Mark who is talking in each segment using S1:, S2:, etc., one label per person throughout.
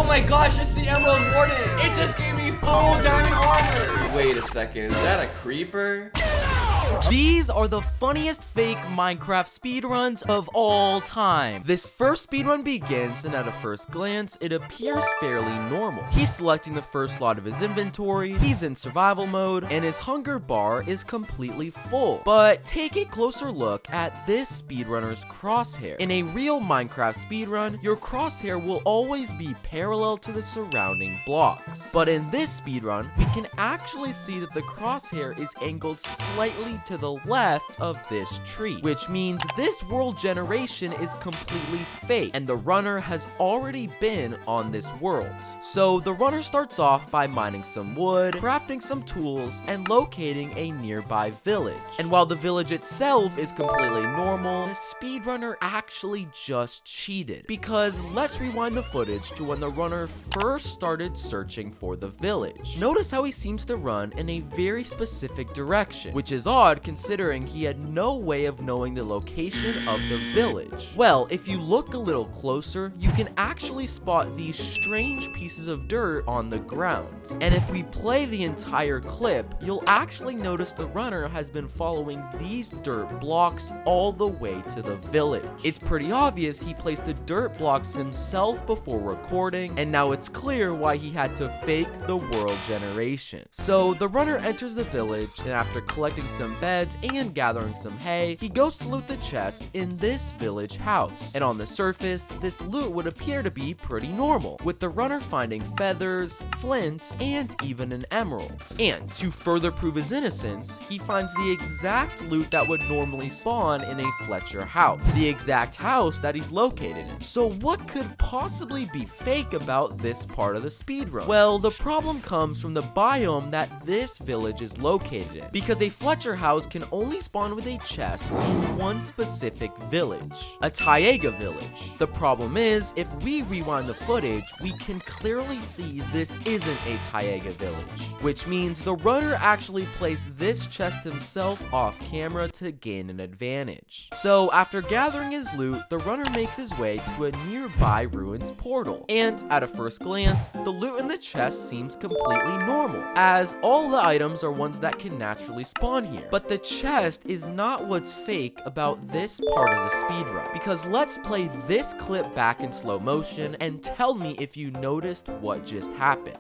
S1: Oh my gosh, it's the Emerald Warden. It just gave me full diamond armor. Wait a second, is that a creeper?
S2: These are the funniest fake Minecraft speedruns of all time. This first speedrun begins, and at a first glance, it appears fairly normal. He's selecting the first slot of his inventory, he's in survival mode, and his hunger bar is completely full. But take a closer look at this speedrunner's crosshair. In a real Minecraft speedrun, your crosshair will always be parallel to the surrounding blocks. But in this speedrun, we can actually see that the crosshair is angled slightly to the left of this tree, which means this world generation is completely fake, and the runner has already been on this world. So the runner starts off by mining some wood, crafting some tools, and locating a nearby village. And while the village itself is completely normal, the speedrunner actually just cheated. Because let's rewind the footage to when the runner first started searching for the village. Notice how he seems to run in a very specific direction, which is odd considering he had no way of knowing the location of the village. Well, if you look a little closer, you can actually spot these strange pieces of dirt on the ground. And if we play the entire clip, you'll actually notice the runner has been following these dirt blocks all the way to the village. It's pretty obvious he placed the dirt blocks himself before recording, and now it's clear why he had to fake the world generation. So the runner enters the village, and after collecting some beds and gathering some hay, he goes to loot the chest in this village house. And on the surface, this loot would appear to be pretty normal, with the runner finding feathers, flint, and even an emerald. And to further prove his innocence, he finds the exact loot that would normally spawn in a Fletcher house, the exact house that he's located in. So what could possibly be fake about this part of the speedrun? Well, the problem comes from the biome that this village is located in, because a Fletcher house can only spawn with a chest in one specific village, a Taiga village. The problem is, if we rewind the footage, we can clearly see this isn't a Taiga village, which means the runner actually placed this chest himself off camera to gain an advantage. So after gathering his loot, the runner makes his way to a nearby ruins portal, and at a first glance, the loot in the chest seems completely normal, as all the items are ones that can naturally spawn here. But the chest is not what's fake about this part of the speedrun, because let's play this clip back in slow motion and tell me if you noticed what just happened.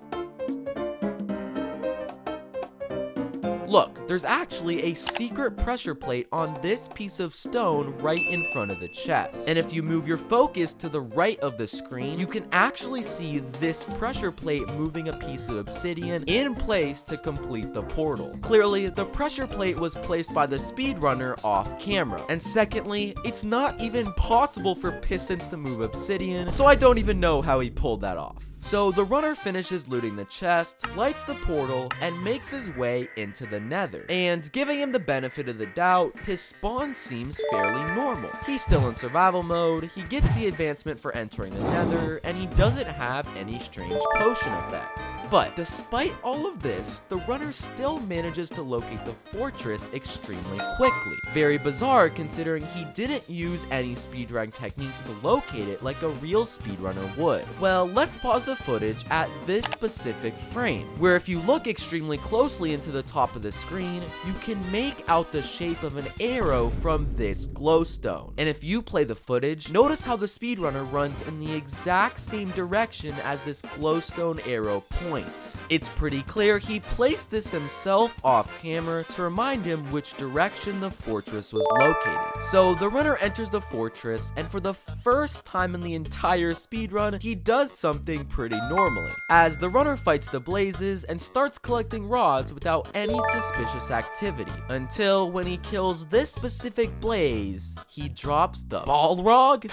S2: Look, there's actually a secret pressure plate on this piece of stone right in front of the chest. And if you move your focus to the right of the screen, you can actually see this pressure plate moving a piece of obsidian in place to complete the portal. Clearly, the pressure plate was placed by the speedrunner off camera. And secondly, it's not even possible for pistons to move obsidian, so I don't even know how he pulled that off. So the runner finishes looting the chest, lights the portal, and makes his way into the Nether. And giving him the benefit of the doubt, his spawn seems fairly normal. He's still in survival mode, he gets the advancement for entering the Nether, and he doesn't have any strange potion effects. But despite all of this, the runner still manages to locate the fortress extremely quickly. Very bizarre considering he didn't use any speedrun techniques to locate it like a real speedrunner would. Well, let's pause the footage at this specific frame, where if you look extremely closely into the top of the screen, you can make out the shape of an arrow from this glowstone. And if you play the footage, notice how the speedrunner runs in the exact same direction as this glowstone arrow points. It's pretty clear he placed this himself off camera to remind him which direction the fortress was located. So the runner enters the fortress, and for the first time in the entire speedrun, he does something pretty normally, as the runner fights the blazes and starts collecting rods without any suspicious activity, until when he kills this specific blaze, he drops the Balrog?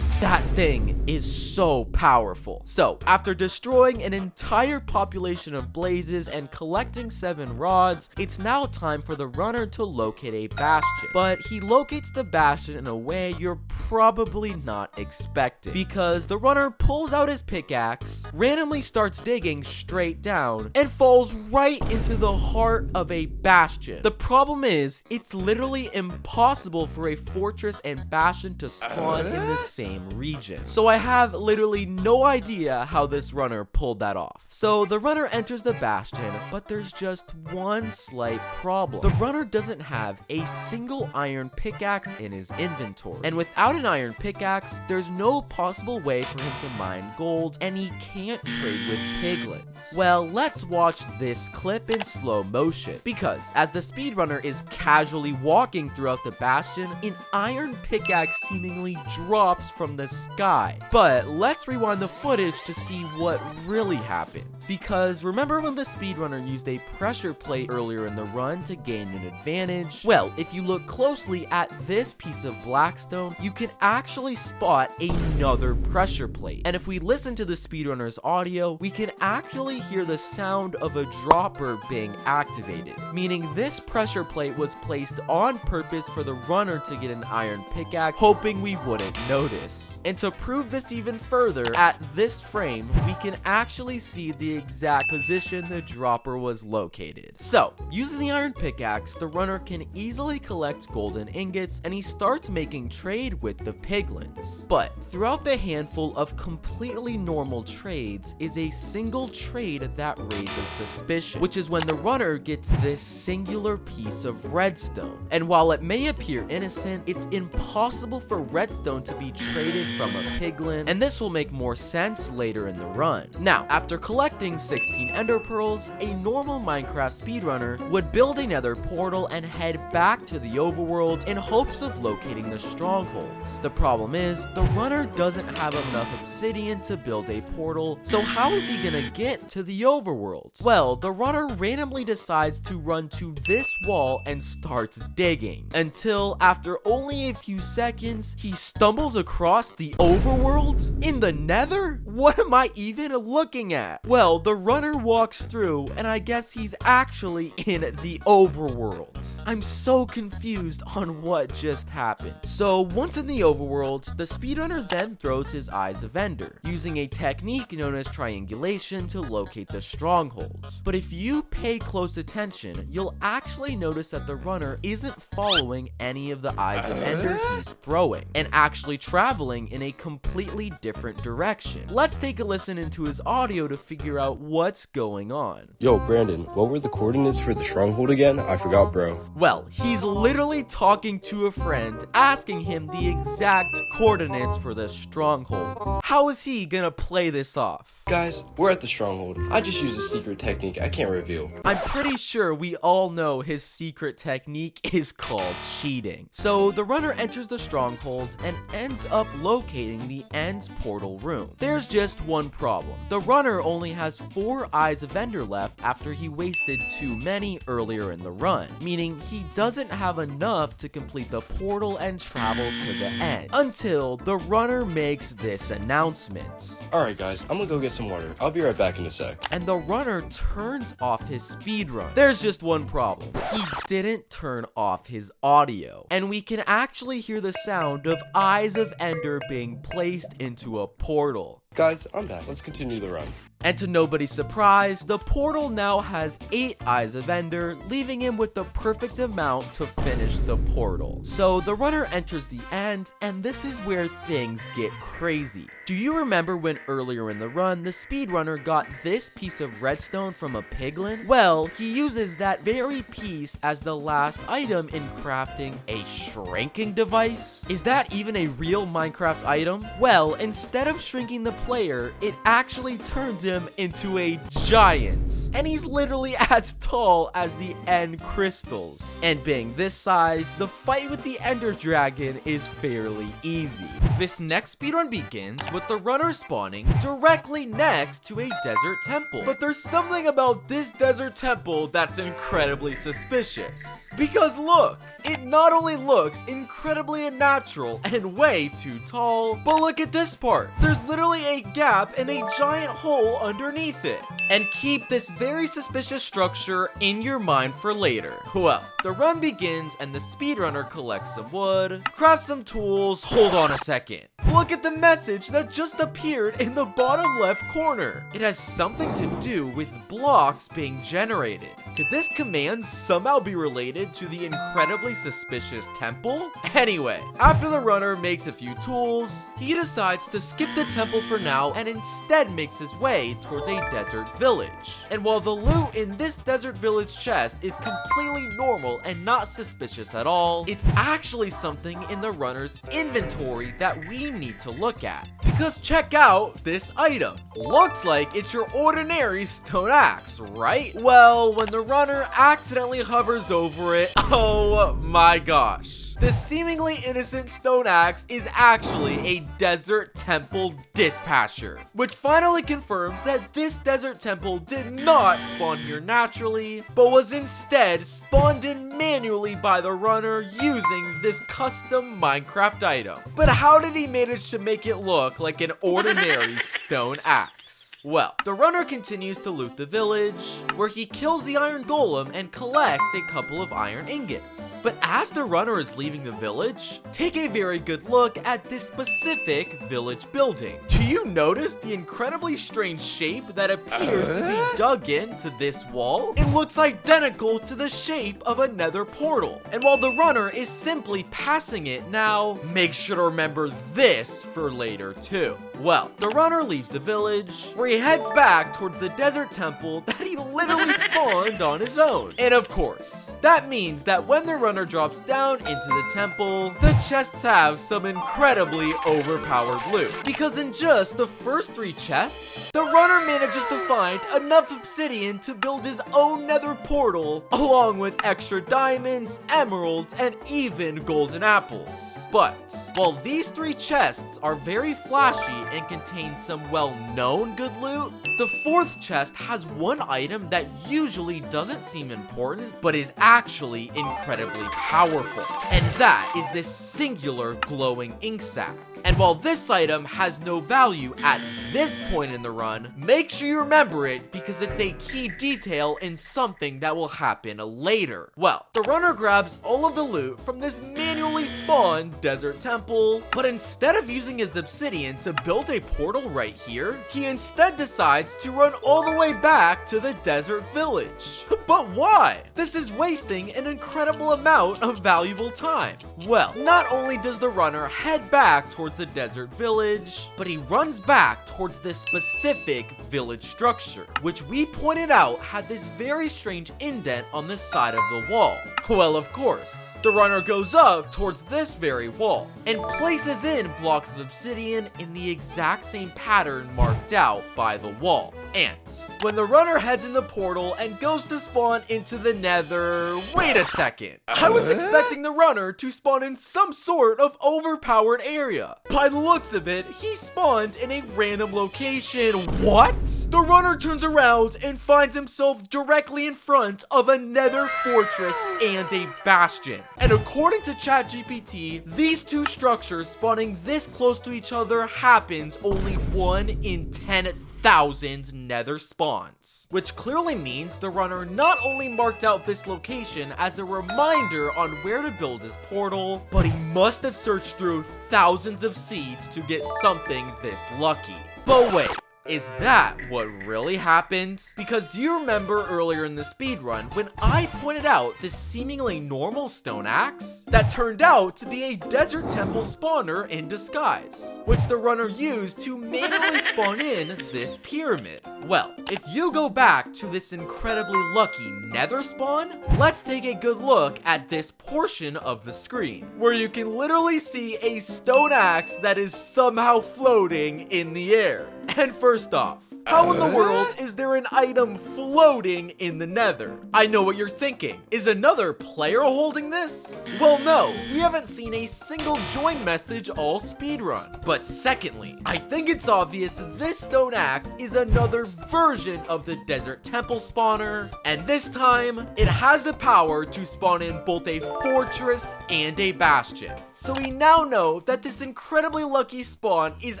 S2: That thing is so powerful. So, after destroying an entire population of blazes and collecting 7 rods, it's now time for the runner to locate a bastion. But he locates the bastion in a way you're probably not expecting, because the runner pulls out his pickaxe, randomly starts digging straight down, and falls right into the heart of a bastion. The problem is, it's literally impossible for a fortress and bastion to spawn in the same region. So I have literally no idea how this runner pulled that off. So the runner enters the bastion, but there's just one slight problem. The runner doesn't have a single iron pickaxe in his inventory. And without an iron pickaxe, there's no possible way for him to mine gold, and he can't trade with piglins. Well, let's watch this clip in slow motion, because as the speedrunner is casually walking throughout the bastion, an iron pickaxe seemingly drops from the sky. But let's rewind the footage to see what really happened. Because remember when the speedrunner used a pressure plate earlier in the run to gain an advantage? Well, if you look closely at this piece of blackstone, you can actually spot another pressure plate. And if we listen to the speedrunner's audio, we can actually hear the sound of a dropper being activated, meaning this pressure plate was placed on purpose for the runner to get an iron pickaxe, hoping we wouldn't notice. And to prove this even further, at this frame, we can actually see the exact position the dropper was located. So, using the iron pickaxe, the runner can easily collect golden ingots, and he starts making trade with the piglins. But throughout the handful of completely normal trades is a single trade that raises suspicion, which is when the runner gets this singular piece of redstone. And while it may appear innocent, it's impossible for redstone to be traded from a piglin, and this will make more sense later in the run. Now, after collecting 16 ender pearls, a normal Minecraft speedrunner would build a nether portal and head back to the overworld in hopes of locating the strongholds. The problem is, the runner doesn't have enough obsidian to build a portal, so how is he gonna get to the overworld? Well, the runner randomly decides to run to this wall and starts digging, until after only a few seconds, he stumbles across the overworld? In the nether? What am I even looking at? Well, the runner walks through, and I guess he's actually in the overworld. I'm so confused on what just happened. So once in the overworld, the speedrunner then throws his eyes of ender, using a technique known as triangulation to locate the strongholds. But if you pay close attention, you'll actually notice that the runner isn't following any of the eyes of ender he's throwing, and actually traveling in a completely different direction. Let's take a listen into his audio to figure out what's going on.
S3: Yo, Brandon, what were the coordinates for the stronghold again? I forgot, bro.
S2: Well, he's literally talking to a friend, asking him the exact coordinates for the strongholds. How is he gonna play this off?
S3: Guys, we're at the stronghold. I just used a secret technique I can't reveal.
S2: I'm pretty sure we all know his secret technique is called cheating. So the runner enters the stronghold and ends up locating the end's portal room. There's just one problem. The runner only has 4 eyes of ender left after he wasted too many earlier in the run, meaning he doesn't have enough to complete the portal and travel to the end, until the runner makes this announcement.
S3: Alright guys, I'm gonna go get some water. I'll be right back in a sec.
S2: And the runner turns off his speedrun. There's just one problem. He didn't turn off his audio, and we can actually hear the sound of eyes of ender being placed into a portal.
S3: Guys, I'm back. Let's continue the run.
S2: And to nobody's surprise, the portal now has 8 eyes of ender, leaving him with the perfect amount to finish the portal. So the runner enters the end, and this is where things get crazy. Do you remember when earlier in the run, the speedrunner got this piece of redstone from a piglin? Well, he uses that very piece as the last item in crafting a shrinking device. Is that even a real Minecraft item? Well, instead of shrinking the player, it actually turns him him into a giant. And he's literally as tall as the end crystals. And being this size, the fight with the ender dragon is fairly easy. This next speedrun begins with the runner spawning directly next to a desert temple. But there's something about this desert temple that's incredibly suspicious. Because look, it not only looks incredibly unnatural and way too tall, but look at this part. There's literally a gap and a giant hole underneath it. And keep this very suspicious structure in your mind for later. Well, the run begins and the speedrunner collects some wood, crafts some tools. Hold on a second. Look at the message that just appeared in the bottom left corner. It has something to do with blocks being generated. Could this command somehow be related to the incredibly suspicious temple? Anyway, after the runner makes a few tools, he decides to skip the temple for now and instead makes his way towards a desert village. And while the loot in this desert village chest is completely normal and not suspicious at all, it's actually something in the runner's inventory that we need to look at. Because check out this item. Looks like it's your ordinary stone axe, right? Well, when the runner accidentally hovers over it, oh my gosh. This seemingly innocent stone axe is actually a desert temple dispatcher, which finally confirms that this desert temple did not spawn here naturally, but was instead spawned in manually by the runner using this custom Minecraft item. But how did he manage to make it look like an ordinary stone axe? Well, the runner continues to loot the village, where he kills the iron golem and collects a couple of iron ingots. But as the runner is leaving the village, take a very good look at this specific village building. Do you notice the incredibly strange shape that appears to be dug into this wall? It looks identical to the shape of a nether portal. And while the runner is simply passing it now, make sure to remember this for later too. Well, the runner leaves the village, where he heads back towards the desert temple that he literally spawned on his own. And of course, that means that when the runner drops down into the temple, the chests have some incredibly overpowered loot. Because in just the first 3 chests, the runner manages to find enough obsidian to build his own nether portal, along with extra diamonds, emeralds, and even golden apples. But while these 3 chests are very flashy and contain some well-known good loot, the 4th chest has one item that usually doesn't seem important, but is actually incredibly powerful. And that is this singular glowing ink sac. And while this item has no value at this point in the run, make sure you remember it because it's a key detail in something that will happen later. Well, the runner grabs all of the loot from this manually spawned desert temple, but instead of using his obsidian to build a portal right here, he instead decides to run all the way back to the desert village. But why? This is wasting an incredible amount of valuable time. Well, not only does the runner head back towards the desert village, but he runs back towards this specific village structure, which we pointed out had this very strange indent on the side of the wall. Well, of course, the runner goes up towards this very wall and places in blocks of obsidian in the exact same pattern marked out by the wall. And when the runner heads in the portal and goes to spawn into the nether, wait a second. I was expecting the runner to spawn in some sort of overpowered area. By the looks of it, he spawned in a random location. What? The runner turns around and finds himself directly in front of a nether fortress and a bastion. And according to ChatGPT, these 2 structures spawning this close to each other happens only 1 in 10,000 nether spawns, which clearly means the runner not only marked out this location as a reminder on where to build his portal, but he must have searched through thousands of seeds to get something this lucky. But wait, is that what really happened? Because do you remember earlier in the speedrun when I pointed out this seemingly normal stone axe that turned out to be a desert temple spawner in disguise, which the runner used to manually spawn in this pyramid? Well, if you go back to this incredibly lucky nether spawn, let's take a good look at this portion of the screen, where you can literally see a stone axe that is somehow floating in the air. And first off, How in the world is there an item floating in the Nether? I know what you're thinking. Is another player holding this? Well, no, we haven't seen a single join message all speedrun. But secondly, I think it's obvious this stone axe is another version of the desert temple spawner, and this time, it has the power to spawn in both a fortress and a bastion. So we now know that this incredibly lucky spawn is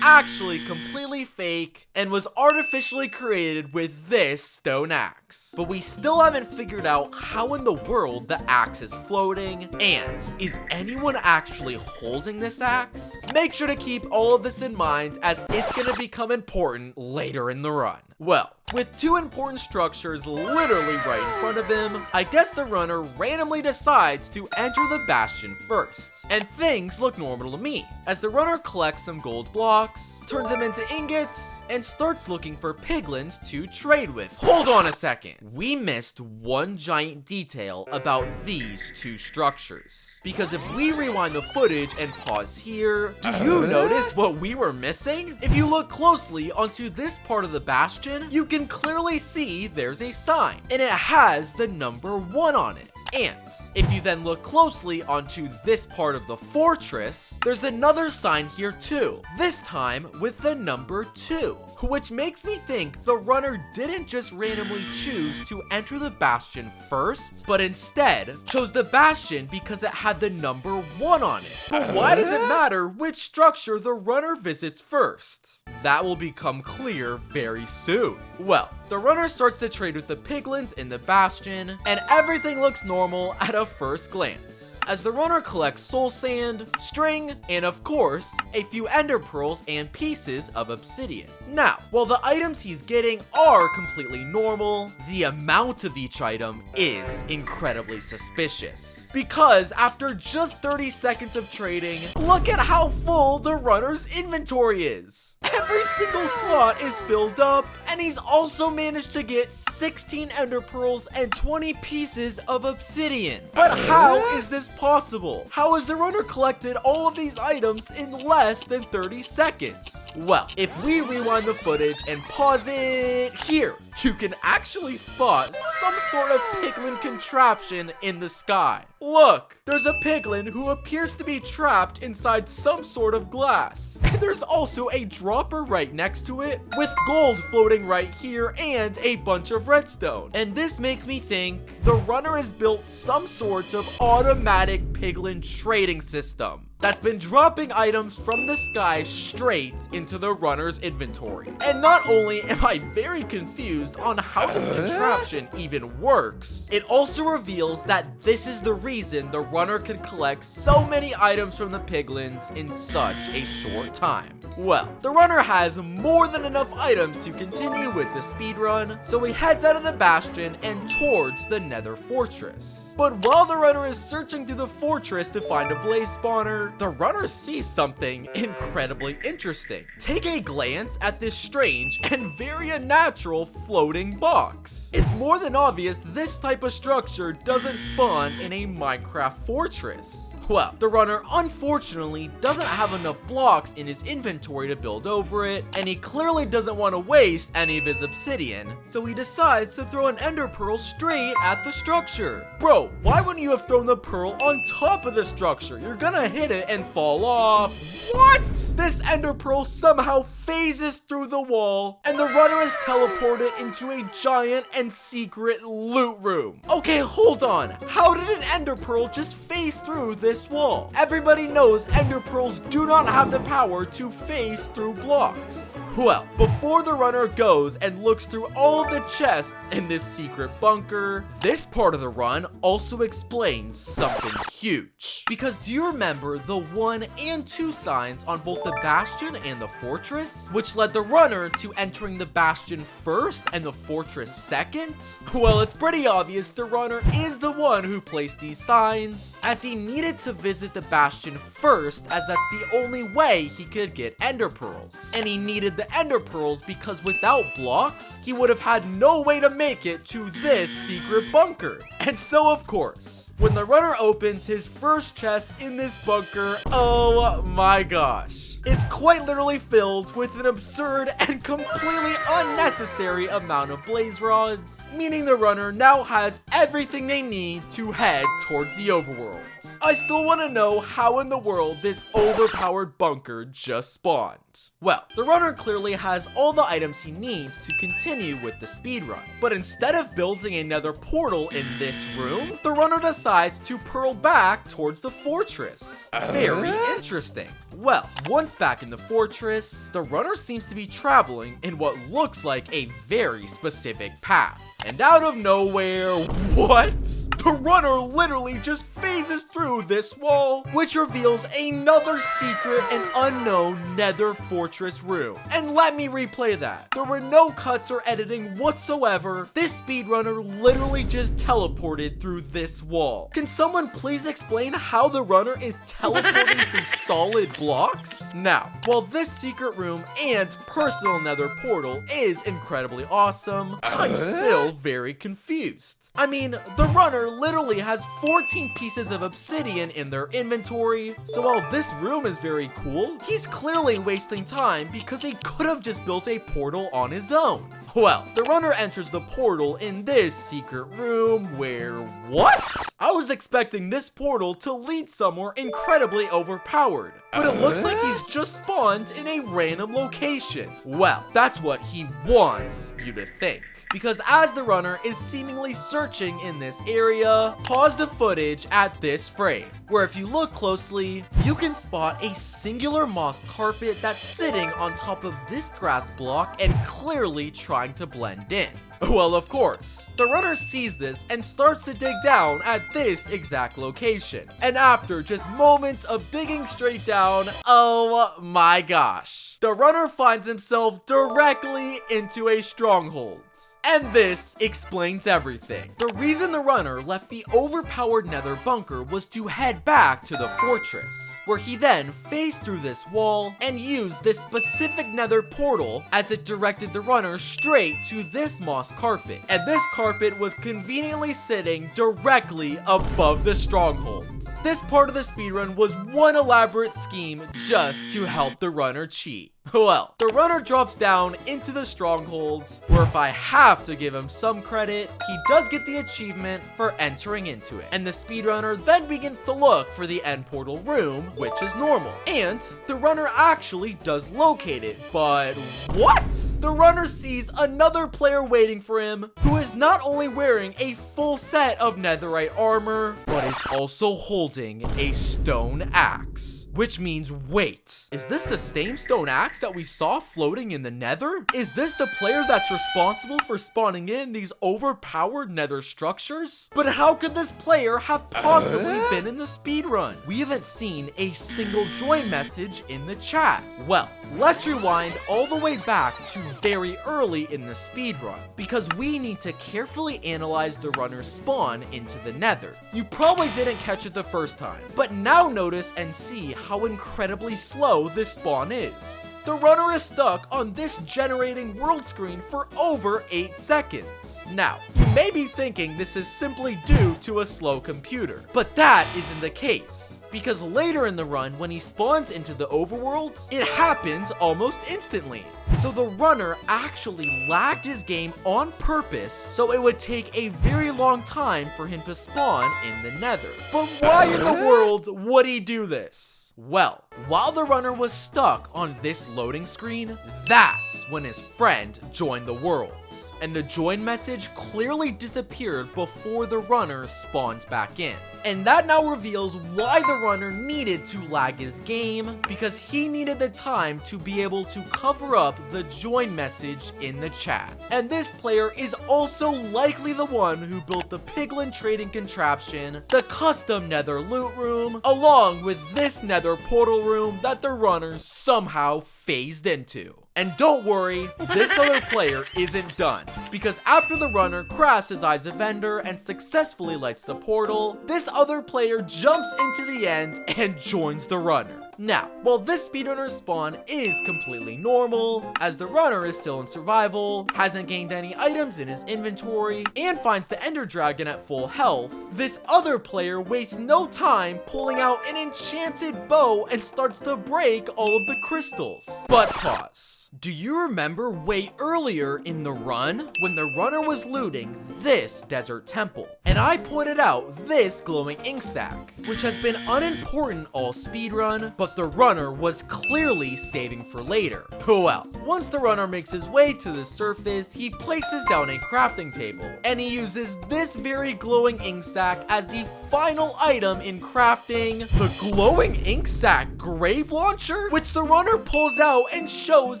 S2: actually completely fake and was artificially created with this stone axe. But we still haven't figured out how in the world the axe is floating, and is anyone actually holding this axe? Make sure to keep all of this in mind as it's gonna become important later in the run. Well, with two important structures literally right in front of him, I guess the runner randomly decides to enter the bastion first. And things look normal to me, as the runner collects some gold blocks, turns them into ingots, and starts looking for piglins to trade with. Hold on a second. We missed one giant detail about these two structures. Because if we rewind the footage and pause here, do you notice what we were missing? If you look closely onto this part of the bastion, you can clearly see there's a sign, and it has the number 1 on it. And if you then look closely onto this part of the fortress, there's another sign here too, this time with the number 2. Which makes me think the runner didn't just randomly choose to enter the bastion first, but instead chose the bastion because it had the number 1 on it. But why does it matter which structure the runner visits first? That will become clear very soon. Well, the runner starts to trade with the piglins in the bastion, and everything looks normal at a first glance, as the runner collects soul sand, string, and of course, a few ender pearls and pieces of obsidian. Now, while the items he's getting are completely normal, the amount of each item is incredibly suspicious. Because after just 30 seconds of trading, look at how full the runner's inventory is. Every single slot is filled up, and he's also managed to get 16 ender pearls and 20 pieces of obsidian. But how is this possible? How has the runner collected all of these items in less than 30 seconds? Well, if we rewind the footage and pause it here, you can actually spot some sort of piglin contraption in the sky. Look, there's a piglin who appears to be trapped inside some sort of glass. And there's also a dropper right next to it with gold floating right here and a bunch of redstone. And this makes me think the runner has built some sort of automatic piglin trading system that's been dropping items from the sky straight into the runner's inventory. And not only am I very confused on how this contraption even works, it also reveals that this is the reason the runner could collect so many items from the piglins in such a short time. Well, the runner has more than enough items to continue with the speedrun, so he heads out of the bastion and towards the Nether fortress. But while the runner is searching through the fortress to find a blaze spawner, the runner sees something incredibly interesting. Take a glance at this strange and very unnatural floating box. It's more than obvious this type of structure doesn't spawn in a Minecraft fortress. Well, the runner unfortunately doesn't have enough blocks in his inventory to build over it, and he clearly doesn't want to waste any of his obsidian, so he decides to throw an ender pearl straight at the structure. Bro, why wouldn't you have thrown the pearl on top of the structure? You're gonna hit it and fall off. What? This ender pearl somehow phases through the wall, and the runner is teleported into a giant and secret loot room. Okay, hold on. How did an ender pearl just phase through this wall? Everybody knows ender pearls do not have the power to phase through blocks. Well, before the runner goes and looks through all of the chests in this secret bunker, this part of the run also explains something huge. Because do you remember the 1 and 2 signs on both the bastion and the fortress, which led the runner to entering the bastion first and the fortress second? Well, it's pretty obvious the runner is the one who placed these signs, as he needed to visit the bastion first, as that's the only way he could get ender pearls. And he needed the ender pearls because without blocks, he would have had no way to make it to this secret bunker. And so, of course, when the runner opens his first chest in this bunker, oh my gosh. It's quite literally filled with an absurd and completely unnecessary amount of blaze rods, meaning the runner now has everything they need to head towards the overworld. I still want to know how in the world this overpowered bunker just spawned. Well, the runner clearly has all the items he needs to continue with the speedrun, but instead of building another portal in this room, the runner decides to pearl back towards the fortress. Very interesting. Well, once back in the fortress, the runner seems to be traveling in what looks like a very specific path. And out of nowhere, what? The runner literally just phases through this wall, which reveals another secret and unknown Nether fortress room. And let me replay that. There were no cuts or editing whatsoever. This speedrunner literally just teleported through this wall. Can someone please explain how the runner is teleporting through solid blocks? Now, while this secret room and personal Nether portal is incredibly awesome, I'm still very confused. I mean, the runner literally has 14 pieces of obsidian in their inventory, so while this room is very cool, he's clearly wasting time because he could have just built a portal on his own. Well, the runner enters the portal in this secret room where, what? I was expecting this portal to lead somewhere incredibly overpowered, but it looks like he's just spawned in a random location. Well, that's what he wants you to think. Because as the runner is seemingly searching in this area, pause the footage at this frame, where if you look closely, you can spot a singular moss carpet that's sitting on top of this grass block and clearly trying to blend in. Well, of course, the runner sees this and starts to dig down at this exact location. And after just moments of digging straight down, oh my gosh, the runner finds himself directly into a stronghold. And this explains everything. The reason the runner left the overpowered Nether bunker was to head back to the fortress, where he then phased through this wall and used this specific Nether portal as it directed the runner straight to this moss carpet. And this carpet was conveniently sitting directly above the stronghold. This part of the speedrun was one elaborate scheme just to help the runner cheat. Well, the runner drops down into the stronghold, where if I have to give him some credit, he does get the achievement for entering into it. And the speedrunner then begins to look for the end portal room, which is normal. And the runner actually does locate it, but what? The runner sees another player waiting for him, who is not only wearing a full set of netherite armor, but is also holding a stone axe. Which means, wait, is this the same stone axe that we saw floating in the Nether? Is this the player that's responsible for spawning in these overpowered Nether structures? But how could this player have possibly been in the speedrun? We haven't seen a single join message in the chat. Well, let's rewind all the way back to very early in the speedrun, because we need to carefully analyze the runner's spawn into the Nether. You probably didn't catch it the first time, but now notice and see how incredibly slow this spawn is. The runner is stuck on this generating world screen for over 8 seconds. Now, you may be thinking this is simply due to a slow computer, but that isn't the case, because later in the run, when he spawns into the overworld, it happens almost instantly. So the runner actually lagged his game on purpose, so it would take a very long time for him to spawn in the Nether. But why in the world would he do this? Well, while the runner was stuck on this loading screen, that's when his friend joined the world. And the join message clearly disappeared before the runner spawned back in. And that now reveals why the runner needed to lag his game, because he needed the time to be able to cover up the join message in the chat. And this player is also likely the one who built the piglin trading contraption, the custom Nether loot room, along with this Nether portal room that the runner somehow phased into. And don't worry, this other player isn't done, because after the runner crafts his eyes of Ender and successfully lights the portal, this other player jumps into the end and joins the runner. Now, while this speedrunner's spawn is completely normal, as the runner is still in survival, hasn't gained any items in his inventory, and finds the Ender Dragon at full health, this other player wastes no time pulling out an enchanted bow and starts to break all of the crystals. But pause. Do you remember way earlier in the run when the runner was looting this desert temple? And I pointed out this glowing ink sac, which has been unimportant all speedrun, but the runner was clearly saving for later. Well, once the runner makes his way to the surface, he places down a crafting table, and he uses this very glowing ink sac as the final item in crafting the glowing ink sac grave launcher, which the runner pulls out and shows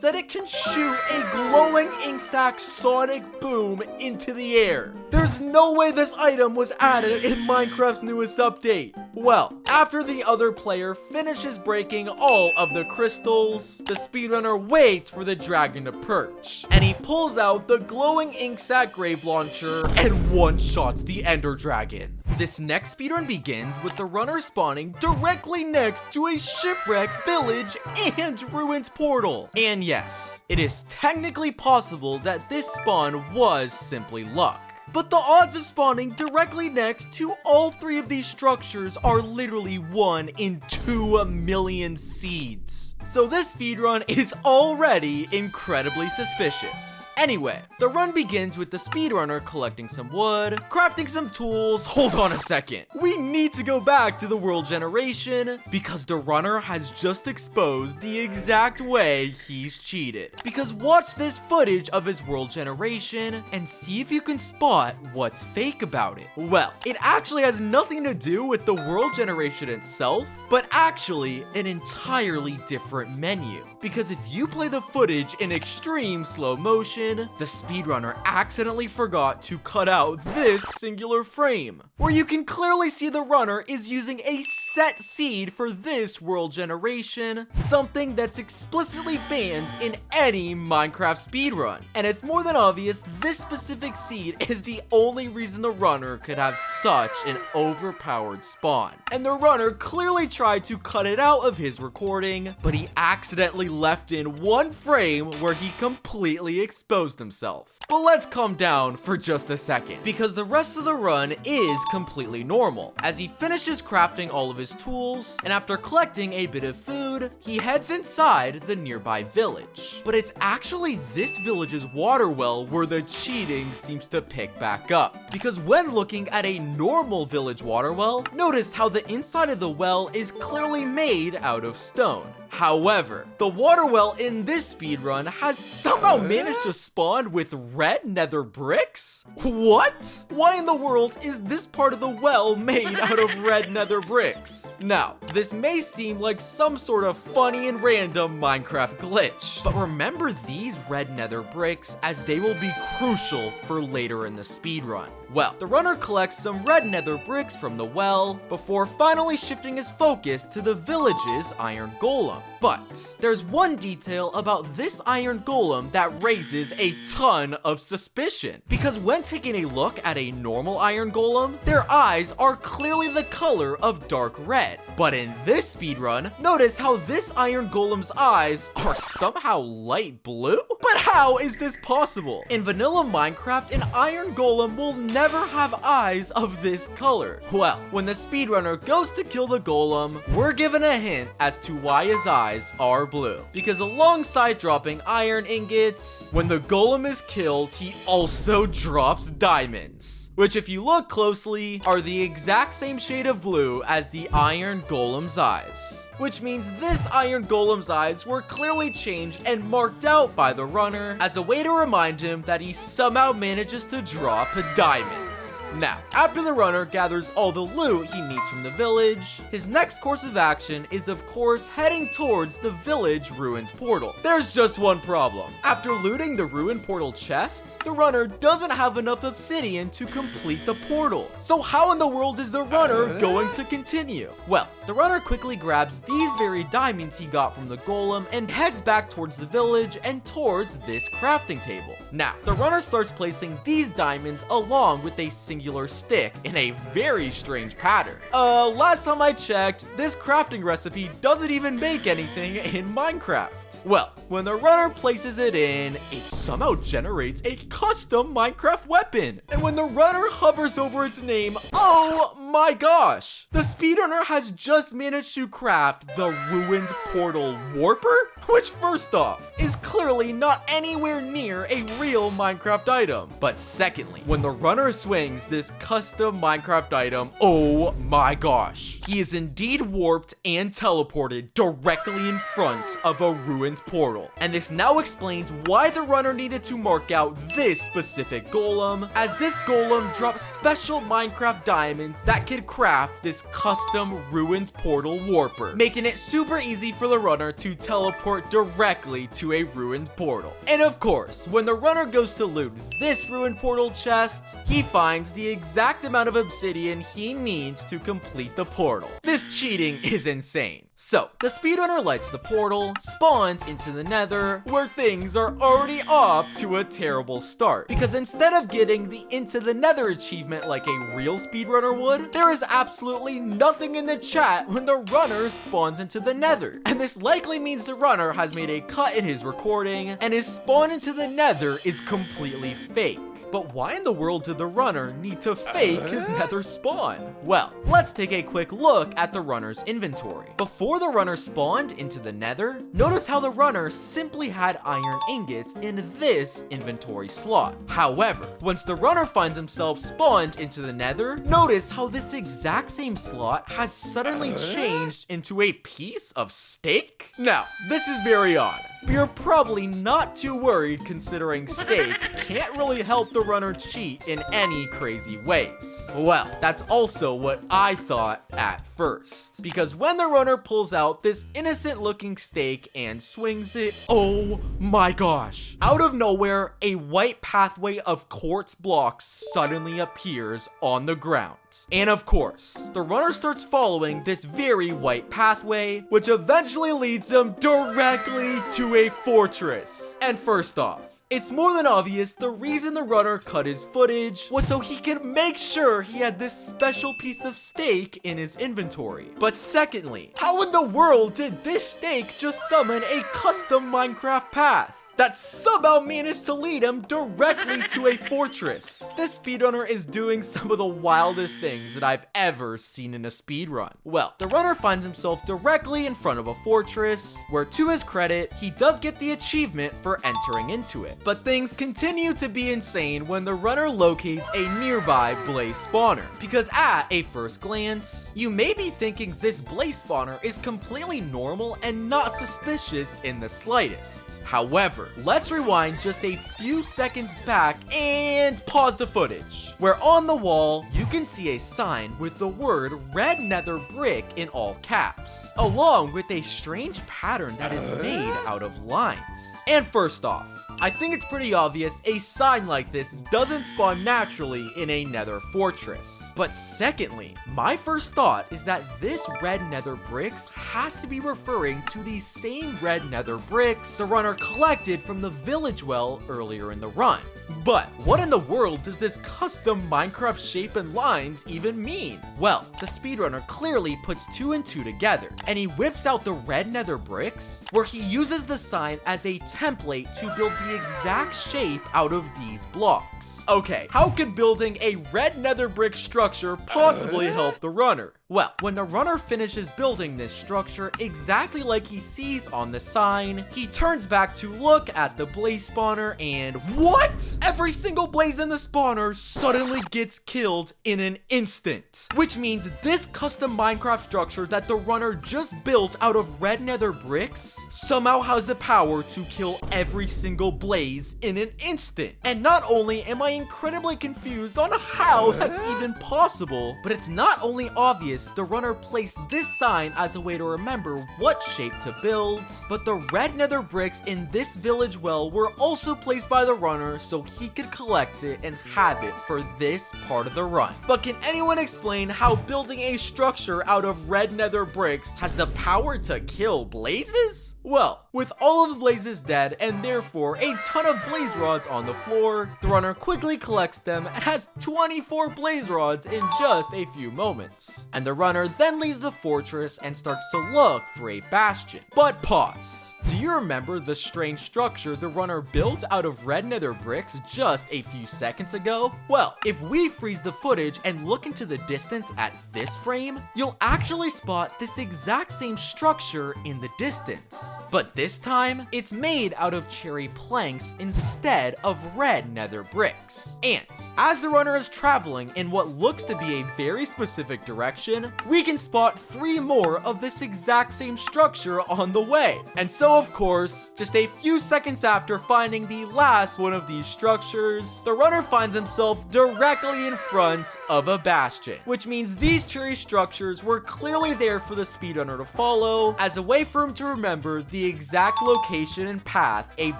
S2: that it can shoot a glowing ink sac sonic boom into the air. There's no way this item was added in Minecraft's newest update. Well, after the other player finishes breaking all of the crystals, the speedrunner waits for the dragon to perch, and he pulls out the glowing ink sac grave launcher and one-shots the Ender Dragon. This next speedrun begins with the runner spawning directly next to a shipwreck, village, and ruins portal. And yes, it is technically possible that this spawn was simply luck. But the odds of spawning directly next to all three of these structures are literally 1 in 2 million seeds. So this speedrun is already incredibly suspicious. Anyway, the run begins with the speedrunner collecting some wood, crafting some tools. Hold on a second. We need to go back to the world generation because the runner has just exposed the exact way he's cheated. Because watch this footage of his world generation and see if you can spot what's fake about it. Well, it actually has nothing to do with the world generation itself, but actually an entirely different menu. Because if you play the footage in extreme slow motion, the speedrunner accidentally forgot to cut out this singular frame, where you can clearly see the runner is using a set seed for this world generation, something that's explicitly banned in any Minecraft speedrun. And it's more than obvious this specific seed is the only reason the runner could have such an overpowered spawn. And the runner clearly tried to cut it out of his recording, but he accidentally left in one frame where he completely exposed himself. But let's calm down for just a second, because the rest of the run is completely normal, as he finishes crafting all of his tools, and after collecting a bit of food, he heads inside the nearby village. But it's actually this village's water well where the cheating seems to pick back up, because when looking at a normal village water well, notice how the inside of the well is clearly made out of stone. However, the water well in this speedrun has somehow managed to spawn with red nether bricks? What? Why in the world is this part of the well made out of red nether bricks? Now, this may seem like some sort of funny and random Minecraft glitch, but remember these red nether bricks as they will be crucial for later in the speedrun. Well, the runner collects some red nether bricks from the well before finally shifting his focus to the village's iron golem. But there's one detail about this iron golem that raises a ton of suspicion, because when taking a look at a normal iron golem, their eyes are clearly the color of dark red. But in this speedrun, notice how this iron golem's eyes are somehow light blue? But how is this possible? In vanilla Minecraft, an iron golem will never have eyes of this color. Well, when the speedrunner goes to kill the golem, we're given a hint as to why his eyes are blue. Because alongside dropping iron ingots, when the golem is killed, he also drops diamonds, which if you look closely, are the exact same shade of blue as the iron golem's eyes. Which means this iron golem's eyes were clearly changed and marked out by the runner as a way to remind him that he somehow manages to drop diamonds. Now, after the runner gathers all the loot he needs from the village, his next course of action is of course heading towards the village ruins portal. There's just one problem. After looting the ruin portal chest, the runner doesn't have enough obsidian to complete the portal. So how in the world is the runner going to continue? Well, the runner quickly grabs these very diamonds he got from the golem and heads back towards the village and towards towards this crafting table. Now, the runner starts placing these diamonds along with a singular stick in a very strange pattern. Last time I checked, this crafting recipe doesn't even make anything in Minecraft. Well, when the runner places it in, it somehow generates a custom Minecraft weapon. And when the runner hovers over its name, oh my gosh! The speedrunner has just managed to craft the Ruined Portal Warper? Which, first off, is clearly not anywhere near a real Minecraft item. But secondly, when the runner swings this custom Minecraft item, oh my gosh, he is indeed warped and teleported directly in front of a ruined portal. And this now explains why the runner needed to mark out this specific golem, as this golem drops special Minecraft diamonds that could craft this custom ruined portal warper, making it super easy for the runner to teleport directly to a ruined portal. And of course, when the runner goes to loot this ruined portal chest, he finds the exact amount of obsidian he needs to complete the portal. This cheating is insane. So, the speedrunner lights the portal, spawns into the Nether, where things are already off to a terrible start. Because instead of getting the Into the Nether achievement like a real speedrunner would, there is absolutely nothing in the chat when the runner spawns into the Nether. And this likely means the runner has made a cut in his recording, and his spawn into the Nether is completely fake. But why in the world did the runner need to fake his Nether spawn? Well, let's take a quick look at the runner's inventory. Before the runner spawned into the Nether, notice how the runner simply had iron ingots in this inventory slot. However, once the runner finds himself spawned into the Nether, notice how this exact same slot has suddenly changed into a piece of steak? Now, this is very odd. But you're probably not too worried considering steak can't really help the runner cheat in any crazy ways. Well, that's also what I thought at first. Because when the runner pulls out this innocent looking steak and swings it, oh my gosh. Out of nowhere, a white pathway of quartz blocks suddenly appears on the ground. And of course, the runner starts following this very white pathway, which eventually leads him directly to a fortress. And first off, it's more than obvious the reason the runner cut his footage was so he could make sure he had this special piece of steak in his inventory. But secondly, how in the world did this steak just summon a custom Minecraft path that somehow managed to lead him directly to a fortress? This speedrunner is doing some of the wildest things that I've ever seen in a speedrun. Well, the runner finds himself directly in front of a fortress, where to his credit, he does get the achievement for entering into it. But things continue to be insane when the runner locates a nearby blaze spawner. Because at a first glance, you may be thinking this blaze spawner is completely normal and not suspicious in the slightest. However, let's rewind just a few seconds back and pause the footage, where on the wall you can see a sign with the word red nether brick in all caps, along with a strange pattern that is made out of lines. And first off, I think it's pretty obvious a sign like this doesn't spawn naturally in a nether fortress. But secondly, my first thought is that this red nether bricks has to be referring to the same red nether bricks the runner collected from the village well earlier in the run. But what in the world does this custom Minecraft shape and lines even mean? Well, the speedrunner clearly puts 2 and 2 together, and he whips out the red nether bricks, where he uses the sign as a template to build the exact shape out of these blocks. Okay, how could building a red nether brick structure possibly help the runner? Well, when the runner finishes building this structure exactly like he sees on the sign, he turns back to look at the blaze spawner and what? Every single blaze in the spawner suddenly gets killed in an instant. Which means this custom Minecraft structure that the runner just built out of red nether bricks somehow has the power to kill every single blaze in an instant. And not only am I incredibly confused on how that's even possible, but it's not only obvious the runner placed this sign as a way to remember what shape to build, but the red nether bricks in this village well were also placed by the runner so he could collect it and have it for this part of the run. But can anyone explain how building a structure out of red nether bricks has the power to kill blazes? Well, with all of the blazes dead and therefore a ton of blaze rods on the floor, the runner quickly collects them and has 24 blaze rods in just a few moments. And the runner then leaves the fortress and starts to look for a bastion. But pause. Do you remember the strange structure the runner built out of red nether bricks just a few seconds ago? Well, if we freeze the footage and look into the distance at this frame, you'll actually spot this exact same structure in the distance. But this time, it's made out of cherry planks instead of red nether bricks. And as the runner is traveling in what looks to be a very specific direction, we can spot 3 more of this exact same structure on the way. And so of course, just a few seconds after finding the last one of these structures, the runner finds himself directly in front of a bastion, which means these cherry structures were clearly there for the speedrunner to follow as a way for him to remember the exact location and path a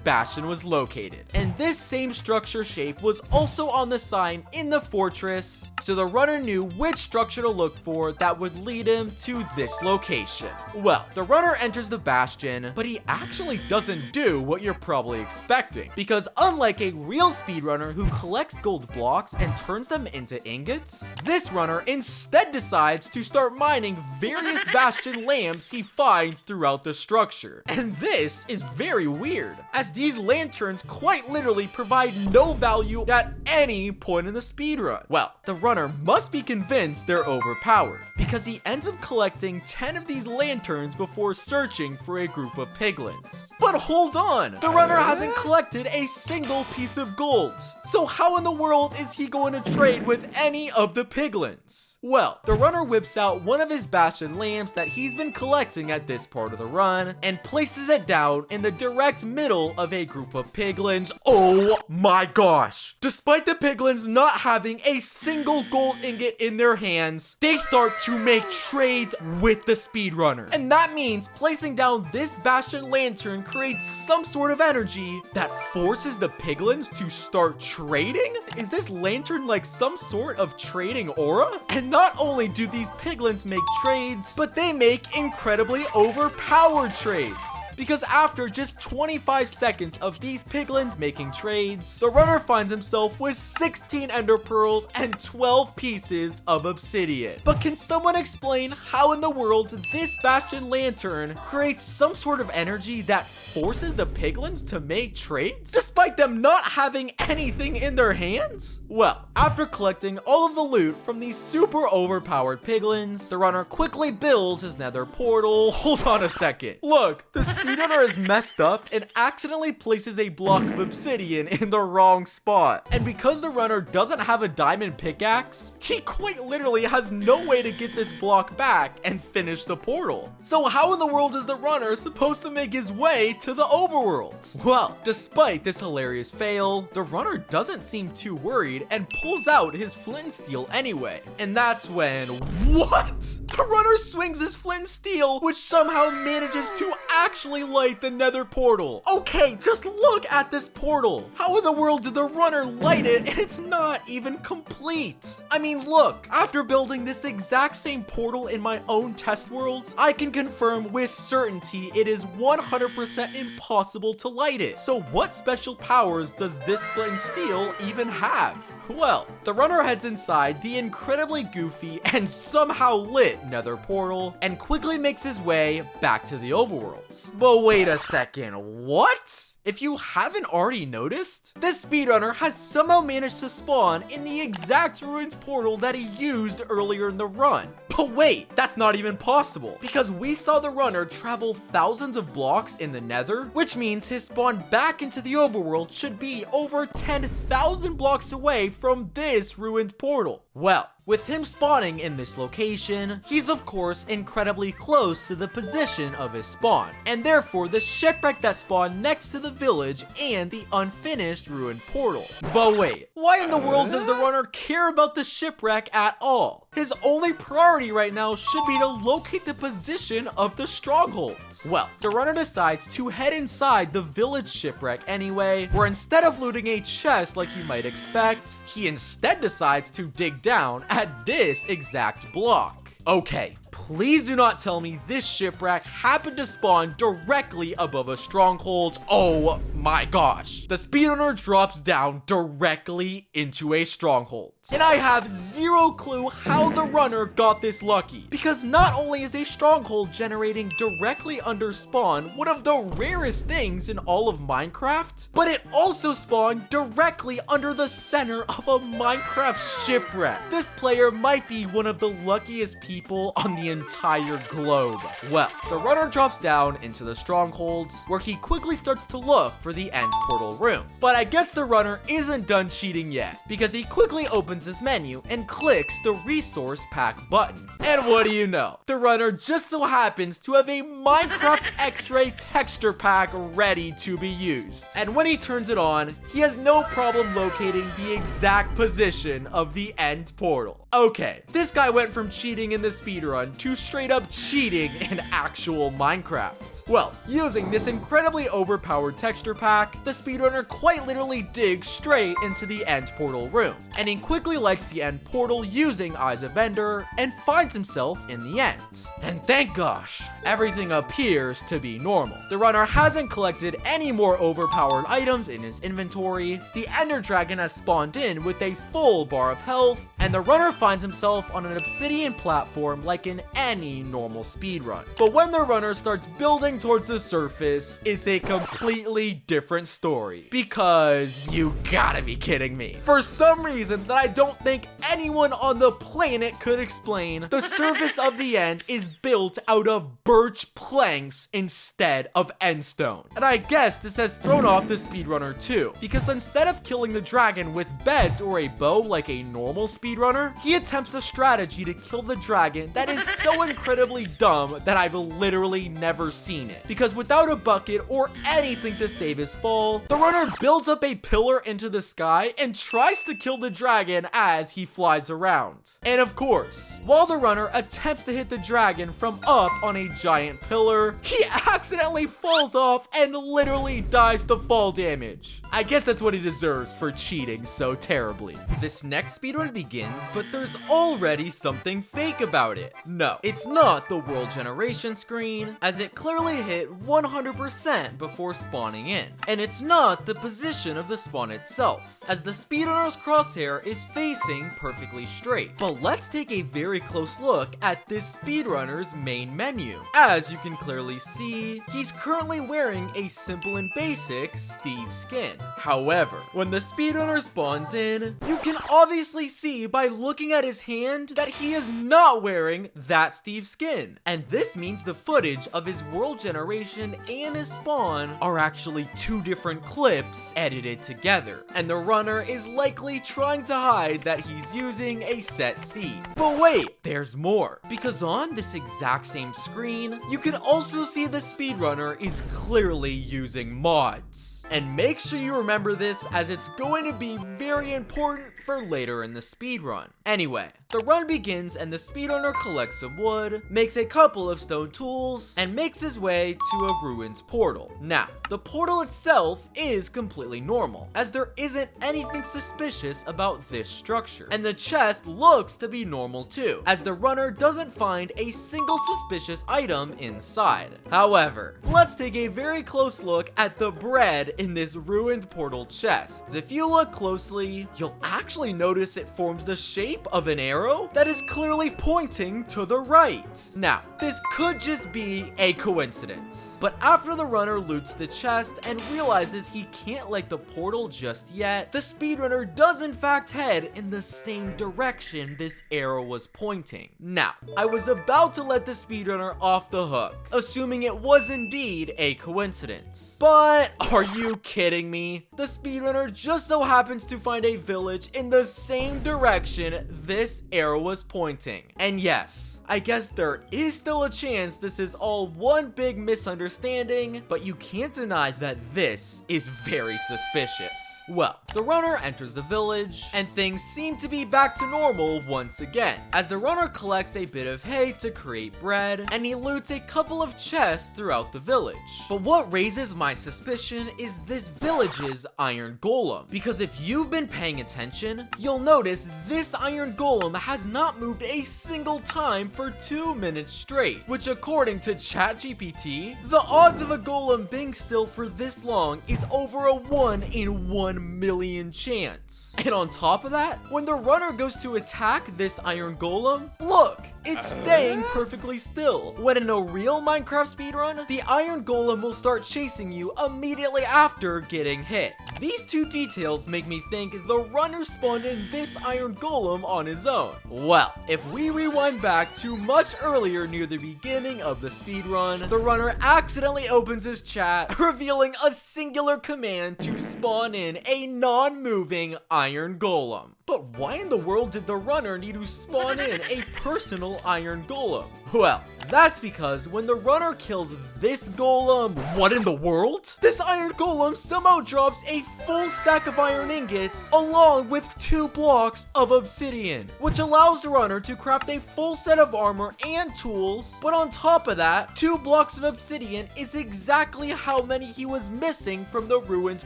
S2: bastion was located. And this same structure shape was also on the sign in the fortress, so the runner knew which structure to look for that would lead him to this location. Well, the runner enters the bastion, but he actually doesn't do what you're probably expecting, because unlike a real speedrunner who collects gold blocks and turns them into ingots, this runner instead decides to start mining various bastion lamps he finds throughout the structure. And this is very weird, as these lanterns quite literally provide no value at any point in the speedrun. Well, the runner must be convinced they're overpowered, because he ends up collecting 10 of these lanterns before searching for a group of piglins. But hold on, the runner hasn't collected a single piece of gold. So how in the world is he going to trade with any of the piglins? Well, the runner whips out one of his bastion lamps that he's been collecting at this part of the run and places it down in the direct middle of a group of piglins. Oh my gosh! Despite the piglins not having a single gold ingot in their hands, they start to make trades with the speedrunner. And that means placing down this bastion lantern creates some sort of energy that forces the piglins to start trading? Is this lantern like some sort of trading aura? And not only do these piglins make trades, but they make incredibly overpowered trades. Because after just 25 seconds of these piglins making trades, the runner finds himself with 16 ender pearls and 12 pieces of obsidian. But can someone explain how in the world this bastion lantern creates some sort of energy that forces the piglins to make trades, despite them not having anything in their hands? Well, after collecting all of the loot from these super overpowered piglins, the runner quickly builds his nether portal. Hold on a second. Look, the speedrunner is messed up and accidentally places a block of obsidian in the wrong spot. And because the runner doesn't have a diamond pickaxe, he quite literally has no way to get this block back and finish the portal. So how in the world is the runner supposed to make his way to the overworld? Well, despite this hilarious fail, the runner doesn't seem too worried and pulls out his flint and steel anyway. And that's when, what? The runner swings his flint and steel, which somehow manages to actually light the nether portal. Okay, just look at this portal. How in the world did the runner light it and it's not even complete? I mean, look, after building this exact same portal in my own test world, I can confirm with certainty it is 100% impossible to light it. So what special powers does this flint and steel even have? Well, the runner heads inside the incredibly goofy and somehow lit nether portal and quickly makes his way back to the overworld. But wait a second, what? If you haven't already noticed, this speedrunner has somehow managed to spawn in the exact ruins portal that he used earlier in the run. But wait, that's not even possible, because we saw the runner travel thousands of blocks in the nether, which means his spawn back into the overworld should be over 10,000 blocks away from this ruined portal. Well, with him spawning in this location, he's of course incredibly close to the position of his spawn, and therefore the shipwreck that spawned next to the village and the unfinished ruined portal. But wait, why in the world does the runner care about the shipwreck at all? His only priority right now should be to locate the position of the strongholds. Well, the runner decides to head inside the village shipwreck anyway, where instead of looting a chest like you might expect, he instead decides to dig down at this exact block. Okay, please do not tell me this shipwreck happened to spawn directly above a stronghold. Oh my gosh. The speedrunner drops down directly into a stronghold. And I have zero clue how the runner got this lucky, because not only is a stronghold generating directly under spawn one of the rarest things in all of Minecraft, but it also spawned directly under the center of a Minecraft shipwreck. This player might be one of the luckiest people on the entire globe. Well, the runner drops down into the strongholds, where he quickly starts to look for the end portal room. But I guess the runner isn't done cheating yet, because he quickly opens his menu and clicks the resource pack button. And what do you know? The runner just so happens to have a Minecraft X-ray texture pack ready to be used. And when he turns it on, he has no problem locating the exact position of the end portal. Okay, this guy went from cheating in the speedrun to straight up cheating in actual Minecraft. Well, using this incredibly overpowered texture pack, the speedrunner quite literally digs straight into the end portal room, and he quickly lights the end portal using Eyes of Ender and finds himself in the end. And thank gosh, everything appears to be normal. The runner hasn't collected any more overpowered items in his inventory, the Ender Dragon has spawned in with a full bar of health, and the runner finds himself on an obsidian platform like in any normal speedrun. But when the runner starts building towards the surface, it's a completely different story. Because you gotta be kidding me. For some reason that I don't think anyone on the planet could explain, the surface of the end is built out of birch planks instead of endstone. And I guess this has thrown off the speedrunner too, because instead of killing the dragon with beds or a bow like a normal speedrunner, he attempts a strategy to kill the dragon that is so incredibly dumb that I've literally never seen it. Because without a bucket or anything to save his fall, the runner builds up a pillar into the sky and tries to kill the dragon as he flies around. And of course, while the runner attempts to hit the dragon from up on a giant pillar, he accidentally falls off and literally dies to fall damage. I guess that's what he deserves for cheating so terribly. This next speedrun begins, but there's already something fake about it. No, it's not the world generation screen, as it clearly hit 100% before spawning in. And it's not the position of the spawn itself, as the speedrunner's crosshair is facing perfectly straight. But let's take a very close look at this speedrunner's main menu. As you can clearly see, he's currently wearing a simple and basic Steve skin. However, when the speedrunner spawns in, you can obviously see by looking at his hand that he is not wearing that Steve skin. And this means the footage of his world generation and his spawn are actually two different clips edited together. And the runner is likely trying to hide that he's using a set seed. But wait, there's more. Because on this exact same screen, you can also see the speedrunner is clearly using mods. And make sure you remember this, as it's going to be very important for later in the speedrun. Anyway, the run begins and the speedrunner collects some wood, makes a couple of stone tools, and makes his way to a ruins portal. Now, the portal itself is completely normal, as there isn't anything suspicious about this structure. And the chest looks to be normal too, as the runner doesn't find a single suspicious item inside. However, let's take a very close look at the bread in this ruined portal chest. If you look closely, you'll actually notice it forms the shape of an arrow that is clearly pointing to the right. Now, this could just be a coincidence, but after the runner loots the chest and realizes he can't light the portal just yet, the speedrunner does in fact head in the same direction this arrow was pointing. Now, I was about to let the speedrunner off the hook, assuming it was indeed a coincidence. But are you kidding me? the speedrunner just so happens to find a village in the same direction this arrow was pointing. And yes, I guess there is still a chance this is all one big misunderstanding, but you can't deny that this is very suspicious. Well, the runner enters the village, and things seem to be back to normal once again, as the runner collects a bit of hay to create bread, and he loots a couple of chests throughout the village. But what raises my suspicion is this village's iron golem, because if you've been paying attention, you'll notice this iron golem has not moved a single time for 2 minutes straight, which according to ChatGPT, the odds of a golem being still for this long is over a 1 in 1 million chance. And on top of that, when the runner goes to attack this iron golem, look, it's staying perfectly still. When in a real Minecraft speedrun, the iron golem will start chasing you immediately after getting hit. These two details make me think the runner spawned in this iron golem on his own. Well, if we rewind back to much earlier near the beginning of the speedrun, the runner accidentally opens his chat, revealing a singular command to spawn in a non-moving iron golem. But why in the world did the runner need to spawn in a personal iron golem? Well, that's because when the runner kills this golem, what in the world? This iron golem somehow drops a full stack of iron ingots along with 2 blocks of obsidian, which allows the runner to craft a full set of armor and tools. But on top of that, 2 blocks of obsidian is exactly how many he was missing from the ruins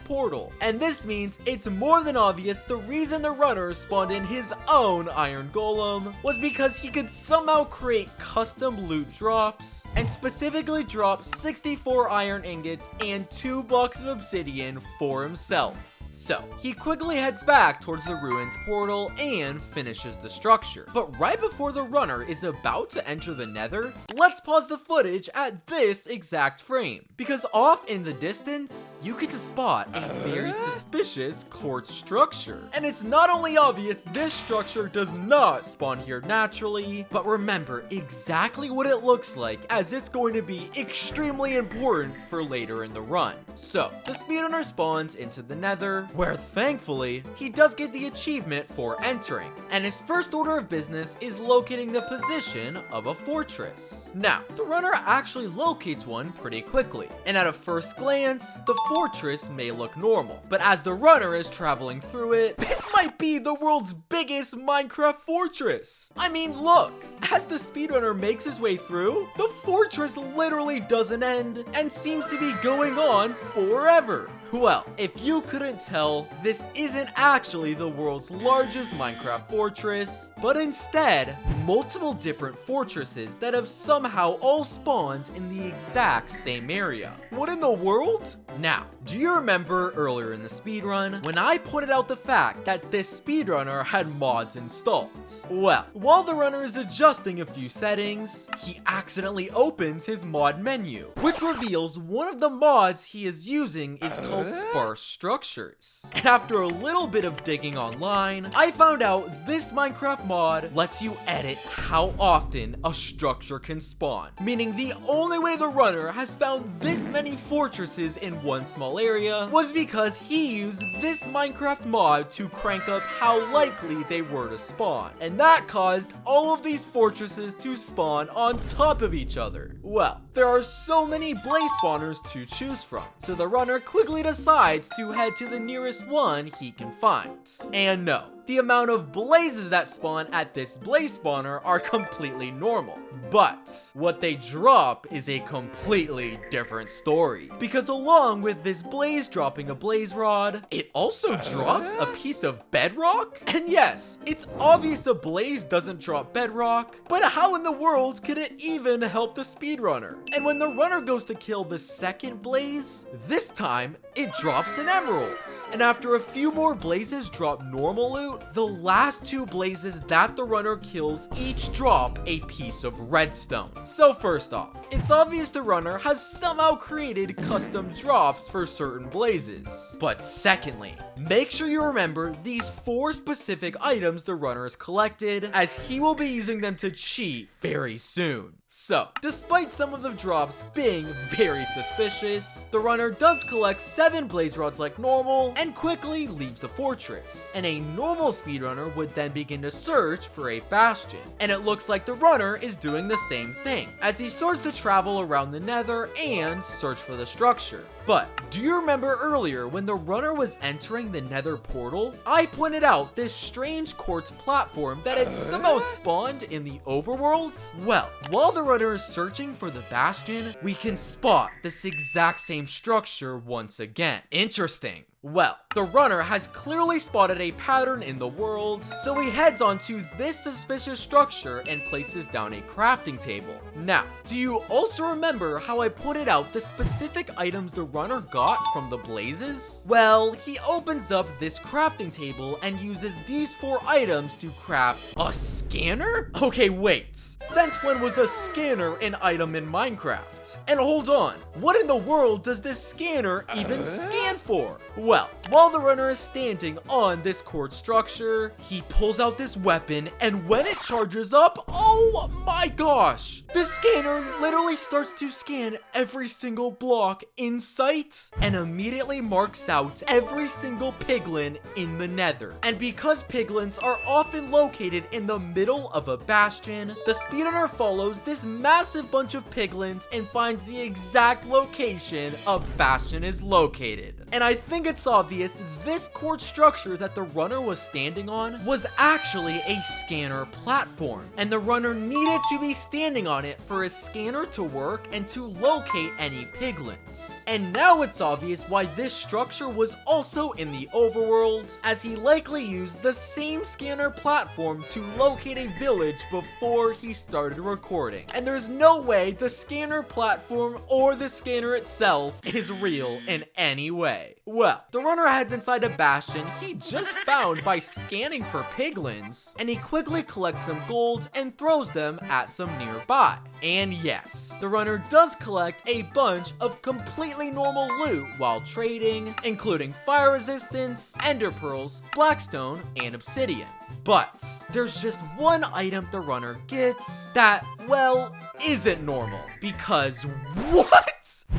S2: portal. And this means it's more than obvious the reason the runner spawned in his own iron golem was because he could somehow create custom loot drops and specifically drop 64 iron ingots and 2 blocks of obsidian for himself. So, he quickly heads back towards the ruins portal and finishes the structure. But right before the runner is about to enter the Nether, let's pause the footage at this exact frame. Because off in the distance, you get to spot a very suspicious quartz structure. And it's not only obvious this structure does not spawn here naturally, but remember exactly what it looks like, as it's going to be extremely important for later in the run. So, the speedrunner spawns into the Nether, where thankfully, he does get the achievement for entering. And his first order of business is locating the position of a fortress. Now, the runner actually locates one pretty quickly, and at a first glance, the fortress may look normal. But as the runner is traveling through it, this might be the world's biggest Minecraft fortress. I mean, look, as the speedrunner makes his way through, the fortress literally doesn't end and seems to be going on forever. Well, if you couldn't tell, this isn't actually the world's largest Minecraft fortress, but instead, multiple different fortresses that have somehow all spawned in the exact same area. What in the world? Now, do you remember earlier in the speedrun when I pointed out the fact that this speedrunner had mods installed? Well, while the runner is adjusting a few settings, he accidentally opens his mod menu, which reveals one of the mods he is using is called sparse structures. And after a little bit of digging online, I found out this Minecraft mod lets you edit how often a structure can spawn, meaning the only way the runner has found this many fortresses in one small area was because he used this Minecraft mod to crank up how likely they were to spawn, and that caused all of these fortresses to spawn on top of each other. Well, there are so many blaze spawners to choose from, so the runner quickly decides to head to the nearest one he can find. And no, the amount of blazes that spawn at this blaze spawner are completely normal. But what they drop is a completely different story. Because along with this blaze dropping a blaze rod, it also drops a piece of bedrock? And yes, it's obvious a blaze doesn't drop bedrock, but how in the world could it even help the speedrunner? And when the runner goes to kill the second blaze, this time it drops an emerald. And after a few more blazes drop normal loot, the last 2 blazes that the runner kills each drop a piece of redstone. So first off, it's obvious the runner has somehow created custom drops for certain blazes. But secondly, make sure you remember these 4 specific items the runner has collected, as he will be using them to cheat very soon. So, despite some of the drops being very suspicious, the runner does collect 7 blaze rods like normal and quickly leaves the fortress. And a normal speedrunner would then begin to search for a bastion. And it looks like the runner is doing the same thing, as he starts to travel around the Nether and search for the structure. But do you remember earlier when the runner was entering the Nether portal? I pointed out this strange quartz platform that had somehow spawned in the overworld? Well, while the runner is searching for the bastion, we can spot this exact same structure once again. Interesting. Well, the runner has clearly spotted a pattern in the world, so he heads onto this suspicious structure and places down a crafting table. Now, do you also remember how I pointed out the specific items the runner got from the blazes? Well, he opens up this crafting table and uses these 4 items to craft a scanner? Okay, wait. Since when was a scanner an item in Minecraft? And hold on, what in the world does this scanner even scan for? Well, while the runner is standing on this quartz structure, he pulls out this weapon, and when it charges up, oh my gosh! The scanner literally starts to scan every single block in sight and immediately marks out every single piglin in the Nether. And because piglins are often located in the middle of a bastion, the speedrunner follows this massive bunch of piglins and finds the exact location a bastion is located. And I think it's obvious this quartz structure that the runner was standing on was actually a scanner platform, and the runner needed to be standing on it for his scanner to work and to locate any piglins. And now it's obvious why this structure was also in the overworld, as he likely used the same scanner platform to locate a village before he started recording. And there's no way the scanner platform or the scanner itself is real in any way. Well, the runner heads inside a bastion he just found by scanning for piglins, and he quickly collects some gold and throws them at some nearby. And yes, the runner does collect a bunch of completely normal loot while trading, including fire resistance, ender pearls, blackstone, and obsidian. But there's just one item the runner gets that, well, isn't normal. Because what?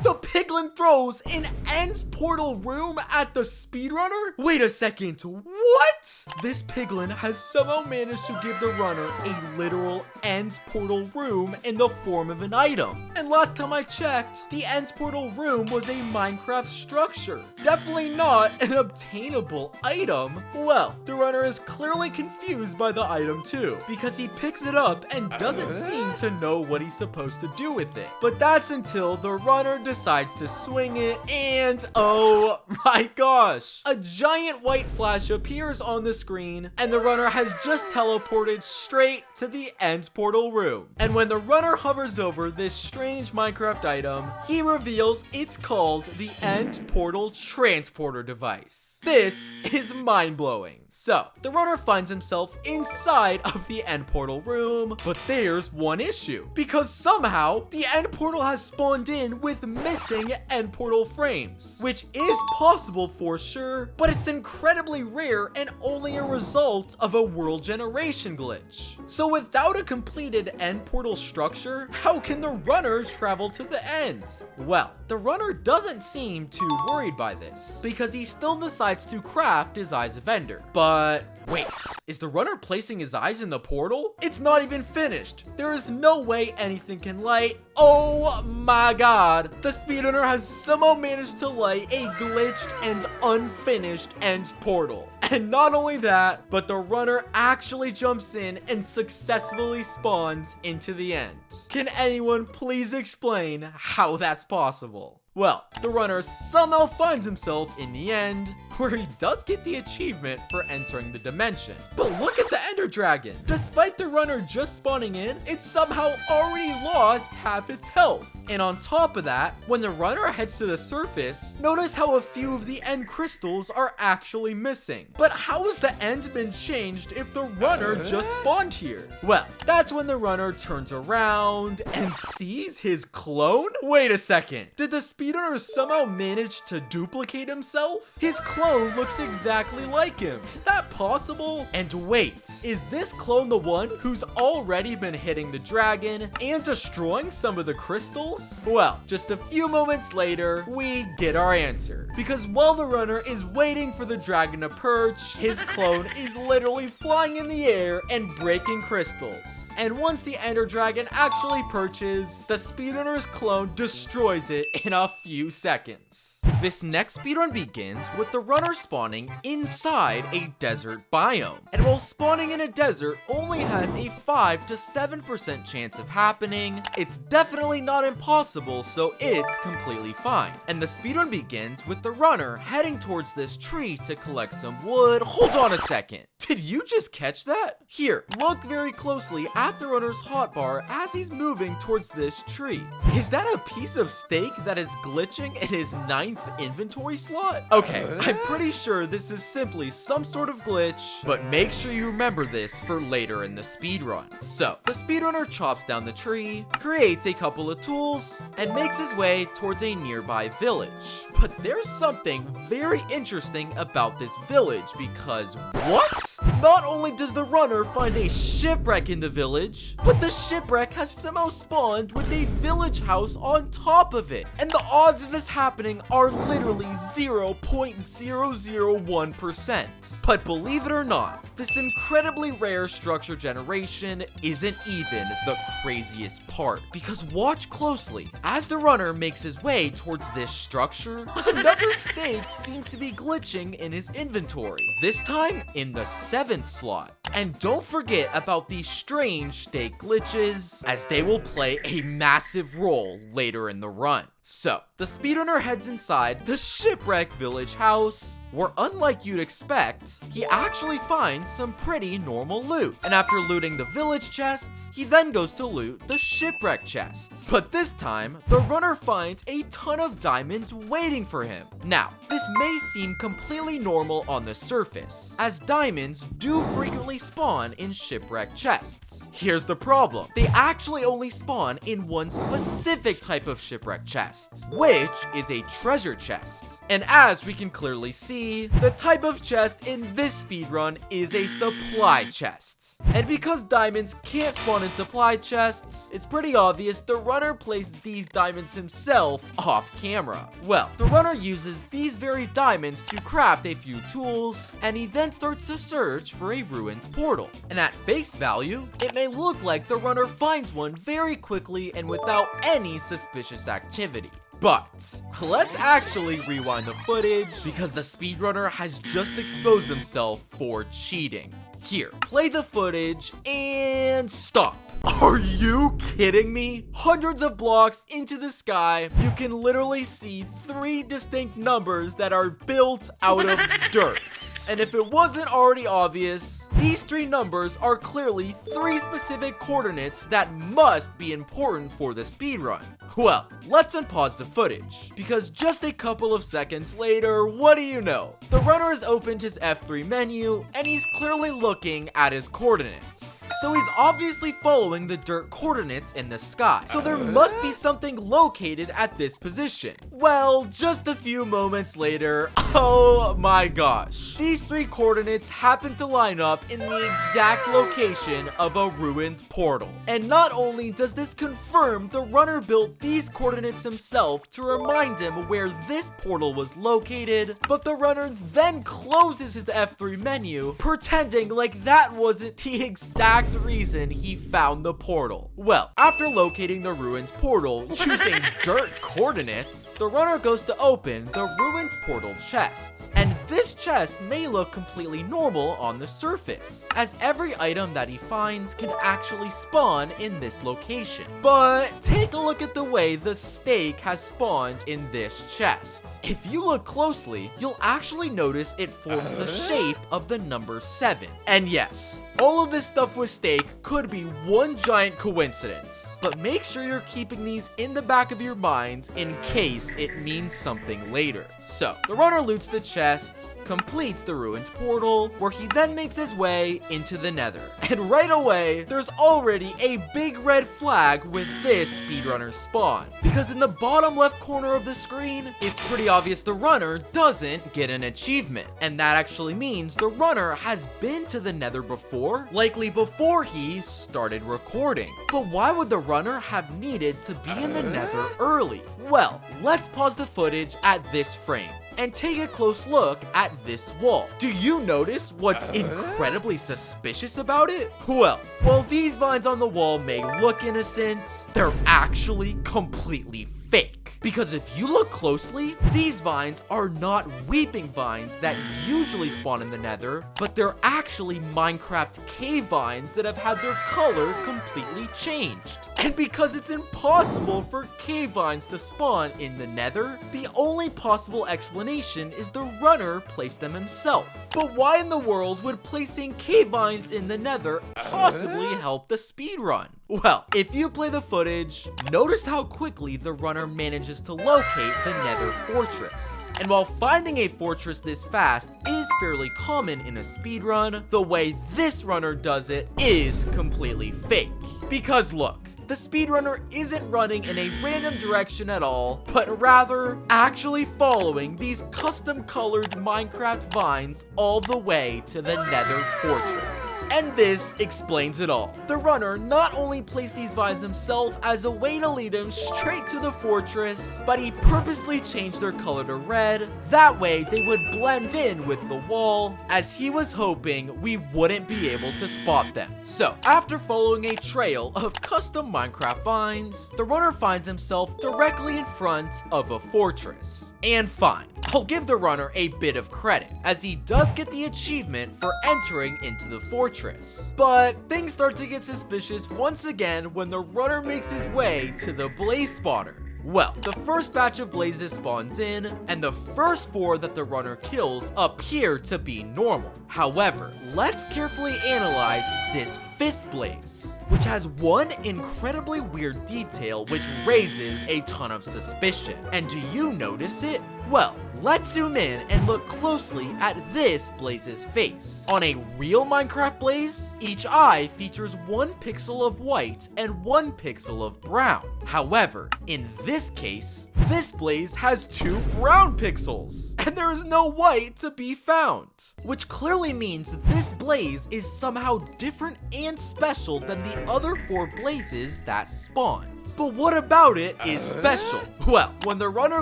S2: The piglin throws an end's portal room at the speedrunner? Wait a second, what? This piglin has somehow managed to give the runner a literal end's portal room in the form of an item. And last time I checked, the end's portal room was a Minecraft structure. Definitely not an obtainable item. Well, the runner is clearly confused by the item too, because he picks it up and doesn't seem to know what he's supposed to do with it. But that's until the runner decides to swing it, and oh my gosh, a giant white flash appears on the screen, and the runner has just teleported straight to the end portal room. And when the runner hovers over this strange Minecraft item, he reveals it's called the end portal transporter device. This is mind-blowing. So, the runner finds himself inside of the end portal room, but there's one issue, because somehow the end portal has spawned in with missing end portal frames, which is possible for sure, but it's incredibly rare and only a result of a world generation glitch. So without a completed end portal structure, how can the runner travel to the end? Well, the runner doesn't seem too worried by this, because he still decides to craft his Eyes of Ender. But wait, is the runner placing his eyes in the portal? It's not even finished. There is no way anything can light. Oh my god. The speedrunner has somehow managed to light a glitched and unfinished end portal. And not only that, but the runner actually jumps in and successfully spawns into the end. Can anyone please explain how that's possible? Well, the runner somehow finds himself in the end, where he does get the achievement for entering the dimension. But look at the Ender Dragon. Despite the runner just spawning in, it somehow already lost half its health. And on top of that, when the runner heads to the surface, notice how a few of the end crystals are actually missing. But how has the end been changed if the runner just spawned here? Well, that's when the runner turns around and sees his clone? Wait a second, did the speedrunner somehow manage to duplicate himself? His clone clone looks exactly like him. Is that possible? And wait, is this clone the one who's already been hitting the dragon and destroying some of the crystals? Well, just a few moments later, we get our answer. Because while the runner is waiting for the dragon to perch, his clone is literally flying in the air and breaking crystals. And once the ender dragon actually perches, the speedrunner's clone destroys it in a few seconds. This next speedrun begins with the runner spawning inside a desert biome. And while spawning in a desert only has a 5 to 7% chance of happening, it's definitely not impossible, so it's completely fine. And the speedrun begins with the runner heading towards this tree to collect some wood. Hold on a second. Did you just catch that? Here, look very closely at the runner's hotbar as he's moving towards this tree. Is that a piece of steak that is glitching in his 9th inventory slot? Okay, I'm pretty sure this is simply some sort of glitch, but make sure you remember this for later in the speedrun. So, the speedrunner chops down the tree, creates a couple of tools, and makes his way towards a nearby village. But there's something very interesting about this village because what? Not only does the runner find a shipwreck in the village, but the shipwreck has somehow spawned with a village house on top of it. And the odds of this happening are literally 0.001%. But believe it or not, this incredibly rare structure generation isn't even the craziest part. Because watch closely, as the runner makes his way towards this structure, another steak seems to be glitching in his inventory. This time in the 7th slot. And don't forget about these strange steak glitches, as they will play a massive role later in the run. So, the speedrunner heads inside the shipwreck village house, where unlike you'd expect, he actually finds some pretty normal loot. And after looting the village chest, he then goes to loot the shipwreck chest. But this time, the runner finds a ton of diamonds waiting for him. Now, this may seem completely normal on the surface, as diamonds do frequently spawn in shipwreck chests. Here's the problem. They actually only spawn in one specific type of shipwreck chest, which is a treasure chest. And as we can clearly see, the type of chest in this speedrun is a supply chest. And because diamonds can't spawn in supply chests, it's pretty obvious the runner placed these diamonds himself off camera. Well, the runner uses these very diamonds to craft a few tools, and he then starts to search for a ruins portal. And at face value, it may look like the runner finds one very quickly and without any suspicious activity. But let's actually rewind the footage because the speedrunner has just exposed himself for cheating. Here, play the footage and stop. Are you kidding me? Hundreds of blocks into the sky, you can literally see 3 distinct numbers that are built out of dirt. And if it wasn't already obvious, these 3 numbers are clearly 3 specific coordinates that must be important for the speedrun. Well, let's unpause the footage, because just a couple of seconds later, what do you know? The runner has opened his F3 menu, and he's clearly looking at his coordinates. So he's obviously following the dirt coordinates in the sky. So there must be something located at this position. Well, just a few moments later, oh my gosh. These 3 coordinates happen to line up in the exact location of a ruins portal. And not only does this confirm the runner built these coordinates himself to remind him where this portal was located, but the runner then closes his F3 menu, pretending like that wasn't the exact reason he found the portal. Well, after locating the ruins portal using dirt coordinates, the runner goes to open the ruins portal chest. And this chest may look completely normal on the surface, as every item that he finds can actually spawn in this location. But take a look at the way the steak has spawned in this chest. If you look closely, you'll actually notice it forms the shape of the number 7. And yes, all of this stuff with steak could be one giant coincidence, but make sure you're keeping these in the back of your mind in case it means something later. So, the runner loots the chest, completes the ruined portal, where he then makes his way into the Nether. And right away, there's already a big red flag with this speedrunner spawn, because in the bottom left corner of the screen, it's pretty obvious the runner doesn't get an achievement. And that actually means the runner has been to the Nether before, likely before he started recording. But why would the runner have needed to be in the Nether early? Well, let's pause the footage at this frame and take a close look at this wall. Do you notice what's incredibly suspicious about it? Well, while these vines on the wall may look innocent, they're actually completely fake. Because if you look closely, these vines are not weeping vines that usually spawn in the Nether, but they're actually Minecraft cave vines that have had their color completely changed. And because it's impossible for cave vines to spawn in the Nether, the only possible explanation is the runner placed them himself. But why in the world would placing cave vines in the Nether possibly help the speedrun? Well, if you play the footage, notice how quickly the runner manages to locate the Nether fortress. And while finding a fortress this fast is fairly common in a speedrun, the way this runner does it is completely fake. Because look, the speedrunner isn't running in a random direction at all, but rather actually following these custom colored Minecraft vines all the way to the Nether fortress. And this explains it all. The runner not only placed these vines himself as a way to lead him straight to the fortress, but he purposely changed their color to red. That way they would blend in with the wall, as he was hoping we wouldn't be able to spot them. So, after following a trail of custom Minecraft vines, the runner finds himself directly in front of a fortress. And fine, I'll give the runner a bit of credit, as he does get the achievement for entering into the fortress. But things start to get suspicious once again when the runner makes his way to the blaze spawner. Well, the first batch of blazes spawns in, and the first 4 that the runner kills appear to be normal. However, let's carefully analyze this 5th blaze, which has one incredibly weird detail which raises a ton of suspicion. And do you notice it? Well, let's zoom in and look closely at this blaze's face. On a real Minecraft blaze, each eye features 1 pixel of white and 1 pixel of brown. However, in this case, this blaze has 2 brown pixels, and there is no white to be found. Which clearly means this blaze is somehow different and special than the other 4 blazes that spawned. But what about it is special? Well, when the runner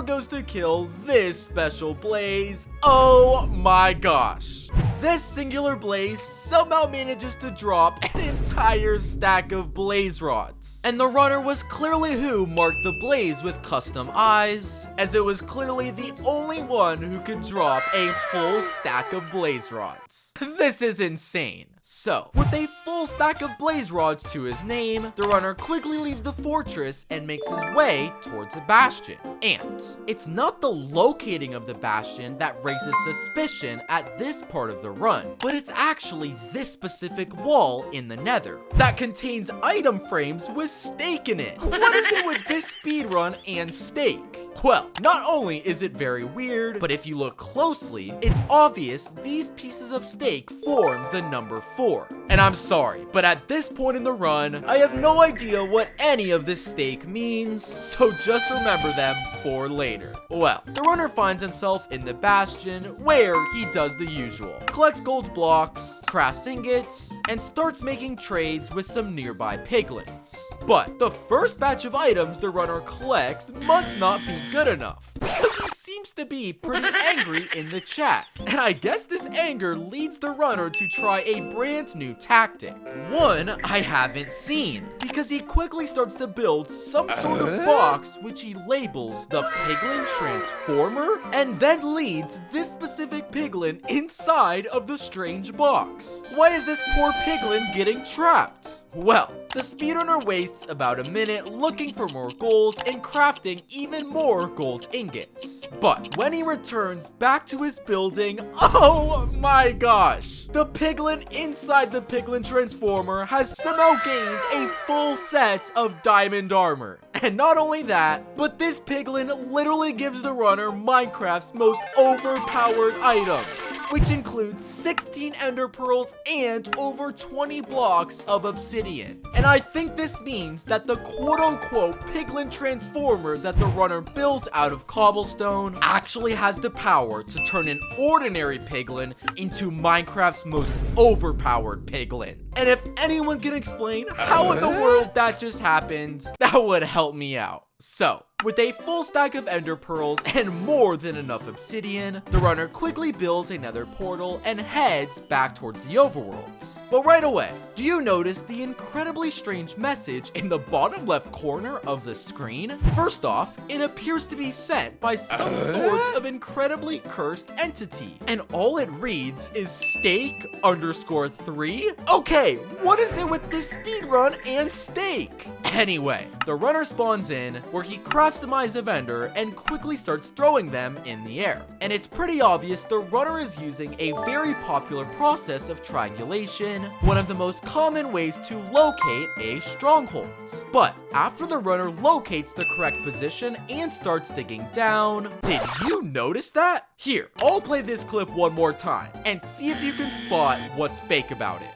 S2: goes to kill this special blaze, oh my gosh. This singular blaze somehow manages to drop an entire stack of blaze rods. And the runner was clearly who marked the blaze with custom eyes, as it was clearly the only one who could drop a whole stack of blaze rods. This is insane. So, with a full stack of blaze rods to his name, the runner quickly leaves the fortress and makes his way towards a bastion. And it's not the locating of the bastion that raises suspicion at this part of the run, but it's actually this specific wall in the Nether that contains item frames with steak in it. What is it with this speedrun and steak? Well, not only is it very weird, but if you look closely, it's obvious these pieces of steak form the number 4. And I'm sorry, but at this point in the run, I have no idea what any of this steak means, so just remember them for later. Well, the runner finds himself in the bastion, where he does the usual. Collects gold blocks, crafts ingots, and starts making trades with some nearby piglins. But the first batch of items the runner collects must not be good enough, because he seems to be pretty angry in the chat. And I guess this anger leads the runner to try a brand new tactic, one I haven't seen, because he quickly starts to build some sort of box which he labels the Piglin Transformer, and then leads this specific piglin inside of the strange box. Why is this poor piglin getting trapped? Well, the speedrunner wastes about a minute looking for more gold and crafting even more gold ingots. But when he returns back to his building, oh my gosh! The piglin inside the Piglin Transformer has somehow gained a full set of diamond armor. And not only that, but this piglin literally gives the runner Minecraft's most overpowered items, which includes 16 ender pearls and over 20 blocks of obsidian. And I think this means that the quote-unquote piglin transformer that the runner built out of cobblestone actually has the power to turn an ordinary piglin into Minecraft's most overpowered piglin. And if anyone can explain how in the world that just happened, that would help me out. So, with a full stack of ender pearls and more than enough obsidian, the runner quickly builds a nether portal and heads back towards the overworlds. But right away, do you notice the incredibly strange message in the bottom left corner of the screen? First off, it appears to be sent by some sort of incredibly cursed entity, and all it reads is steak_3? Okay, what is it with this speedrun and steak? Anyway, the runner spawns in, where he crafts some eyes of ender and quickly starts throwing them in the air. And it's pretty obvious the runner is using a very popular process of triangulation, one of the most common ways to locate a stronghold. But after the runner locates the correct position and starts digging down, did you notice that? Here, I'll play this clip one more time and see if you can spot what's fake about it.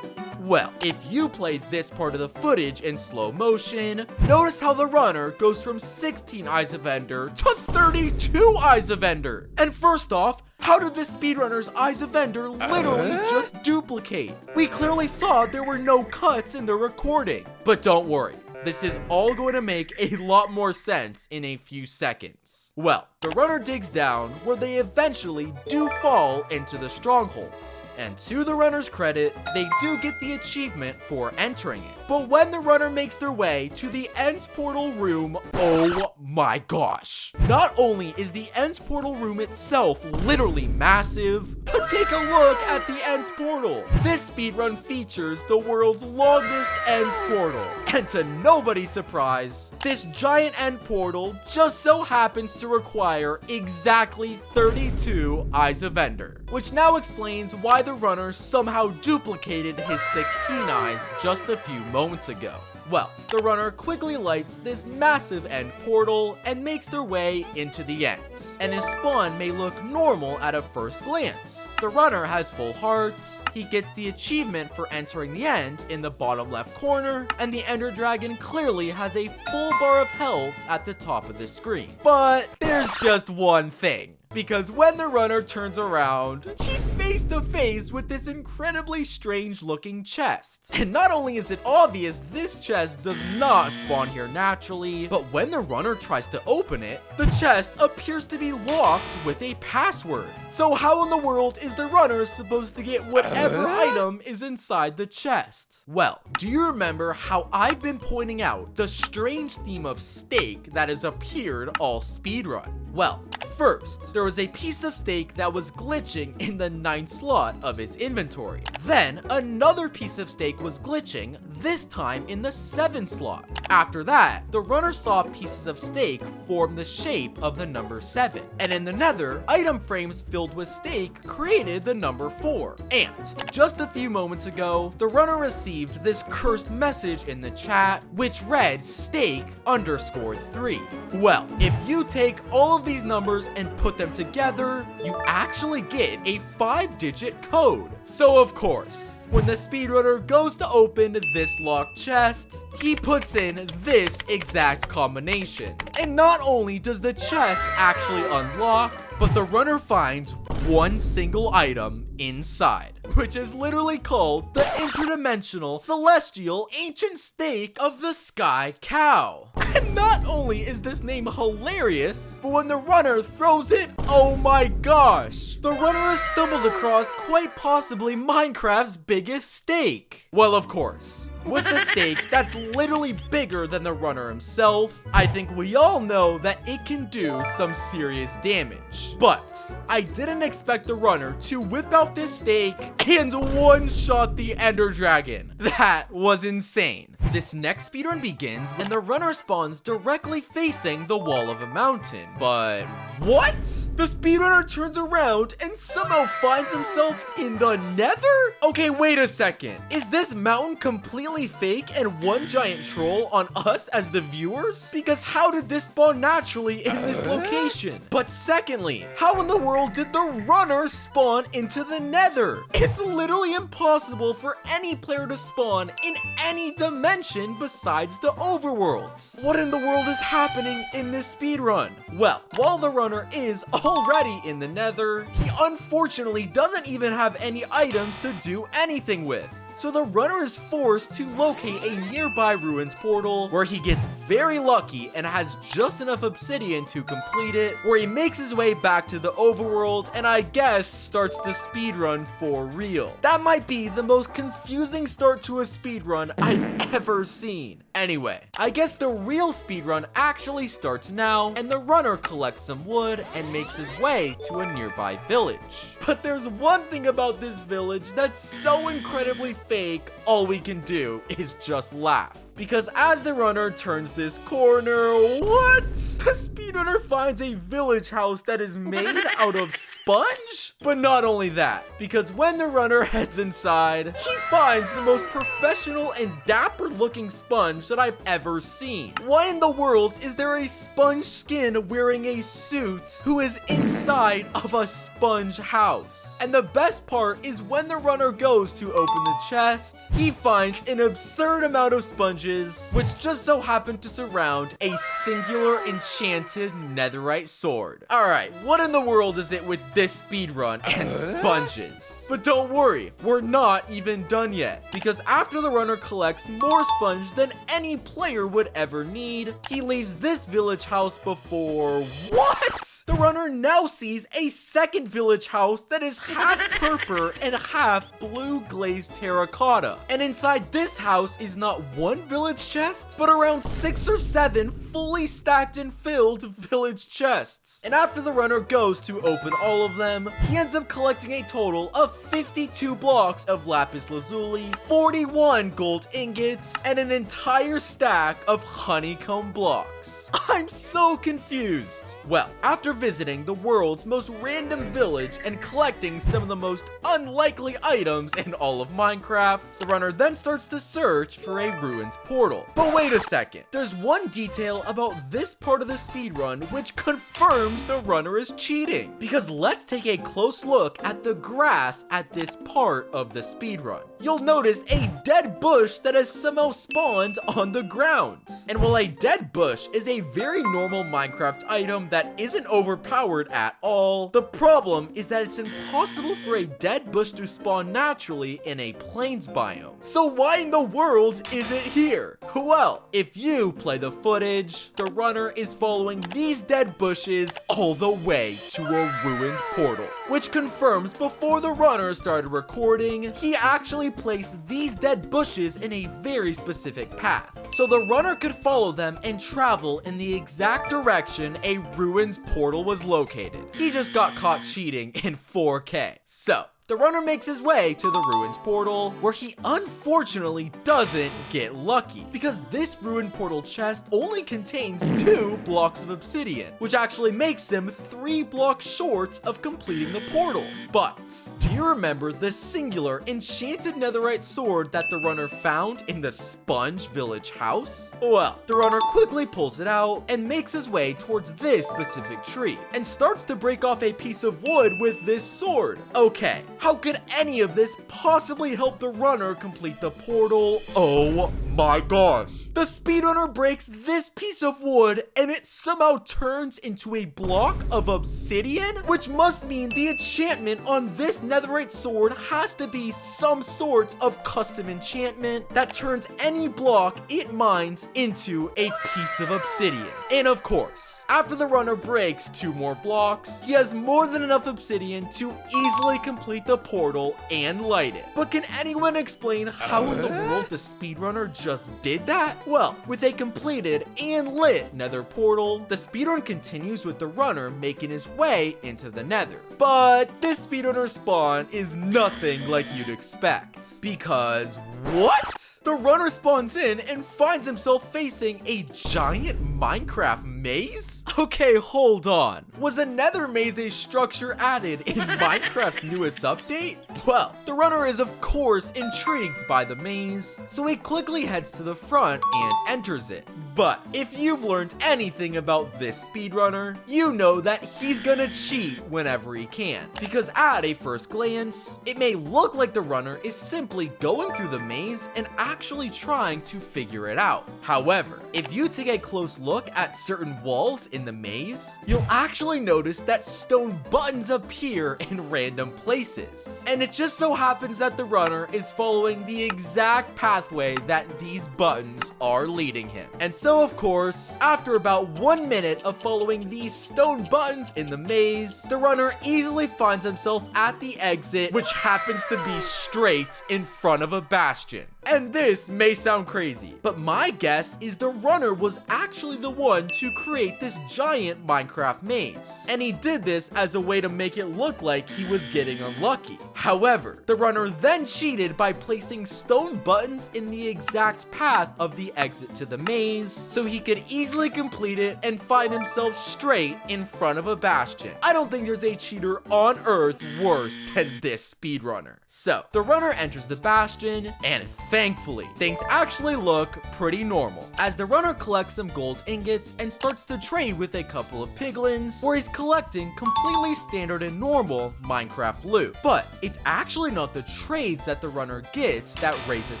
S2: Well, if you play this part of the footage in slow motion, notice how the runner goes from 16 eyes of ender to 32 eyes of ender. And first off, how did the speedrunner's eyes of ender literally just duplicate? We clearly saw there were no cuts in the recording. But don't worry, this is all going to make a lot more sense in a few seconds. Well, the runner digs down where they eventually do fall into the strongholds. And to the runner's credit, they do get the achievement for entering it. But when the runner makes their way to the end portal room, oh my gosh. Not only is the end portal room itself literally massive, but take a look at the end portal. This speedrun features the world's longest end portal. And to nobody's surprise, this giant end portal just so happens to require exactly 32 eyes of ender, which now explains why the runner somehow duplicated his 16 eyes just a few moments ago. Well, the runner quickly lights this massive end portal and makes their way into the end. And his spawn may look normal at a first glance. The runner has full hearts, he gets the achievement for entering the end in the bottom left corner, and the ender dragon clearly has a full bar of health at the top of the screen. But there's just one thing. Because when the runner turns around, he's face to face with this incredibly strange looking chest. And not only is it obvious this chest does not spawn here naturally, but when the runner tries to open it, the chest appears to be locked with a password. So how in the world is the runner supposed to get whatever item is inside the chest? Well, do you remember how I've been pointing out the strange theme of steak that has appeared all speedrun? Well, first, there was a piece of steak that was glitching in the 9th slot of his inventory. Then, another piece of steak was glitching, this time in the 7th slot. After that, the runner saw pieces of steak form the shape of the number 7. And in the nether, item frames filled with steak created the number 4. And, just a few moments ago, the runner received this cursed message in the chat, which read steak_3. Well, if you take all of these numbers and put them together, you actually get a 5-digit code. So of course, when the speedrunner goes to open this locked chest, he puts in this exact combination. And not only does the chest actually unlock, but the runner finds one single item inside, which is literally called the interdimensional celestial ancient steak of the sky cow. And not only is this name hilarious, but when the runner throws it, oh my gosh, the runner has stumbled across quite possibly Minecraft's biggest steak. Well, of course, with the steak that's literally bigger than the runner himself, I think we all know that it can do some serious damage. But I didn't expect the runner to whip out this steak and one-shot the ender dragon. That was insane. This next speedrun begins when the runner spawns directly facing the wall of a mountain. But what? The speedrunner turns around and somehow finds himself in the Nether? Okay, wait a second. Is this mountain completely fake and one giant troll on us as the viewers? Because how did this spawn naturally in this location? But secondly, how in the world did the runner spawn into the Nether? It's literally impossible for any player to spawn in any dimension besides the overworld. What in the world is happening in this speedrun? Well, while the runner is already in the Nether, he unfortunately doesn't even have any items to do anything with. So the runner is forced to locate a nearby ruins portal where he gets very lucky and has just enough obsidian to complete it, where he makes his way back to the overworld and I guess starts the speedrun for real. That might be the most confusing start to a speedrun I've ever seen. Anyway, I guess the real speedrun actually starts now, and the runner collects some wood and makes his way to a nearby village. But there's one thing about this village that's so incredibly fake, all we can do is just laugh. Because as the runner turns this corner, what? The speedrunner finds a village house that is made out of sponge? But not only that, because when the runner heads inside, he finds the most professional and dapper looking sponge that I've ever seen. Why in the world is there a sponge skin wearing a suit who is inside of a sponge house? And the best part is when the runner goes to open the chest, he finds an absurd amount of sponges, which just so happen to surround a singular enchanted netherite sword. Alright, what in the world is it with this speedrun and sponges? But don't worry, we're not even done yet, because after the runner collects more sponge than any player would ever need, he leaves this village house before what? The runner now sees a second village house that is half purple and half blue glazed terracotta. And inside this house is not one village chest, but around 6 or 7 fully stacked and filled village chests. And after the runner goes to open all of them, he ends up collecting a total of 52 blocks of lapis lazuli, 41 gold ingots, and an entire stack of honeycomb blocks. I'm so confused. Well, after visiting the world's most random village and collecting some of the most unlikely items in all of Minecraft, the runner then starts to search for a ruins portal. But wait a second, there's one detail about this part of the speedrun which confirms the runner is cheating. Because let's take a close look at the grass at this part of the speedrun. You'll notice a dead bush that has somehow spawned on the ground. And while a dead bush is a very normal Minecraft item that isn't overpowered at all, the problem is that it's impossible for a dead bush to spawn naturally in a plains biome. So why in the world is it here? Well, if you play the footage, the runner is following these dead bushes all the way to a ruins portal, which confirms before the runner started recording, he actually placed these dead bushes in a very specific path, so the runner could follow them and travel in the exact direction a ruins portal was located. He just got caught cheating in 4K. So, the runner makes his way to the ruins portal, where he unfortunately doesn't get lucky, because this ruin portal chest only contains 2 blocks of obsidian, which actually makes him 3 blocks short of completing the portal. But, do you remember the singular enchanted netherite sword that the runner found in the sponge village house? Well, the runner quickly pulls it out and makes his way towards this specific tree, and starts to break off a piece of wood with this sword. Okay, how could any of this possibly help the runner complete the portal? Oh my gosh. The speedrunner breaks this piece of wood and it somehow turns into a block of obsidian, which must mean the enchantment on this netherite sword has to be some sort of custom enchantment that turns any block it mines into a piece of obsidian. And of course, after the runner breaks 2 more blocks, he has more than enough obsidian to easily complete the portal and light it. But can anyone explain how in the world the speedrunner just did that? Well, with a completed and lit nether portal, the speedrun continues with the runner making his way into the nether. But this speedrunner spawn is nothing like you'd expect. Because what? The runner spawns in and finds himself facing a giant Minecraft maze? Okay, hold on. Was a nether maze a structure added in Minecraft's newest update? Well, the runner is of course intrigued by the maze, so he quickly heads to the front and enters it. But if you've learned anything about this speedrunner, you know that he's gonna cheat whenever he can. Because at a first glance, it may look like the runner is simply going through the maze and actually trying to figure it out. However, if you take a close look at certain walls in the maze, you'll actually notice that stone buttons appear in random places. And it just so happens that the runner is following the exact pathway that these buttons are leading him. And so of course, after about 1 minute of following these stone buttons in the maze, the runner easily finds himself at the exit, which happens to be straight in front of a bastion. And this may sound crazy, but my guess is the runner was actually the one to create this giant Minecraft maze. And he did this as a way to make it look like he was getting unlucky. However, the runner then cheated by placing stone buttons in the exact path of the exit to the maze, so he could easily complete it and find himself straight in front of a bastion. I don't think there's a cheater on Earth worse than this speedrunner. So, the runner enters the bastion, and thankfully, things actually look pretty normal, as the runner collects some gold ingots and starts to trade with a couple of piglins, where he's collecting completely standard and normal Minecraft loot. But it's actually not the trades that the runner gets that raises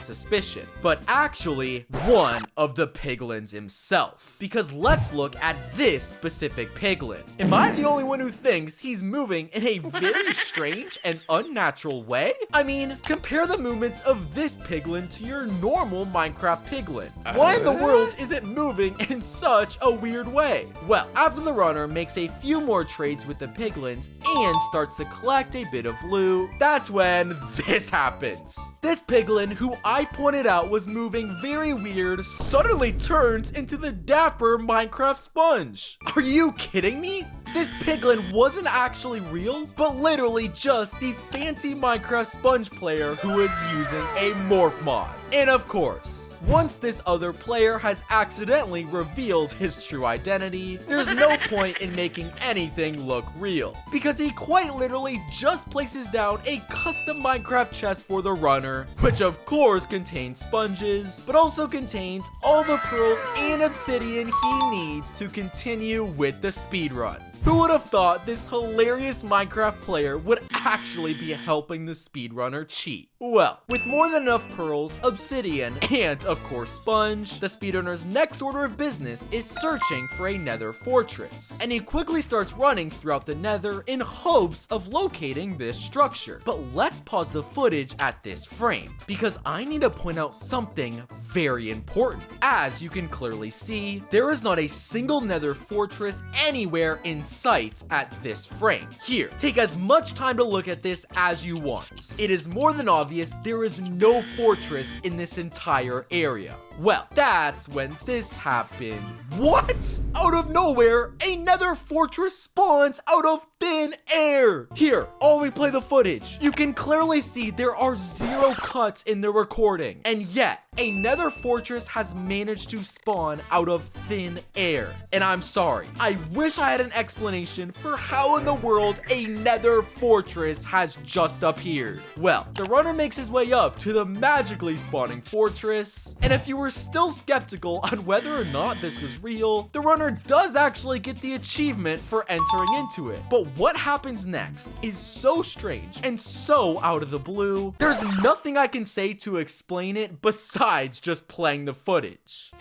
S2: suspicion, but actually one of the piglins himself. Because let's look at this specific piglin. Am I the only one who thinks he's moving in a very strange and unnatural way? I mean, compare the movements of this piglin to your normal Minecraft piglin. Why in the world is it moving in such a weird way? Well, after the runner makes a few more trades with the piglins and starts to collect a bit of loot, that's when this happens. This piglin, who I pointed out was moving very weird, suddenly turns into the dapper Minecraft sponge. Are you kidding me? This piglin wasn't actually real, but literally just the fancy Minecraft sponge player who was using a morph mod. And of course, once this other player has accidentally revealed his true identity, there's no point in making anything look real, because he quite literally just places down a custom Minecraft chest for the runner, which of course contains sponges, but also contains all the pearls and obsidian he needs to continue with the speedrun. Who would have thought this hilarious Minecraft player would actually be helping the speedrunner cheat? Well, with more than enough pearls, obsidian, and of course sponge, the speedrunner's next order of business is searching for a nether fortress. And he quickly starts running throughout the nether in hopes of locating this structure. But let's pause the footage at this frame, because I need to point out something very important. As you can clearly see, there is not a single nether fortress anywhere in sight at this frame. Here, take as much time to look at this as you want. It is more than obvious there is no fortress in this entire area. Well, that's when this happened. What? Out of nowhere, a nether fortress spawns out of thin air. Here, I'll replay the footage. You can clearly see there are 0 cuts in the recording. And yet, a nether fortress has managed to spawn out of thin air. And I'm sorry, I wish I had an explanation for how in the world a nether fortress has just appeared. Well, the runner makes his way up to the magically spawning fortress, and if you were still skeptical on whether or not this was real, the runner does actually get the achievement for entering into it. But what happens next is so strange and so out of the blue, there's nothing I can say to explain it besides just playing the footage.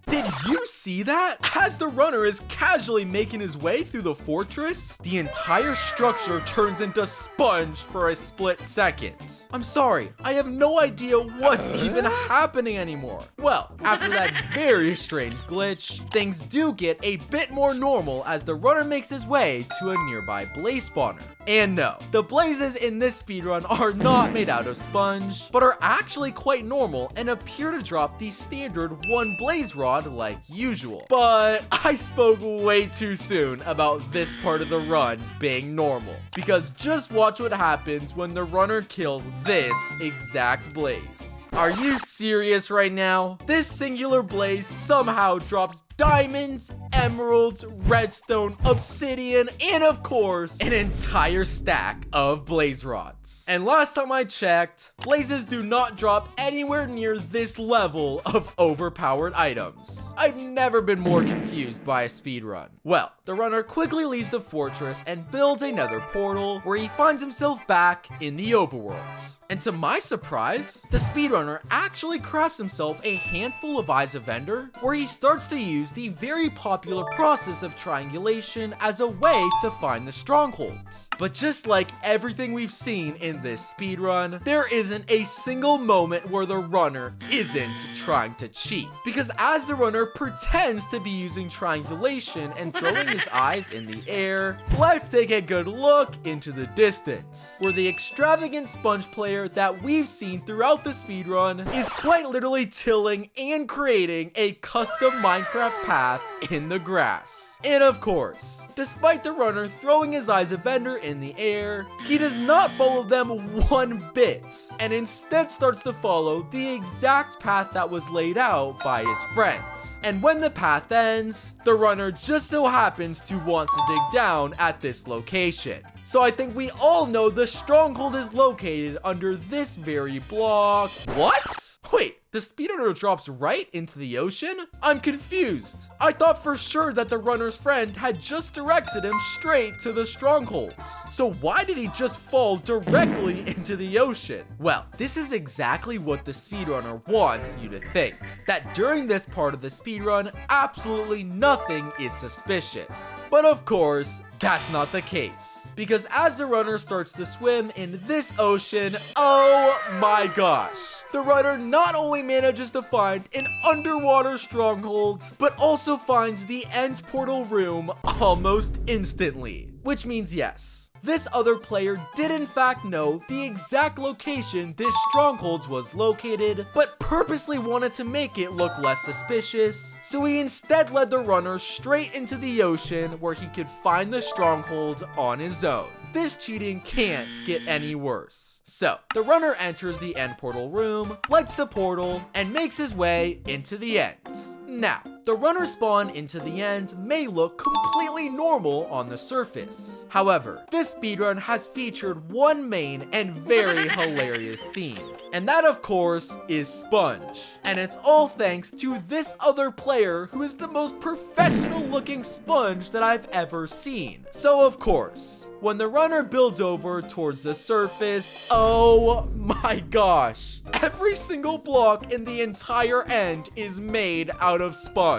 S2: Did you see that? As the runner is casually making his way through the fortress, the entire structure turns into sponge for a split second. I'm sorry, I have no idea what's even happening anymore. Well, after that very strange glitch, things do get a bit more normal as the runner makes his way to a nearby blaze spawner. And no, the blazes in this speedrun are not made out of sponge, but are actually quite normal and appear to drop the standard 1 blaze rod like usual. But I spoke way too soon about this part of the run being normal, because just watch what happens when the runner kills this exact blaze. Are you serious right now? This singular blaze somehow drops diamonds, emeralds, redstone, obsidian, and of course, an entire stack of blaze rods. And last time I checked, blazes do not drop anywhere near this level of overpowered items. I've never been more confused by a speedrun. Well, the runner quickly leaves the fortress and builds a nether portal where he finds himself back in the overworld. And to my surprise, the speedrunner actually crafts himself a handful of eyes of ender, where he starts to use the very popular process of triangulation as a way to find the strongholds. But just like everything we've seen in this speedrun, there isn't a single moment where the runner isn't trying to cheat. Because as the runner pretends to be using triangulation and throwing his eyes in the air, let's take a good look into the distance, where the extravagant sponge player that we've seen throughout the speedrun is quite literally tilling and creating a custom Minecraft path in the grass. And of course, despite the runner throwing his eyes of ender in the air, he does not follow them one bit, and instead starts to follow the exact path that was laid out by his friends. And when the path ends, the runner just so happens to want to dig down at this location. So I think we all know the stronghold is located under this very block. What? Wait, the speedrunner drops right into the ocean? I'm confused. I thought for sure that the runner's friend had just directed him straight to the stronghold. So why did he just fall directly into the ocean? Well, this is exactly what the speedrunner wants you to think. That during this part of the speedrun, absolutely nothing is suspicious. But of course, that's not the case. Because as the runner starts to swim in this ocean, oh my gosh, the runner not only manages to find an underwater stronghold, but also finds the end portal room almost instantly. Which means yes, this other player did in fact know the exact location this stronghold was located, but purposely wanted to make it look less suspicious, so he instead led the runner straight into the ocean where he could find the stronghold on his own. This cheating can't get any worse. So, the runner enters the end portal room, lights the portal, and makes his way into the end. Now, the runner spawn into the end may look completely normal on the surface. However, this speedrun has featured one main and very hilarious theme. And that of course is sponge. And it's all thanks to this other player who is the most professional looking sponge that I've ever seen. So of course, when the runner builds over towards the surface, oh my gosh, every single block in the entire end is made out of sponge.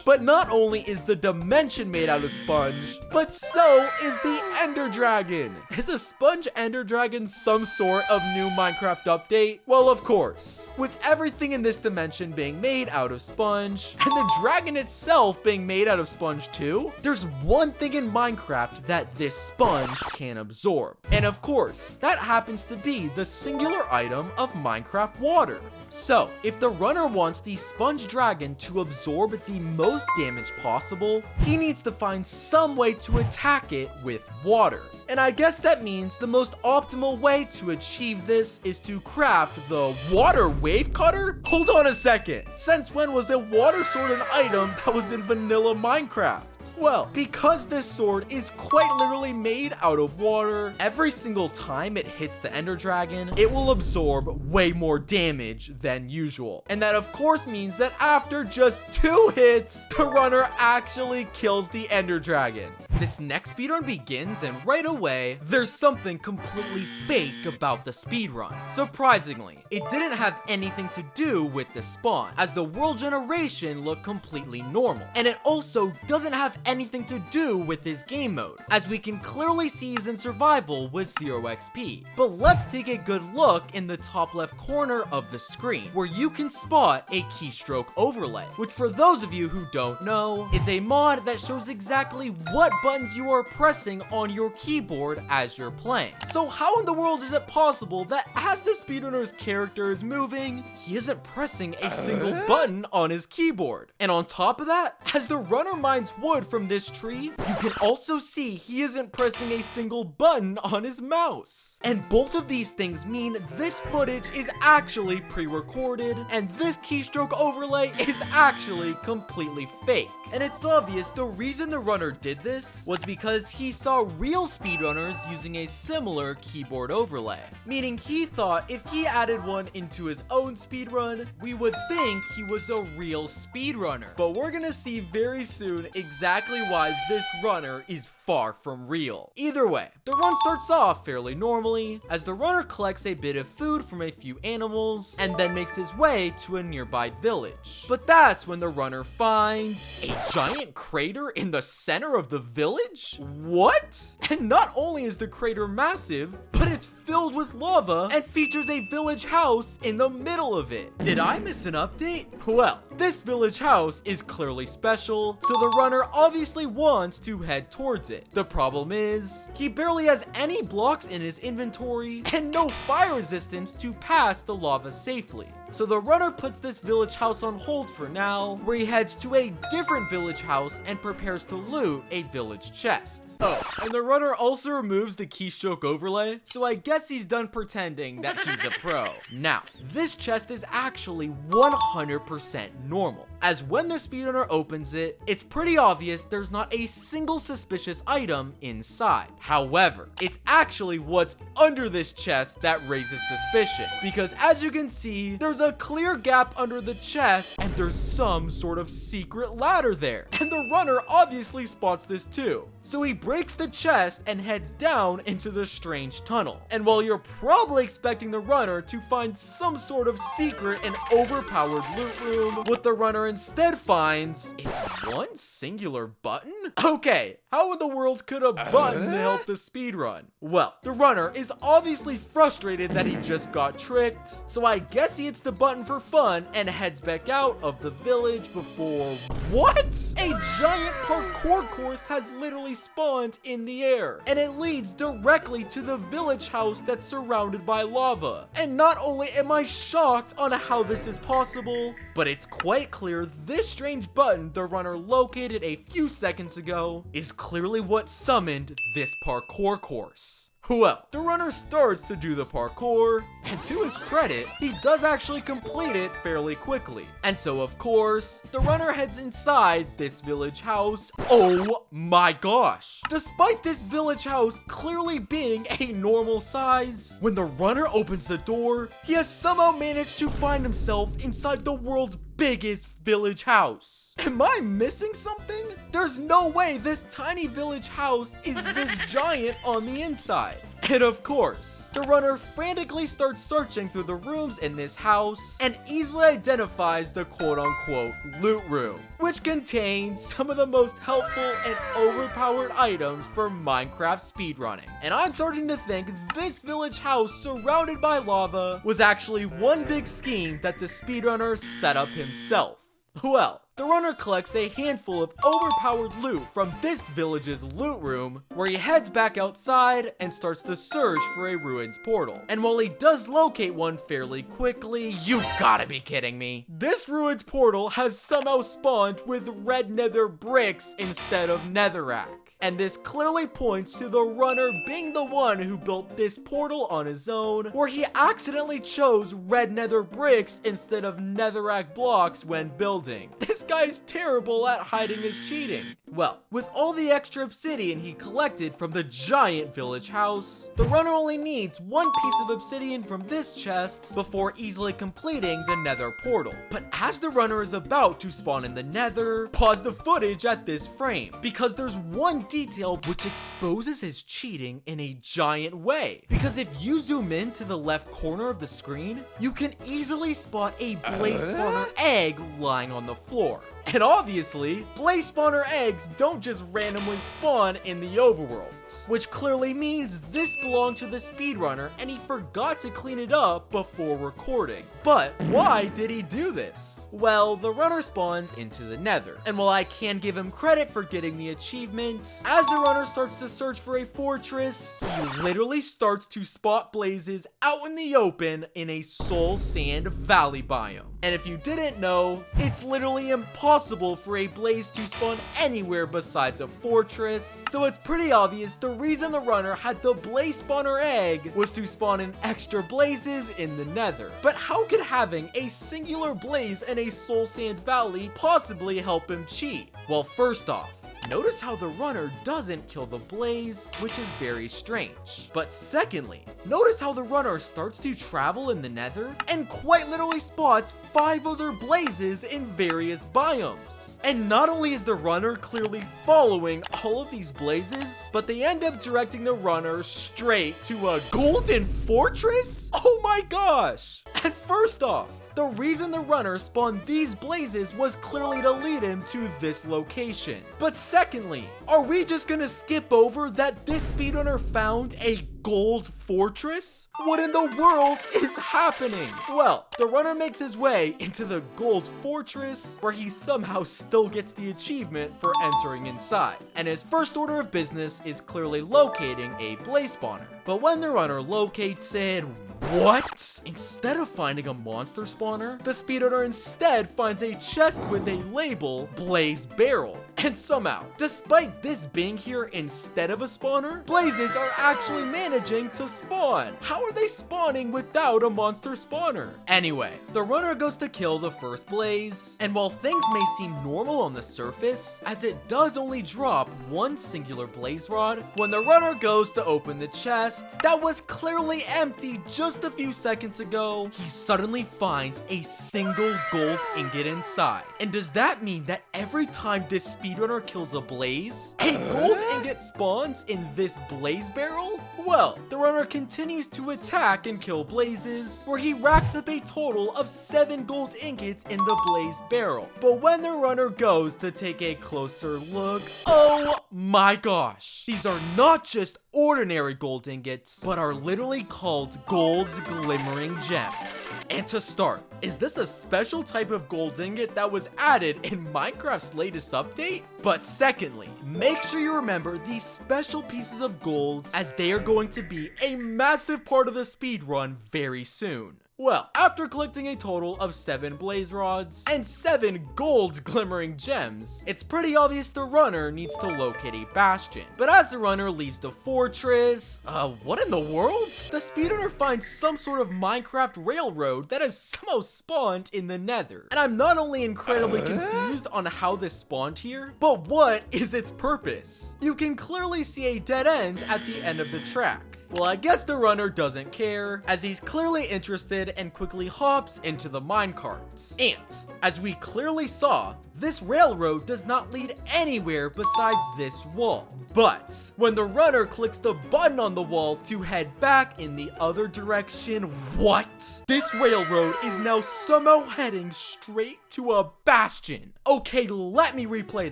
S2: But not only is the dimension made out of sponge, but so is the ender dragon. Is a sponge ender dragon some sort of new Minecraft update? Well, of course. With everything in this dimension being made out of sponge, and the dragon itself being made out of sponge too, there's one thing in Minecraft that this sponge can absorb. And of course, that happens to be the singular item of Minecraft water. So, if the runner wants the sponge dragon to absorb the most damage possible, he needs to find some way to attack it with water. And I guess that means the most optimal way to achieve this is to craft the water wave cutter? Hold on a second. Since when was a water sword an item that was in vanilla Minecraft? Well, because this sword is quite literally made out of water, every single time it hits the ender dragon, it will absorb way more damage than usual. And that of course means that after just 2 hits, the runner actually kills the ender dragon. This next speedrun begins, and right away, there's something completely fake about the speedrun. Surprisingly, it didn't have anything to do with the spawn, as the world generation looked completely normal. And it also doesn't have anything to do with his game mode, as we can clearly see he's in survival with 0 XP. But let's take a good look in the top left corner of the screen, where you can spot a keystroke overlay, which for those of you who don't know, is a mod that shows exactly what buttons you are pressing on your keyboard as you're playing. So how in the world is it possible that as the speedrunner's character is moving, he isn't pressing a single button on his keyboard? And on top of that, as the runner mines wood from this tree, you can also see he isn't pressing a single button on his mouse. And both of these things mean this footage is actually pre-recorded, and this keystroke overlay is actually completely fake. And it's obvious the reason the runner did this was because he saw real speedrunners using a similar keyboard overlay. Meaning he thought if he added one into his own speedrun, we would think he was a real speedrunner. But we're gonna see very soon exactly why this runner is far from real. Either way, the run starts off fairly normally as the runner collects a bit of food from a few animals and then makes his way to a nearby village. But that's when the runner finds a giant crater in the center of the village? What? And not only is the crater massive, but it's filled with lava and features a village house in the middle of it. Did I miss an update? Well, this village house is clearly special, so the runner obviously wants to head towards it. The problem is, he barely has any blocks in his inventory and no fire resistance to pass the lava safely. So the runner puts this village house on hold for now, where he heads to a different village house and prepares to loot a village chest. Oh, and the runner also removes the keystroke overlay, so I guess he's done pretending that he's a pro. Now, this chest is actually 100% normal, as when the speedrunner opens it, it's pretty obvious there's not a single suspicious item inside. However, it's actually what's under this chest that raises suspicion, because as you can see, there's a clear gap under the chest and there's some sort of secret ladder there. And the runner obviously spots this too. So he breaks the chest and heads down into the strange tunnel. And while you're probably expecting the runner to find some sort of secret and overpowered loot room, what the runner instead finds is one singular button? Okay, how in the world could a button help the speedrun? Well, the runner is obviously frustrated that he just got tricked, so I guess he hits the button for fun and heads back out of the village before... What? A giant parkour course has literally spawned in the air, and it leads directly to the village house that's surrounded by lava. And not only am I shocked on how this is possible, but it's quite clear this strange button the runner located a few seconds ago is clearly what summoned this parkour course. Well, the runner starts to do the parkour, and to his credit, he does actually complete it fairly quickly. And so, of course, the runner heads inside this village house. Oh my gosh! Despite this village house clearly being a normal size, when the runner opens the door, he has somehow managed to find himself inside the world's biggest village house. Am I missing something? There's no way this tiny village house is this giant on the inside. And of course, the runner frantically starts searching through the rooms in this house and easily identifies the quote-unquote loot room, which contains some of the most helpful and overpowered items for Minecraft speedrunning. And I'm starting to think this village house surrounded by lava was actually one big scheme that the speedrunner set up himself. Well, the runner collects a handful of overpowered loot from this village's loot room, where he heads back outside and starts to search for a ruins portal. And while he does locate one fairly quickly, you gotta be kidding me, this ruins portal has somehow spawned with red nether bricks instead of netherrack. And this clearly points to the runner being the one who built this portal on his own, where he accidentally chose red nether bricks instead of netherrack blocks when building. This guy's terrible at hiding his cheating. Well, with all the extra obsidian he collected from the giant village house, the runner only needs one piece of obsidian from this chest before easily completing the nether portal. But as the runner is about to spawn in the nether, pause the footage at this frame, because there's one detail which exposes his cheating in a giant way. Because if you zoom in to the left corner of the screen, you can easily spot a blaze spawner egg lying on the floor. And obviously, blaze spawner eggs don't just randomly spawn in the overworld, which clearly means this belonged to the speedrunner and he forgot to clean it up before recording. But why did he do this? Well, the runner spawns into the Nether, and while I can give him credit for getting the achievement, as the runner starts to search for a fortress, he literally starts to spot blazes out in the open in a soul sand valley biome. And if you didn't know, it's literally impossible for a blaze to spawn anywhere besides a fortress. So it's pretty obvious the reason the runner had the blaze spawner egg was to spawn in extra blazes in the Nether. But how could having a singular blaze in a soul sand valley possibly help him cheat? Well, first off, notice how the runner doesn't kill the blaze, which is very strange. But secondly, notice how the runner starts to travel in the Nether and quite literally spots 5 other blazes in various biomes. And not only is the runner clearly following all of these blazes, but they end up directing the runner straight to a golden fortress? Oh my gosh! And first off, the reason the runner spawned these blazes was clearly to lead him to this location. But secondly, are we just gonna skip over that this speedrunner found a gold fortress? What in the world is happening? Well, the runner makes his way into the gold fortress where he somehow still gets the achievement for entering inside. And his first order of business is clearly locating a blaze spawner. But when the runner locates it, what? Instead of finding a monster spawner, the speedrunner instead finds a chest with a label, Blaze Barrel. And somehow, despite this being here instead of a spawner, blazes are actually managing to spawn. How are they spawning without a monster spawner? Anyway, the runner goes to kill the first blaze, and while things may seem normal on the surface, as it does only drop one singular blaze rod, when the runner goes to open the chest that was clearly empty just a few seconds ago, he suddenly finds a single gold ingot inside. And does that mean that every time this speedrunner kills a blaze, a gold ingot spawns in this blaze barrel? Well, the runner continues to attack and kill blazes, where he racks up a total of 7 gold ingots in the blaze barrel. But when the runner goes to take a closer look, oh my gosh, these are not just ordinary gold ingots, but are literally called gold glimmering gems. And to start, is this a special type of gold ingot that was added in Minecraft's latest update? But secondly, make sure you remember these special pieces of gold, as they are going to be a massive part of the speedrun very soon. Well, after collecting a total of 7 blaze rods and 7 gold glimmering gems, it's pretty obvious the runner needs to locate a bastion. But as the runner leaves the fortress, what in the world? The speedrunner finds some sort of Minecraft railroad that has somehow spawned in the Nether. And I'm not only incredibly confused on how this spawned here, but what is its purpose? You can clearly see a dead end at the end of the track. Well, I guess the runner doesn't care, as he's clearly interested and quickly hops into the minecart. And, as we clearly saw, this railroad does not lead anywhere besides this wall. But when the runner clicks the button on the wall to head back in the other direction, what? This railroad is now somehow heading straight to a bastion. Okay, let me replay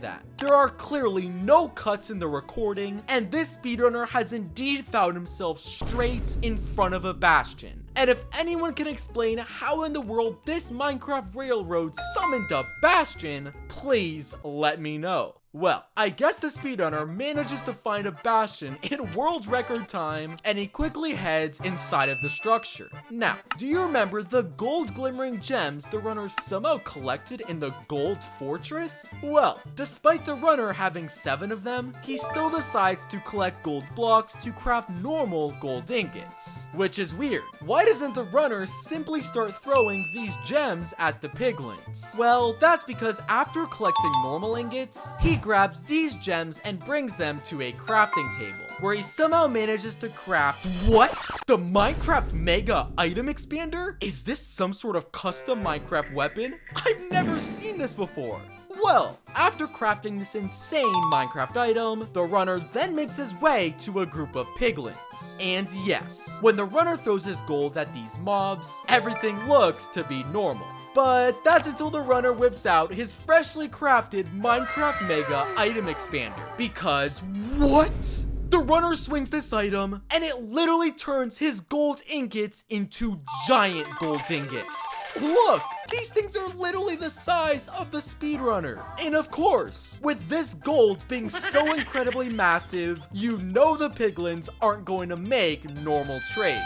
S2: that. There are clearly no cuts in the recording, and this speedrunner has indeed found himself straight in front of a bastion. And if anyone can explain how in the world this Minecraft railroad summoned a bastion, please let me know. Well, I guess the speedrunner manages to find a bastion in world record time, and he quickly heads inside of the structure. Now, do you remember the gold glimmering gems the runner somehow collected in the gold fortress? Well, despite the runner having 7 of them, he still decides to collect gold blocks to craft normal gold ingots. Which is weird. Why doesn't the runner simply start throwing these gems at the piglins? Well, that's because after collecting normal ingots, he grabs these gems and brings them to a crafting table, where he somehow manages to craft what? The Minecraft Mega Item Expander? Is this some sort of custom Minecraft weapon? I've never seen this before. Well, after crafting this insane Minecraft item, the runner then makes his way to a group of piglins. And yes, when the runner throws his gold at these mobs, everything looks to be normal. But that's until the runner whips out his freshly crafted Minecraft Mega Item Expander. Because what? The runner swings this item, and it literally turns his gold ingots into giant gold ingots. Look, these things are literally the size of the speedrunner. And of course, with this gold being so incredibly massive, you know the piglins aren't going to make normal trades.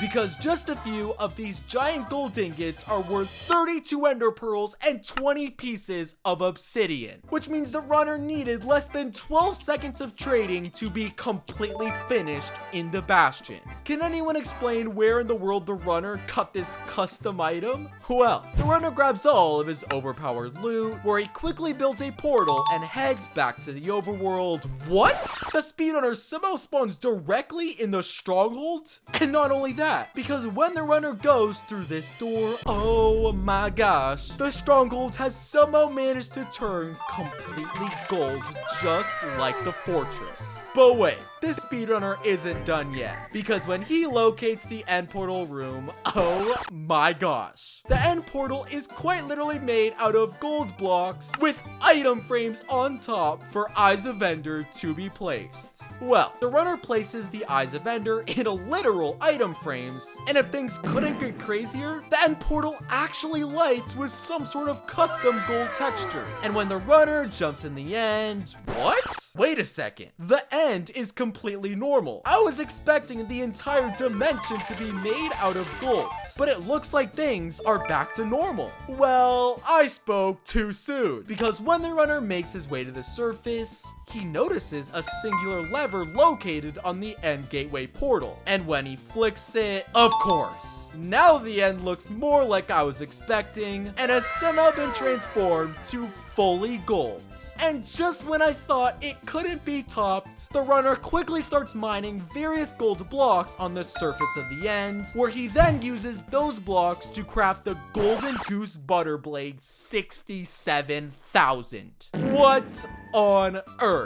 S2: Because just a few of these giant gold ingots are worth 32 ender pearls and 20 pieces of obsidian, which means the runner needed less than 12 seconds of trading to be completely finished in the bastion. Can anyone explain where in the world the runner cut this custom item? Well, the runner grabs all of his overpowered loot, where he quickly builds a portal and heads back to the overworld. What? The speedrunner somehow spawns directly in the stronghold? And not only that, because when the runner goes through this door, oh my gosh, the stronghold has somehow managed to turn completely gold, just like the fortress. But wait, this speedrunner isn't done yet, because when he locates the end portal room, oh my gosh, the end portal is quite literally made out of gold blocks with item frames on top for eyes of ender to be placed. Well, the runner places the eyes of ender in a literal item frames, and if things couldn't get crazier, the end portal actually lights with some sort of custom gold texture. And when the runner jumps in the end, what? Wait a second, the end is completely normal. I was expecting the entire dimension to be made out of gold, but it looks like things are back to normal. Well, I spoke too soon, because when the runner makes his way to the surface, he notices a singular lever located on the end gateway portal. And when he flicks it, of course, now the end looks more like I was expecting and has somehow been transformed to fully gold. And just when I thought it couldn't be topped, the runner quickly starts mining various gold blocks on the surface of the end, where he then uses those blocks to craft the Golden Goose Butter Blade 67,000. What on earth?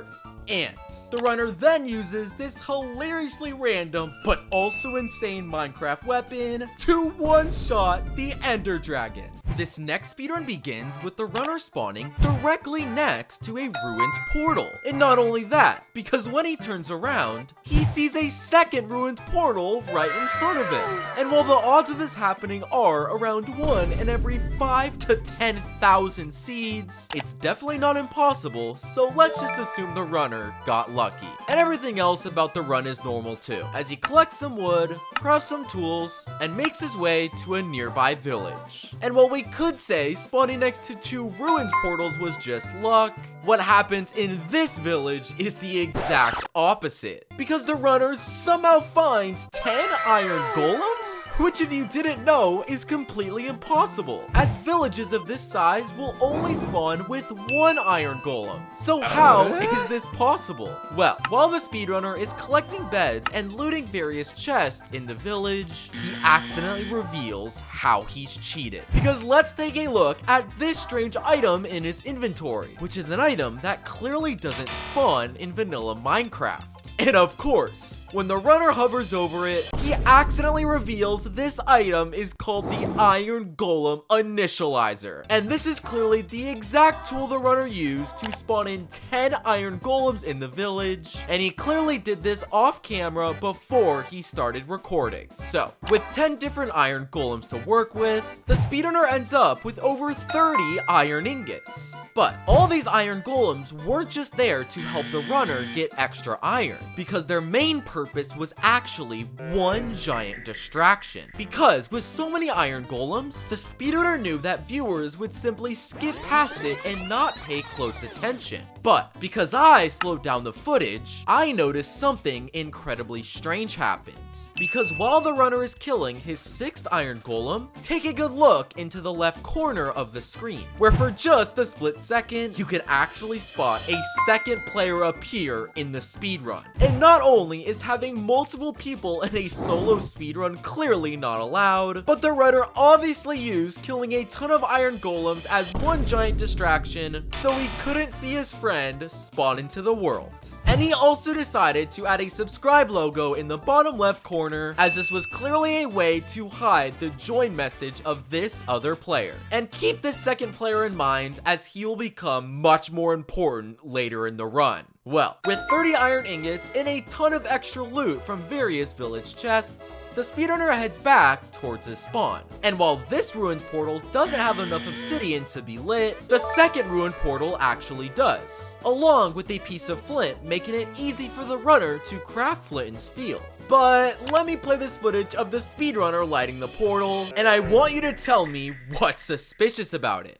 S2: And the runner then uses this hilariously random but also insane Minecraft weapon to one-shot the Ender Dragon. This next speedrun begins with the runner spawning directly next to a ruined portal. And not only that, because when he turns around, he sees a second ruined portal right in front of him. And while the odds of this happening are around 1 in every 5 to 10,000 seeds, it's definitely not impossible, so let's just assume the runner got lucky. And everything else about the run is normal too, as he collects some wood, crafts some tools, and makes his way to a nearby village. And while we could say spawning next to 2 ruined portals was just luck, what happens in this village is the exact opposite, because the runner somehow finds 10 iron golems, which if you didn't know is completely impossible, as villages of this size will only spawn with 1 iron golem. So how is this possible? Well, while the speedrunner is collecting beds and looting various chests in the village, he accidentally reveals how he's cheated. Because let's take a look at this strange item in his inventory, which is an item that clearly doesn't spawn in vanilla Minecraft. And of course, when the runner hovers over it, he accidentally reveals this item is called the Iron Golem Initializer. And this is clearly the exact tool the runner used to spawn in 10 iron golems in the village. And he clearly did this off camera before he started recording. So, with 10 different iron golems to work with, the speedrunner ends up with over 30 iron ingots. But all these iron golems weren't just there to help the runner get extra iron, because their main purpose was actually one giant distraction. Because with so many iron golems, the speedrunner knew that viewers would simply skip past it and not pay close attention. But because I slowed down the footage, I noticed something incredibly strange happened. Because while the runner is killing his 6th iron golem, take a good look into the left corner of the screen, where for just a split second, you can actually spot a second player appear in the speedrun. And not only is having multiple people in a solo speedrun clearly not allowed, but the runner obviously used killing a ton of iron golems as one giant distraction, so he couldn't see his friend friend spawn into the world. And he also decided to add a subscribe logo in the bottom left corner, as this was clearly a way to hide the join message of this other player. And keep this second player in mind, as he will become much more important later in the run. Well, with 30 iron ingots and a ton of extra loot from various village chests, the speedrunner heads back towards his spawn. And while this ruins portal doesn't have enough obsidian to be lit, the second ruined portal actually does, along with a piece of flint, making it easy for the runner to craft flint and steel. But let me play this footage of the speedrunner lighting the portal, and I want you to tell me what's suspicious about it.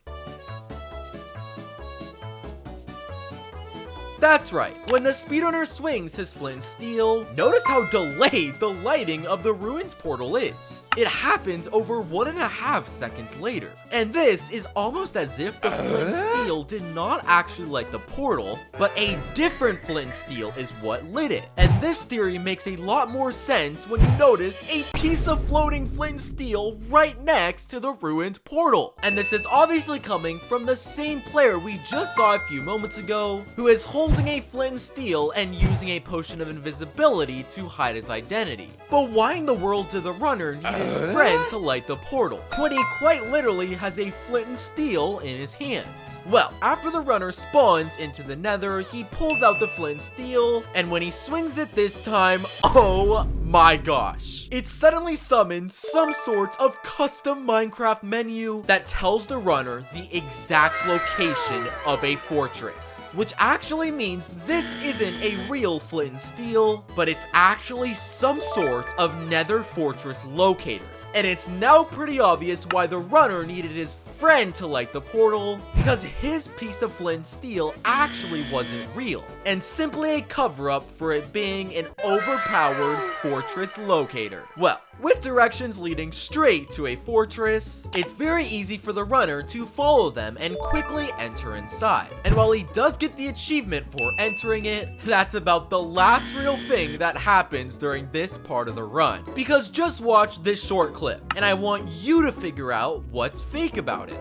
S2: That's right, when the speedrunner swings his flint and steel, notice how delayed the lighting of the ruins portal is. It happens over 1.5 seconds later. And this is almost as if the flint and steel did not actually light the portal, but a different flint and steel is what lit it. And this theory makes a lot more sense when you notice a piece of floating flint and steel right next to the ruined portal. And this is obviously coming from the same player we just saw a few moments ago, who is holding a flint and steel and using a potion of invisibility to hide his identity. But why in the world did the runner need his friend to light the portal, when he quite literally has a flint and steel in his hand? Well, after the runner spawns into the Nether, he pulls out the flint and steel, and when he swings it this time, oh my gosh, it suddenly summons some sort of custom Minecraft menu that tells the runner the exact location of a fortress, which actually means this isn't a real flint and steel, but it's actually some sort of Nether fortress locator. And it's now pretty obvious why the runner needed his friend to light the portal, because his piece of flint and steel actually wasn't real, and simply a cover-up for it being an overpowered fortress locator. Well, with directions leading straight to a fortress, it's very easy for the runner to follow them and quickly enter inside. And while he does get the achievement for entering it, that's about the last real thing that happens during this part of the run. Because just watch this short clip, and I want you to figure out what's fake about it.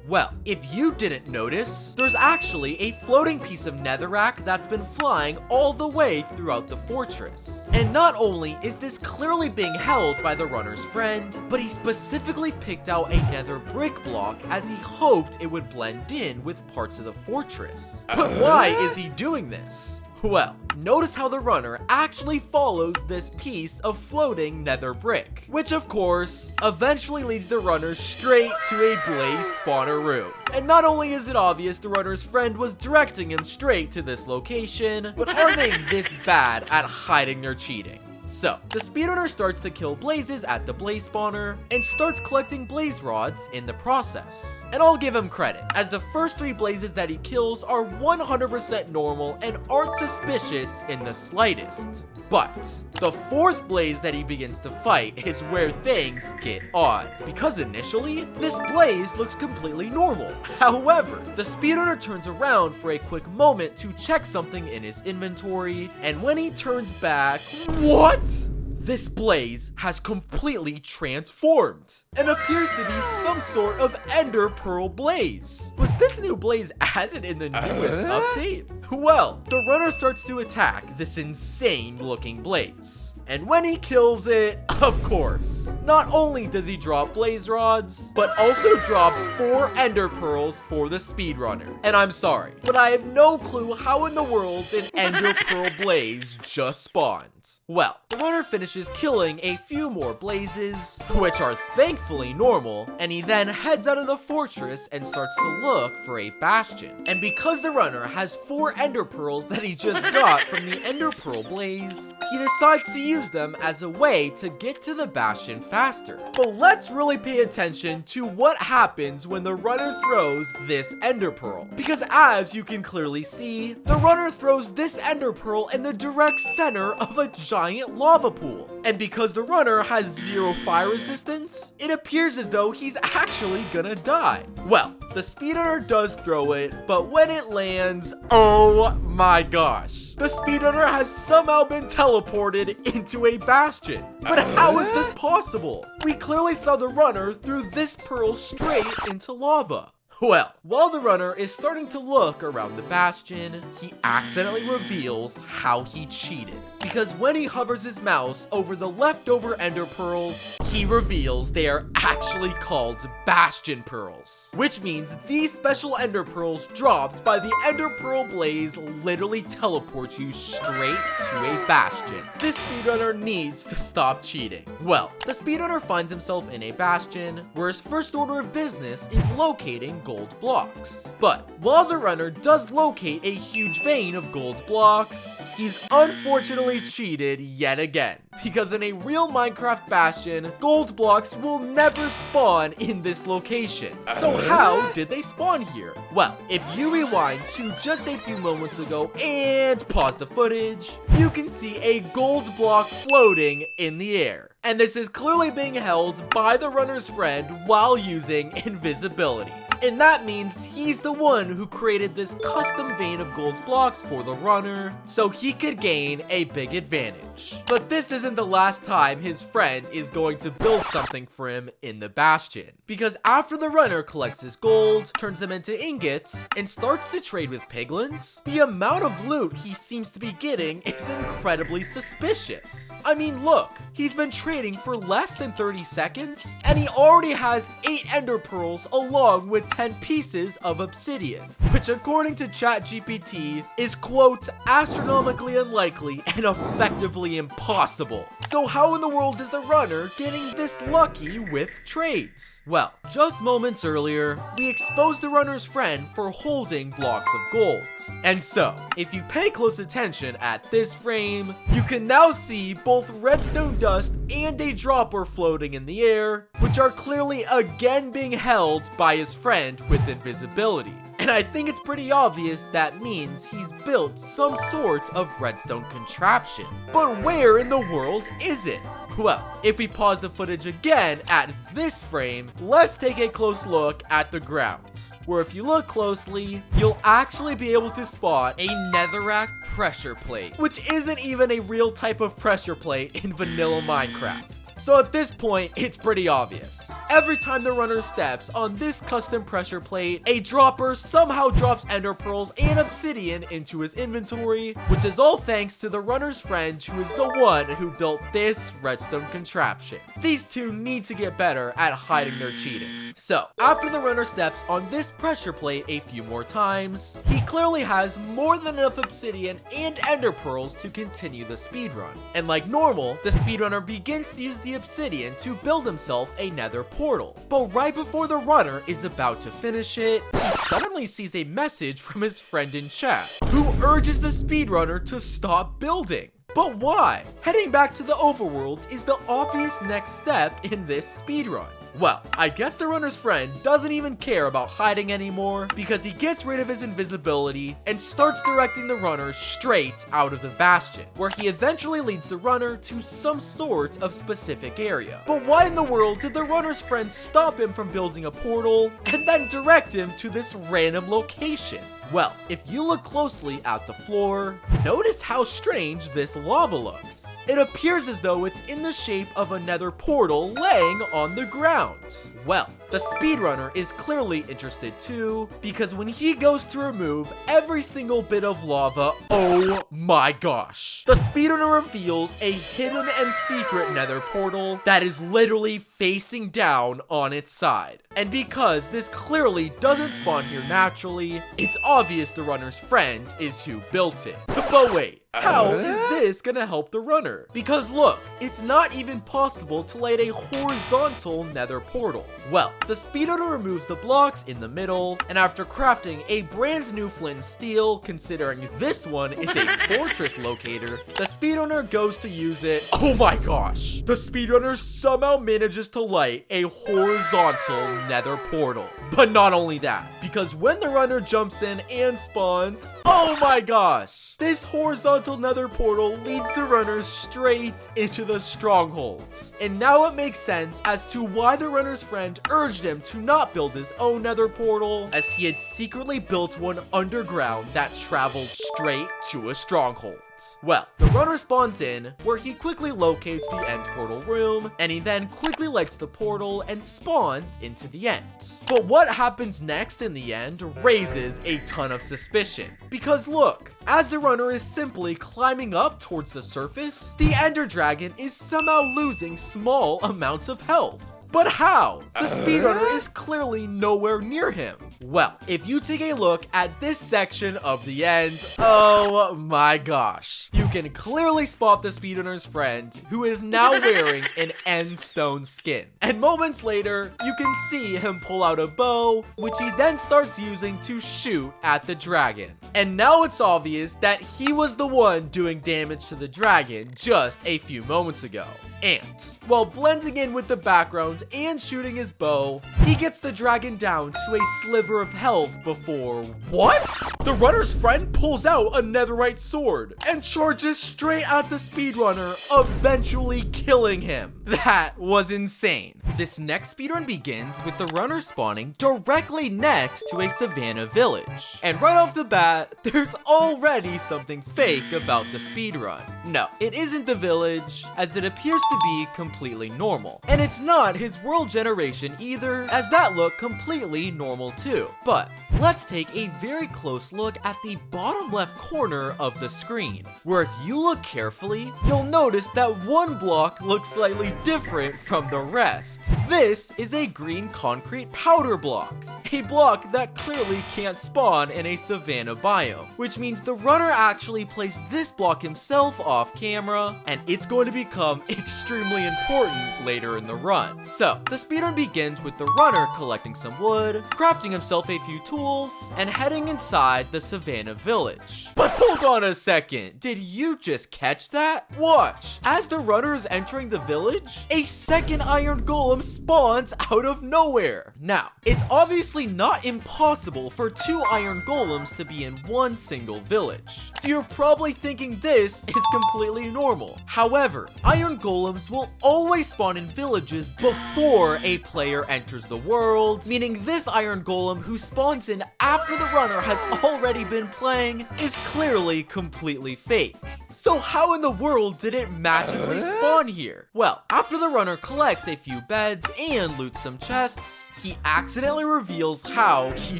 S2: Well, if you didn't notice, there's actually a floating piece of netherrack that's been flying all the way throughout the fortress. And not only is this clearly being held by the runner's friend, but he specifically picked out a nether brick block as he hoped it would blend in with parts of the fortress. But why is he doing this? Well, notice how the runner actually follows this piece of floating nether brick, which of course, eventually leads the runner straight to a blaze spawner room. And not only is it obvious the runner's friend was directing him straight to this location, but are they this bad at hiding their cheating? So, the speedrunner starts to kill blazes at the blaze spawner, and starts collecting blaze rods in the process. And I'll give him credit, as the first 3 blazes that he kills are 100% normal and aren't suspicious in the slightest. But the 4th blaze that he begins to fight is where things get odd, because initially, this blaze looks completely normal. However, the speedrunner turns around for a quick moment to check something in his inventory, and when he turns back, what? This blaze has completely transformed and appears to be some sort of ender pearl blaze. Was this new blaze added in the newest update? Well, the runner starts to attack this insane looking blaze. And when he kills it, of course, not only does he drop blaze rods, but also drops 4 ender pearls for the speedrunner. And I'm sorry, but I have no clue how in the world an ender pearl blaze just spawned. Well, the runner finishes killing a few more blazes, which are thankfully normal, and he then heads out of the fortress and starts to look for a bastion. And because the runner has 4 ender pearls that he just got from the ender pearl blaze, he decides to use them as a way to get to the bastion faster. But let's really pay attention to what happens when the runner throws this ender pearl, because as you can clearly see, the runner throws this ender pearl in the direct center of a giant lava pool. And because the runner has 0 fire resistance, it appears as though he's actually gonna die. Well, the speedrunner does throw it, but when it lands, oh my gosh. The speedrunner has somehow been teleported into a bastion. But how is this possible? We clearly saw the runner threw this pearl straight into lava. Well, while the runner is starting to look around the bastion, he accidentally reveals how he cheated. Because when he hovers his mouse over the leftover ender pearls, he reveals they are actually called bastion pearls. Which means these special ender pearls dropped by the ender pearl blaze literally teleport you straight to a bastion. This speedrunner needs to stop cheating. Well, the speedrunner finds himself in a bastion where his first order of business is locating gold blocks. But while the runner does locate a huge vein of gold blocks, he's unfortunately cheated yet again. Because in a real Minecraft bastion, gold blocks will never spawn in this location. So how did they spawn here? Well, if you rewind to just a few moments ago and pause the footage, you can see a gold block floating in the air. And this is clearly being held by the runner's friend while using invisibility. And that means he's the one who created this custom vein of gold blocks for the runner, so he could gain a big advantage. But this isn't the last time his friend is going to build something for him in the bastion. Because after the runner collects his gold, turns them into ingots, and starts to trade with piglins, the amount of loot he seems to be getting is incredibly suspicious. I mean, look, he's been trading for less than 30 seconds, and he already has 8 ender pearls along with 10 pieces of obsidian, which according to ChatGPT is, quote, astronomically unlikely and effectively impossible. So how in the world is the runner getting this lucky with trades? Well, just moments earlier, we exposed the runner's friend for holding blocks of gold. And so, if you pay close attention at this frame, you can now see both redstone dust and a dropper floating in the air, which are clearly again being held by his friend with invisibility. And I think it's pretty obvious that means he's built some sort of redstone contraption. But where in the world is it? Well, if we pause the footage again at this frame, let's take a close look at the ground, where if you look closely, you'll actually be able to spot a netherrack pressure plate, which isn't even a real type of pressure plate in vanilla Minecraft. So at this point, it's pretty obvious. Every time the runner steps on this custom pressure plate, a dropper somehow drops ender pearls and obsidian into his inventory, which is all thanks to the runner's friend who is the one who built this redstone contraption. These two need to get better at hiding their cheating. So, after the runner steps on this pressure plate a few more times, he clearly has more than enough obsidian and ender pearls to continue the speedrun. And like normal, the speedrunner begins to use the obsidian to build himself a nether portal. But right before the runner is about to finish it, he suddenly sees a message from his friend in chat, who urges the speedrunner to stop building. But why? Heading back to the overworld is the obvious next step in this speedrun. Well, I guess the runner's friend doesn't even care about hiding anymore because he gets rid of his invisibility and starts directing the runner straight out of the bastion, where he eventually leads the runner to some sort of specific area. But why in the world did the runner's friend stop him from building a portal and then direct him to this random location? Well, if you look closely at the floor, notice how strange this lava looks. It appears as though it's in the shape of a nether portal laying on the ground. Well, the speedrunner is clearly interested too, because when he goes to remove every single bit of lava, oh my gosh. The speedrunner reveals a hidden and secret nether portal that is literally facing down on its side. And because this clearly doesn't spawn here naturally, it's obvious the runner's friend is who built it. But wait. How is this gonna help the runner? Because look, it's not even possible to light a horizontal nether portal. Well, the speedrunner removes the blocks in the middle, and after crafting a brand new flint and steel, considering this one is a fortress locator, the speedrunner goes to use it. Oh my gosh! The speedrunner somehow manages to light a horizontal nether portal. But not only that, because when the runner jumps in and spawns, oh my gosh! This horizontal horizontal nether portal leads the runners straight into the strongholds. And now it makes sense as to why the runner's friend urged him to not build his own nether portal, as he had secretly built one underground that traveled straight to a stronghold. Well, the runner spawns in, where he quickly locates the end portal room, and he then quickly lights the portal and spawns into the end. But what happens next in the end raises a ton of suspicion. Because look, as the runner is simply climbing up towards the surface, the Ender Dragon is somehow losing small amounts of health. But how? The speedrunner is clearly nowhere near him. Well, if you take a look at this section of the end, oh my gosh. You can clearly spot the speedrunner's friend, who is now wearing an end stone skin. And moments later, you can see him pull out a bow, which he then starts using to shoot at the dragon. And now it's obvious that he was the one doing damage to the dragon just a few moments ago. And while blending in with the background and shooting his bow, he gets the dragon down to a sliver of health before what? The runner's friend pulls out a netherite sword and charges straight at the speedrunner, eventually killing him. That was insane. This next speedrun begins with the runner spawning directly next to a savannah village. And right off the bat, there's already something fake about the speedrun. No, it isn't the village, as it appears to be completely normal. And it's not his world generation either, as that looked completely normal too. But let's take a very close look at the bottom left corner of the screen, where if you look carefully, you'll notice that one block looks slightly different from the rest. This is a green concrete powder block, a block that clearly can't spawn in a savannah biome, which means the runner actually placed this block himself off camera, and it's going to become extremely important later in the run. So, the speedrun begins with the runner collecting some wood, crafting himself a few tools, and heading inside the savannah village. But hold on a second, did you just catch that? Watch, as the runner is entering the village, a second iron golem spawns out of nowhere. Now, it's obviously not impossible for two iron golems to be in one single village, so you're probably thinking this is completely normal. However, iron golems will always spawn in villages before a player enters the world, meaning this iron golem who spawns in after the runner has already been playing is clearly completely fake. So how in the world did it magically spawn here? Well, after the runner collects a few beds and loots some chests, he accidentally reveals how he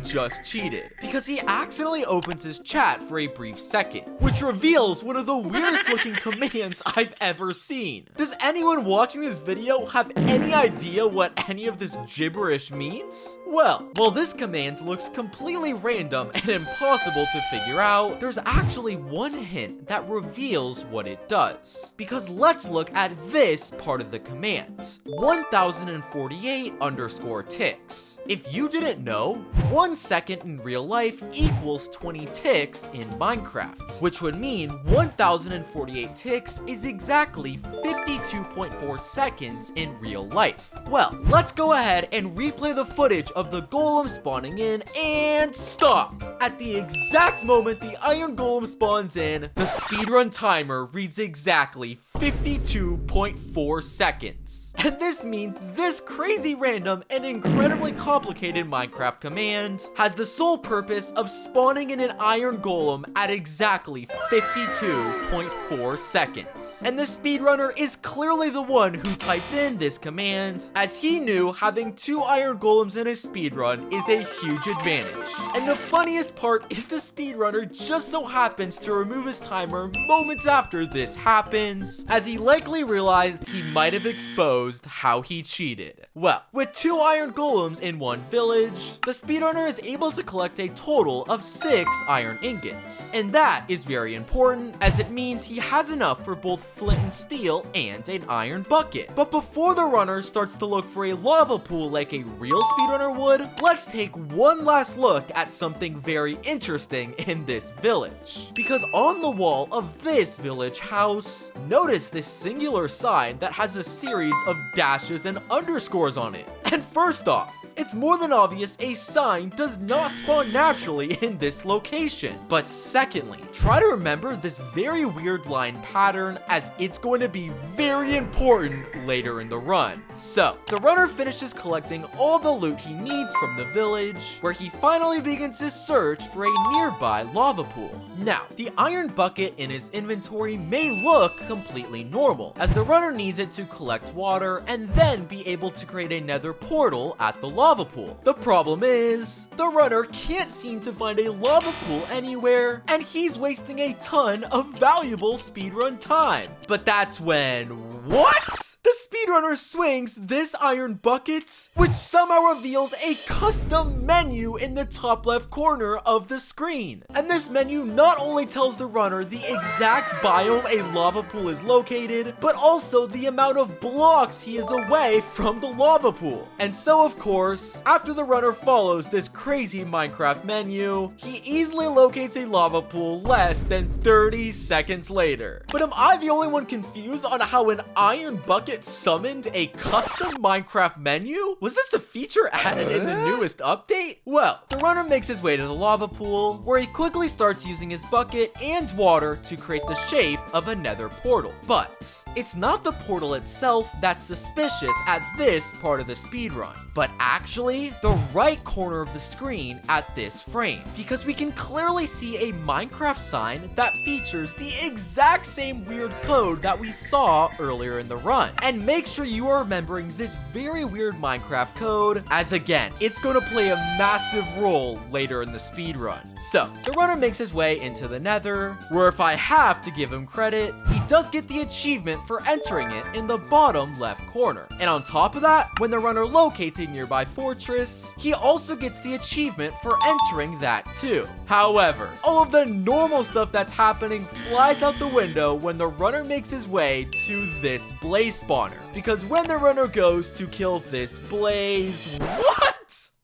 S2: just cheated, because he accidentally opens his chat for a brief second, which reveals one of the weirdest looking commands I've ever seen. Does anyone watching this video have any idea what any of this gibberish means? Well, while this command looks completely random and impossible to figure out, there's actually one hint that reveals what it does. Because let's look at this part of the command, 1048 underscore ticks. If you didn't know, 1 second in real life equals 20 ticks in Minecraft, which would mean 1048 ticks is exactly 52.4 seconds in real life. Well, let's go ahead and replay the footage of the golem spawning in and stop. At the exact moment the iron golem spawns in, the speedrun timer reads exactly 52.4 seconds. And this means this crazy random and incredibly complicated Minecraft command has the sole purpose of spawning in an iron golem at exactly 52.4 seconds. And the speedrunner is clearly the one who typed in this command, as he knew having two iron golems in a speedrun is a huge advantage. And the funniest part is the speedrunner just so happens to remove his timer moments after this happens, as he likely realized he might have exposed how he cheated. Well, with two iron golems in one village, the speedrunner is able to collect a total of 6 iron ingots. And that is very important, as it means he has enough for both flint and steel and an iron bucket. But before the runner starts to look for a lava pool like a real speedrunner would, let's take one last look at something very interesting in this village. Because on the wall of this village house, notice this singular sign that has a series of dashes and underscores on it. And first off, it's more than obvious a sign does not spawn naturally in this location. But secondly, try to remember this very weird line pattern, as it's going to be very important later in the run. So, the runner finishes collecting all the loot he needs from the village, where he finally begins his search for a nearby lava pool. Now, the iron bucket in his inventory may look completely normal, as the runner needs it to collect water and then be able to create a nether portal at the lava pool. The problem is, the runner can't seem to find a lava pool anywhere, and he's wasting a ton of valuable speedrun time. But that's when, what? The speedrunner swings this iron bucket, which somehow reveals a custom menu in the top left corner of the screen. And this menu not only tells the runner the exact biome a lava pool is located, but also the amount of blocks he is away from the lava pool. And so, of course, after the runner follows this crazy Minecraft menu, he easily locates a lava pool less than 30 seconds later. But am I the only one confused on how an iron bucket summoned a custom Minecraft menu? Was this a feature added in the newest update? Well, the runner makes his way to the lava pool, where he quickly starts using his bucket and water to create the shape of a nether portal. But it's not the portal itself that's suspicious at this part of the speedrun, but actually the right corner of the screen at this frame, because we can clearly see a Minecraft sign that features the exact same weird code that we saw earlier in the run. And make sure you are remembering this very weird Minecraft code, as again, it's going to play a massive role later in the speedrun. So, the runner makes his way into the nether, where if I have to give him credit, he does get the achievement for entering it in the bottom left corner. And on top of that, when the runner locates a nearby fortress, he also gets the achievement for entering that too. However, all of the normal stuff that's happening flies out the window when the runner makes his way to this blaze spawner. Because when the runner goes to kill this blaze, what?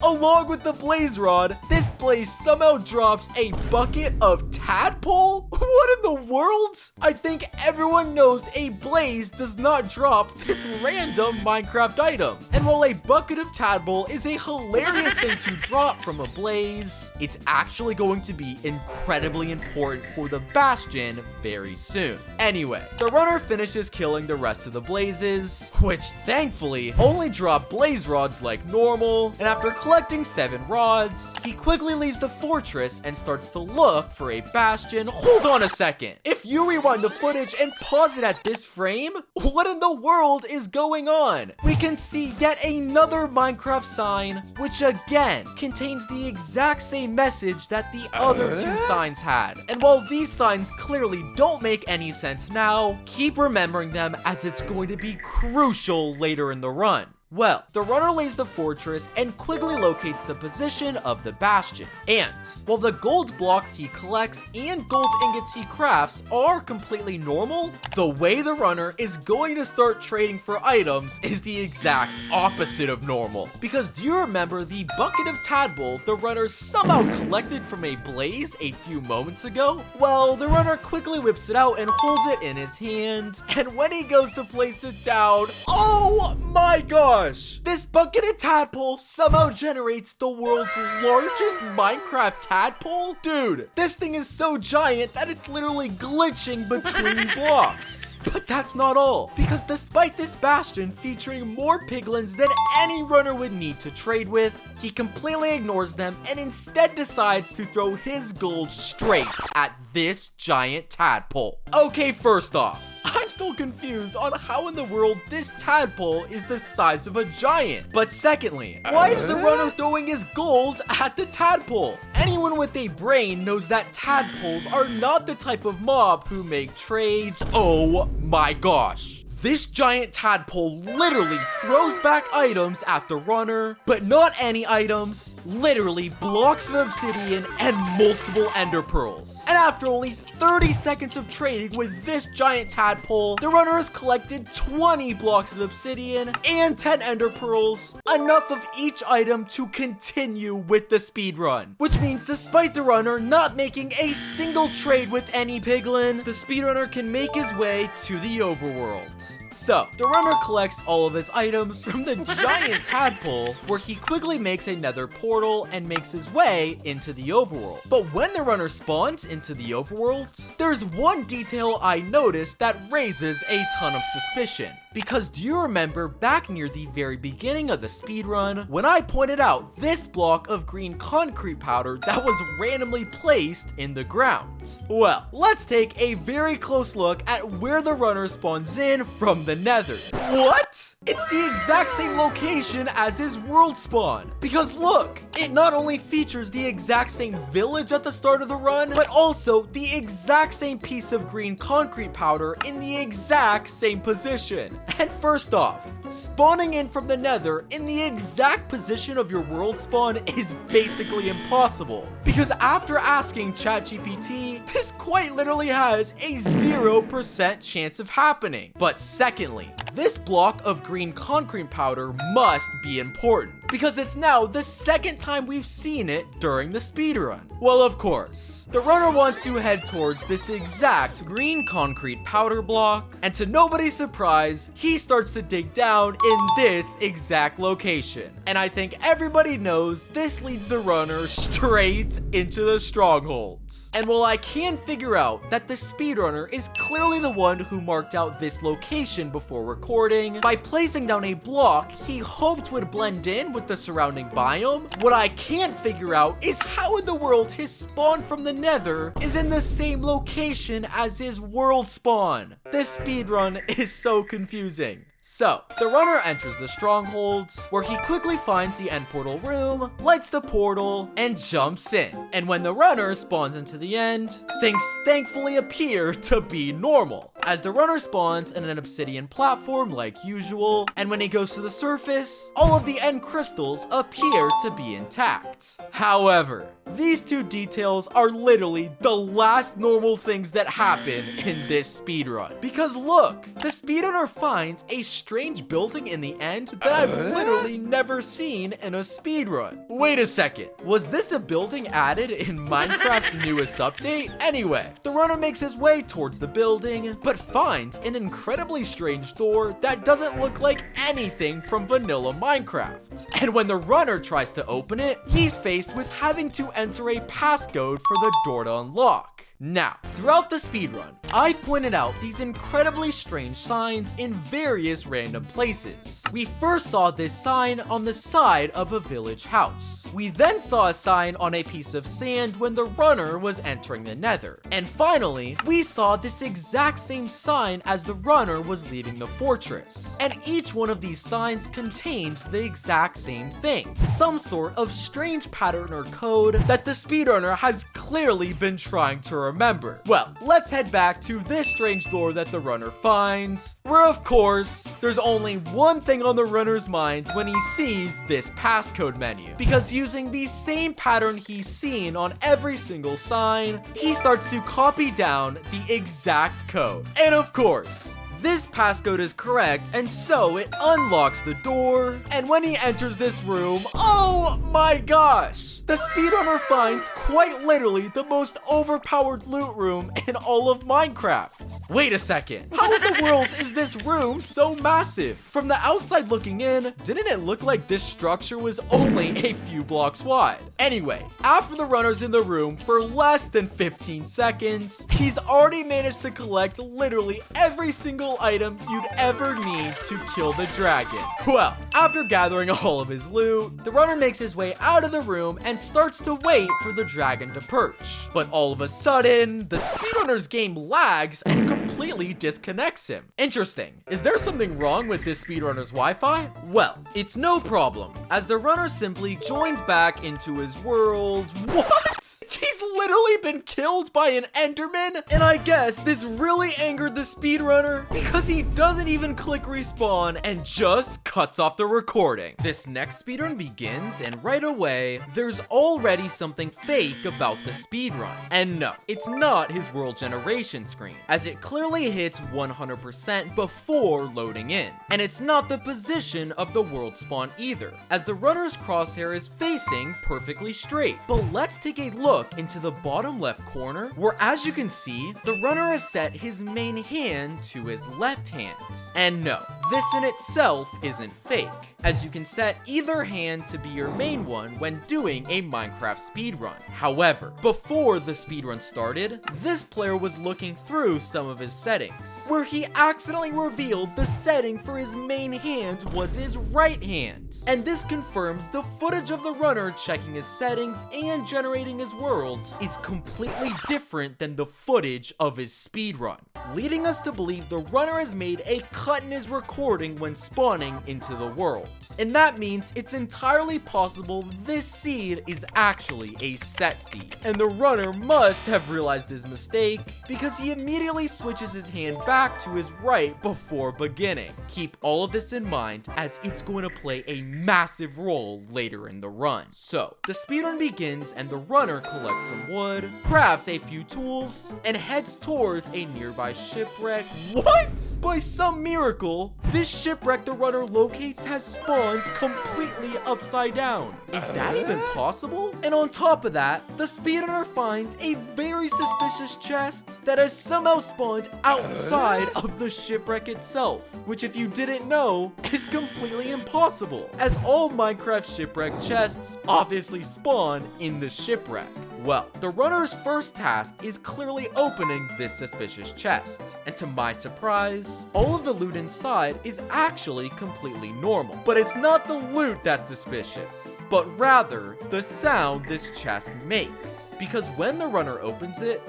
S2: Along with the blaze rod, this blaze somehow drops a bucket of tadpole? What in the world? I think everyone knows a blaze does not drop this random Minecraft item. And while a bucket of tadpole is a hilarious thing to drop from a blaze, it's actually going to be incredibly important for the bastion very soon. Anyway, the runner finishes killing the rest of the blazes, which thankfully only drop blaze rods like normal, and after collecting 7 rods, he quickly leaves the fortress and starts to look for a bastion. Hold on a second. If you rewind the footage and pause it at this frame, what in the world is going on? We can see yet another Minecraft sign, which again contains the exact same message that the other 2 signs had. And while these signs clearly don't make any sense now, keep remembering them, as it's going to be crucial later in the run. Well, the runner leaves the fortress and quickly locates the position of the bastion. And while the gold blocks he collects and gold ingots he crafts are completely normal, the way the runner is going to start trading for items is the exact opposite of normal. Because do you remember the bucket of tadpole the runner somehow collected from a blaze a few moments ago? Well, the runner quickly whips it out and holds it in his hand, and when he goes to place it down, oh my god! This bucket of tadpole somehow generates the world's largest Minecraft tadpole? Dude, this thing is so giant that it's literally glitching between blocks. But that's not all, because despite this bastion featuring more piglins than any runner would need to trade with, he completely ignores them and instead decides to throw his gold straight at this giant tadpole. Okay, first off, I'm still confused on how in the world this tadpole is the size of a giant. But secondly, why is the runner throwing his gold at the tadpole? Anyone with a brain knows that tadpoles are not the type of mob who make trades. Oh my gosh. This giant tadpole literally throws back items at the runner, but not any items, literally blocks of obsidian and multiple ender pearls. And after only 30 seconds of trading with this giant tadpole, the runner has collected 20 blocks of obsidian and 10 ender pearls, enough of each item to continue with the speed run. Which means despite the runner not making a single trade with any piglin, the speedrunner can make his way to the overworld. So, the runner collects all of his items from the giant tadpole, where he quickly makes a nether portal and makes his way into the overworld. But when the runner spawns into the overworld, there's one detail I noticed that raises a ton of suspicion. Because do you remember back near the very beginning of the speedrun, when I pointed out this block of green concrete powder that was randomly placed in the ground? Well, let's take a very close look at where the runner spawns in from the nether. What? It's the exact same location as his world spawn. Because look, it not only features the exact same village at the start of the run, but also the exact same piece of green concrete powder in the exact same position. And first off, spawning in from the nether in the exact position of your world spawn is basically impossible. Because after asking ChatGPT, this quite literally has a 0% chance of happening. But secondly, this block of green concrete powder must be important, because it's now the second time we've seen it during the speedrun. Well, of course, the runner wants to head towards this exact green concrete powder block, and to nobody's surprise, he starts to dig down in this exact location. And I think everybody knows this leads the runner straight into the strongholds. And while I can figure out that the speedrunner is clearly the one who marked out this location before recording, by placing down a block he hoped would blend in with the surrounding biome, what I can't figure out is how in the world his spawn from the nether is in the same location as his world spawn. This speedrun is so confusing. So, the runner enters the strongholds, where he quickly finds the end portal room, lights the portal, and jumps in. And when the runner spawns into the end, things thankfully appear to be normal, as the runner spawns in an obsidian platform like usual, and when he goes to the surface, all of the end crystals appear to be intact. However, these two details are literally the last normal things that happen in this speedrun. Because look, the speedrunner finds a strange building in the end that I've literally never seen in a speedrun. Wait a second, was this a building added in Minecraft's newest update? Anyway, the runner makes his way towards the building, but finds an incredibly strange door that doesn't look like anything from vanilla Minecraft. And when the runner tries to open it, he's faced with having to enter a passcode for the door to unlock. Now, throughout the speedrun, I've pointed out these incredibly strange signs in various random places. We first saw this sign on the side of a village house. We then saw a sign on a piece of sand when the runner was entering the nether. And finally, we saw this exact same sign as the runner was leaving the fortress. And each one of these signs contained the exact same thing, some sort of strange pattern or code that the speedrunner has clearly been trying to remember. Well, let's head back to this strange door that the runner finds, where of course, there's only one thing on the runner's mind when he sees this passcode menu. Because using the same pattern he's seen on every single sign, he starts to copy down the exact code. And of course, this passcode is correct, and so it unlocks the door, and when he enters this room, oh my gosh! The speedrunner finds quite literally the most overpowered loot room in all of Minecraft. Wait a second, how in the world is this room so massive? From the outside looking in, didn't it look like this structure was only a few blocks wide? Anyway, after the runner's in the room for less than 15 seconds, he's already managed to collect literally every single item you'd ever need to kill the dragon. Well, after gathering all of his loot, the runner makes his way out of the room and starts to wait for the dragon to perch. But all of a sudden, the speedrunner's game lags and completely disconnects him. Interesting. Is there something wrong with this speedrunner's Wi-Fi? Well, it's no problem, as the runner simply joins back into his world. What? He's literally been killed by an Enderman? And I guess this really angered the speedrunner because he doesn't even click respawn and just cuts off the recording. This next speedrun begins, and right away, there's already something fake about the speedrun. And no, it's not his world generation screen, as it clearly hits 100% before loading in. And it's not the position of the world world spawn either, as the runner's crosshair is facing perfectly straight. But let's take a look into the bottom left corner, where as you can see, the runner has set his main hand to his left hand. And no, this in itself isn't fake, as you can set either hand to be your main one when doing a Minecraft speedrun. However, before the speedrun started, this player was looking through some of his settings, where he accidentally revealed the setting for his main hand was his right hand. And this confirms the footage of the runner checking his settings and generating his worlds is completely different than the footage of his speedrun, leading us to believe the runner has made a cut in his recording when spawning into the world. And that means it's entirely possible this seed is actually a set seed, and the runner must have realized his mistake because he immediately switches his hand back to his right before beginning. Keep all of this in mind, as it's going to play a massive role later in the run. So the speedrun begins and the runner collects some wood, crafts a few tools, and heads towards a nearby shipwreck. What? By some miracle, this shipwreck the runner locates has spawned completely upside down. Is that even possible? And on top of that, the speedrunner finds a very suspicious chest that has somehow spawned outside of the shipwreck itself, which if you didn't know, is completely impossible, as all Minecraft shipwreck chests obviously spawn in the shipwreck. Well, the runner's first task is clearly opening this suspicious chest, and to my surprise, all of the loot inside is actually completely normal. But it's not the loot that's suspicious, but rather the sound this chest makes, because when the runner opens it,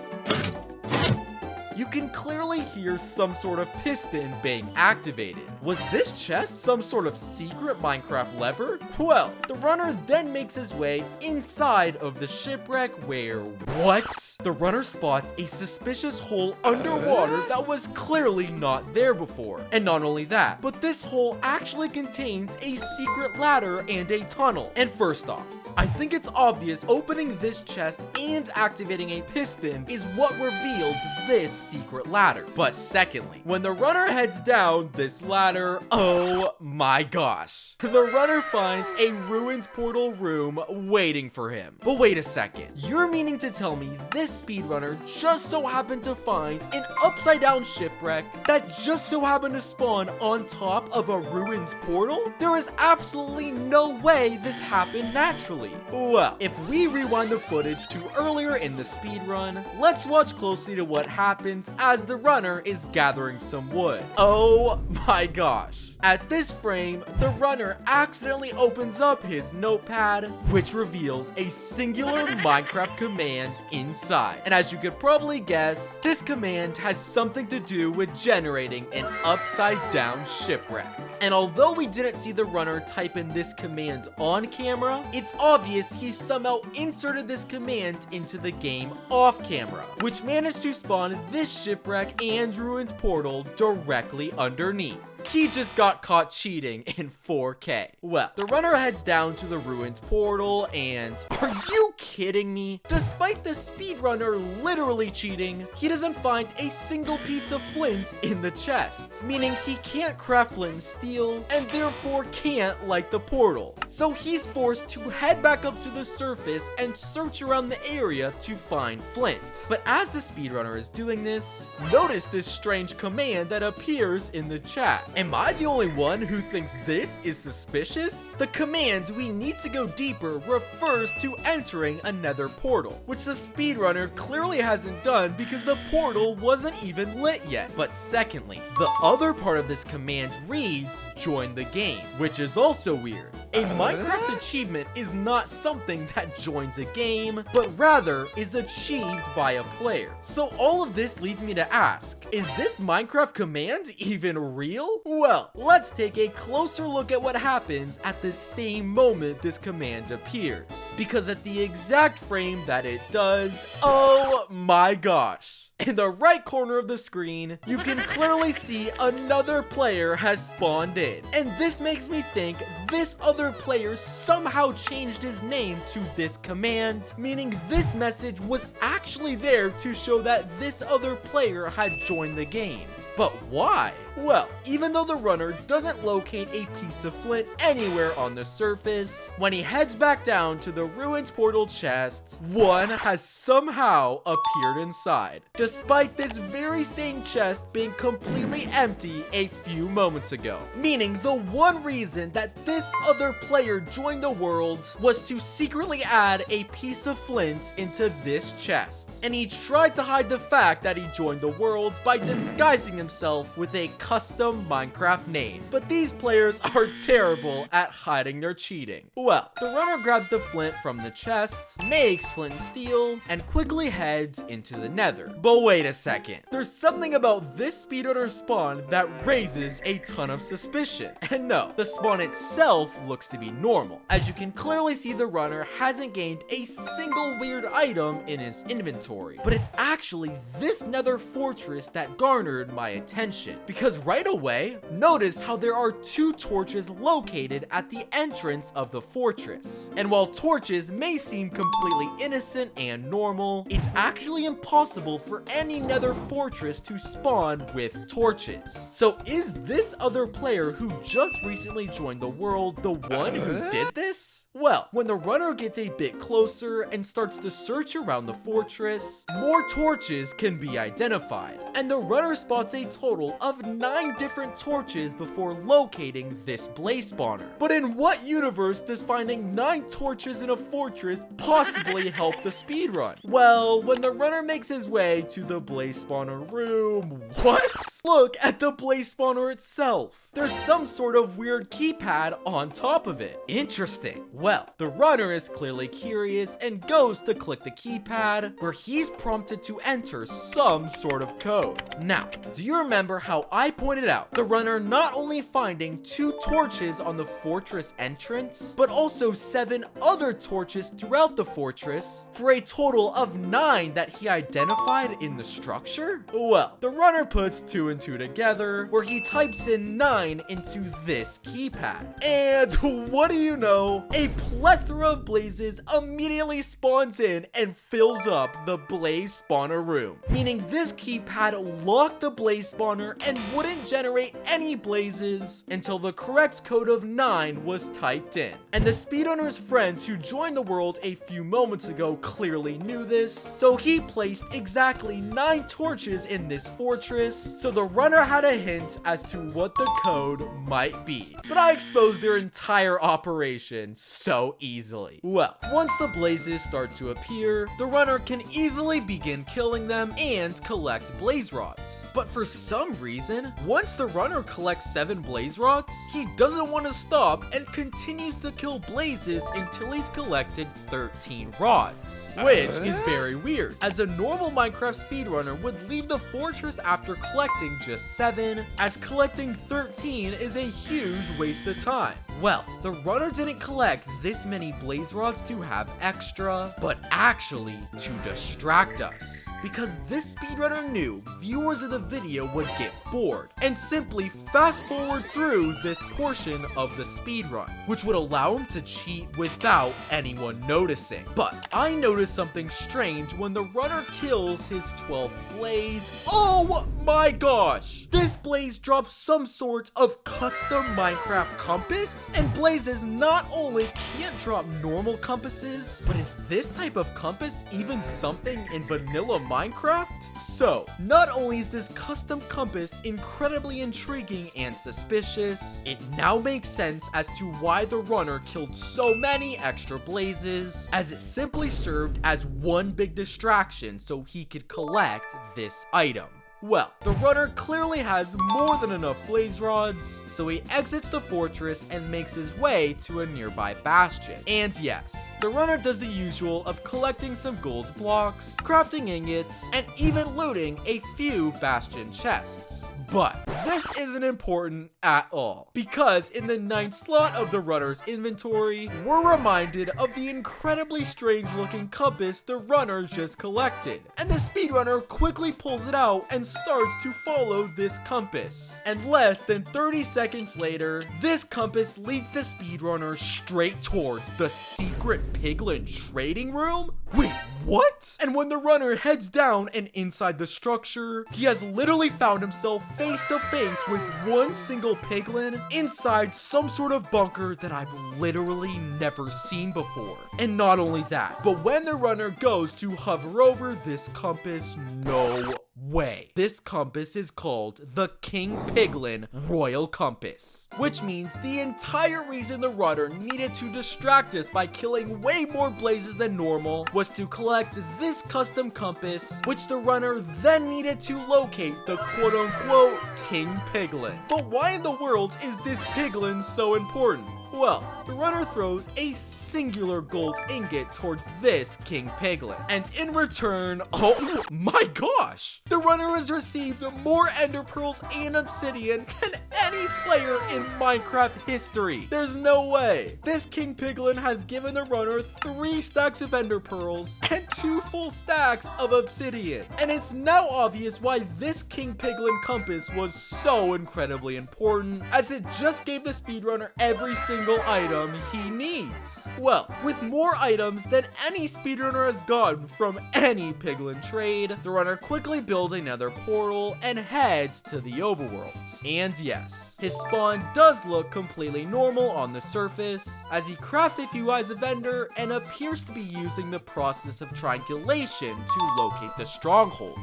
S2: you can clearly hear some sort of piston being activated. Was this chest some sort of secret Minecraft lever? Well, the runner then makes his way inside of the shipwreck where, what? The runner spots a suspicious hole underwater that was clearly not there before. And not only that, but this hole actually contains a secret ladder and a tunnel. And first off, I think it's obvious opening this chest and activating a piston is what revealed this secret ladder. But secondly, when the runner heads down this ladder, oh my gosh, the runner finds a ruined portal room waiting for him. But wait a second, you're meaning to tell me this speedrunner just so happened to find an upside down shipwreck that just so happened to spawn on top of a ruined portal? There is absolutely no way this happened naturally. Well, if we rewind the footage to earlier in the speedrun, let's watch closely to what happens as the runner is gathering some wood. Oh my gosh. At this frame, the runner accidentally opens up his notepad, which reveals a singular Minecraft command inside. And as you could probably guess, this command has something to do with generating an upside down shipwreck. And although we didn't see the runner type in this command on camera, it's obvious he somehow inserted this command into the game off camera, which managed to spawn this shipwreck and ruined portal directly underneath. He just got caught cheating in 4K. Well, the runner heads down to the ruined portal and, are you kidding me? Despite the speedrunner literally cheating, he doesn't find a single piece of flint in the chest, meaning he can't craft flint and steel and therefore can't light the portal. So he's forced to head back up to the surface and search around the area to find flint. But as the speedrunner is doing this, notice this strange command that appears in the chat. Am I the only one who thinks this is suspicious? The command "we need to go deeper" refers to entering a nether portal, which the speedrunner clearly hasn't done because the portal wasn't even lit yet. But secondly, the other part of this command reads "join the game," which is also weird. A Minecraft achievement is not something that joins a game, but rather is achieved by a player. So all of this leads me to ask, is this Minecraft command even real? Well, let's take a closer look at what happens at the same moment this command appears. Because at the exact frame that it does, oh my gosh. In the right corner of the screen, you can clearly see another player has spawned in. And this makes me think this other player somehow changed his name to this command, meaning this message was actually there to show that this other player had joined the game. But why? Well, even though the runner doesn't locate a piece of flint anywhere on the surface, when he heads back down to the ruined portal chest, one has somehow appeared inside, despite this very same chest being completely empty a few moments ago. Meaning the one reason that this other player joined the world was to secretly add a piece of flint into this chest. And he tried to hide the fact that he joined the world by disguising himself with a custom Minecraft name. But these players are terrible at hiding their cheating. Well, the runner grabs the flint from the chest, makes flint and steel, and quickly heads into the Nether. But wait a second. There's something about this speedrunner spawn that raises a ton of suspicion. And no, the spawn itself looks to be normal. As you can clearly see, the runner hasn't gained a single weird item in his inventory. But it's actually this Nether fortress that garnered my attention. Because right away, notice how there are two torches located at the entrance of the fortress. And while torches may seem completely innocent and normal, it's actually impossible for any Nether fortress to spawn with torches. So is this other player who just recently joined the world the one who did this? Well, when the runner gets a bit closer and starts to search around the fortress, more torches can be identified. And the runner spots a total of 9 different torches before locating this blaze spawner. But in what universe does finding 9 torches in a fortress possibly help the speedrun? Well, when the runner makes his way to the blaze spawner room, what? Look at the blaze spawner itself. There's some sort of weird keypad on top of it. Interesting. Well, the runner is clearly curious and goes to click the keypad, where he's prompted to enter some sort of code. Now, do you remember how I pointed out the runner not only finding 2 torches on the fortress entrance, but also 7 other torches throughout the fortress, for a total of 9 that he identified in the structure? Well, the runner puts 2 and 2 together, where he types in 9 into this keypad. And what do you know? A plethora of blazes immediately spawns in and fills up the blaze spawner room. Meaning this keypad locked the blaze spawner and wouldn't generate any blazes until the correct code of 9 was typed in. And the speedrunner's friends who joined the world a few moments ago clearly knew this, so he placed exactly 9 torches in this fortress, so the runner had a hint as to what the code might be. But I exposed their entire operation so easily. Well, once the blazes start to appear, the runner can easily begin killing them and collect blaze rods. But for some reason, once the runner collects 7 blaze rods, he doesn't want to stop and continues to kill blazes until he's collected 13 rods, which is very weird, as a normal Minecraft speedrunner would leave the fortress after collecting just 7, as collecting 13 is a huge waste of time. Well, the runner didn't collect this many blaze rods to have extra, but actually to distract us. Because this speedrunner knew viewers of the video would get bored and simply fast forward through this portion of the speedrun, which would allow him to cheat without anyone noticing. But I noticed something strange when the runner kills his 12th blaze. Oh my gosh! This blaze drops some sort of custom Minecraft compass, and blazes not only can't drop normal compasses, but is this type of compass even something in vanilla Minecraft? So, not only is this custom compass incredibly intriguing and suspicious, it now makes sense as to why the runner killed so many extra blazes, as it simply served as one big distraction so he could collect this item. Well, the runner clearly has more than enough blaze rods, so he exits the fortress and makes his way to a nearby bastion. And yes, the runner does the usual of collecting some gold blocks, crafting ingots, and even looting a few bastion chests. But this isn't important at all, because in the 9th slot of the runner's inventory, we're reminded of the incredibly strange looking compass the runner just collected. And the speedrunner quickly pulls it out and starts to follow this compass. And less than 30 seconds later, this compass leads the speedrunner straight towards the secret piglin trading room? Wait, What? And when the runner heads down and inside the structure, he has literally found himself face to face with one single piglin inside some sort of bunker that I've literally never seen before. And not only that, but when the runner goes to hover over this compass, no way. This compass is called the King Piglin Royal Compass, which means the entire reason the runner needed to distract us by killing way more blazes than normal was to collect this custom compass, which the runner then needed to locate the quote-unquote King Piglin. But why in the world is this piglin so important? Well, the runner throws a singular gold ingot towards this King Piglin, and in return, oh my gosh! The runner has received more ender pearls and obsidian than any player in Minecraft history. There's no way. This King Piglin has given the runner 3 stacks of ender pearls and 2 full stacks of obsidian. And it's now obvious why this King Piglin compass was so incredibly important, as it just gave the speedrunner every single item he needs. Well, with more items than any speedrunner has gotten from any piglin trade, the runner quickly builds another portal and heads to the overworld. And yes, his spawn does look completely normal on the surface, as he crafts a few eyes of ender and appears to be using the process of triangulation to locate the stronghold.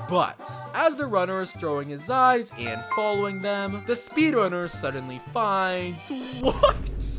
S2: But as the runner is throwing his eyes and following them, the speedrunner suddenly finds what?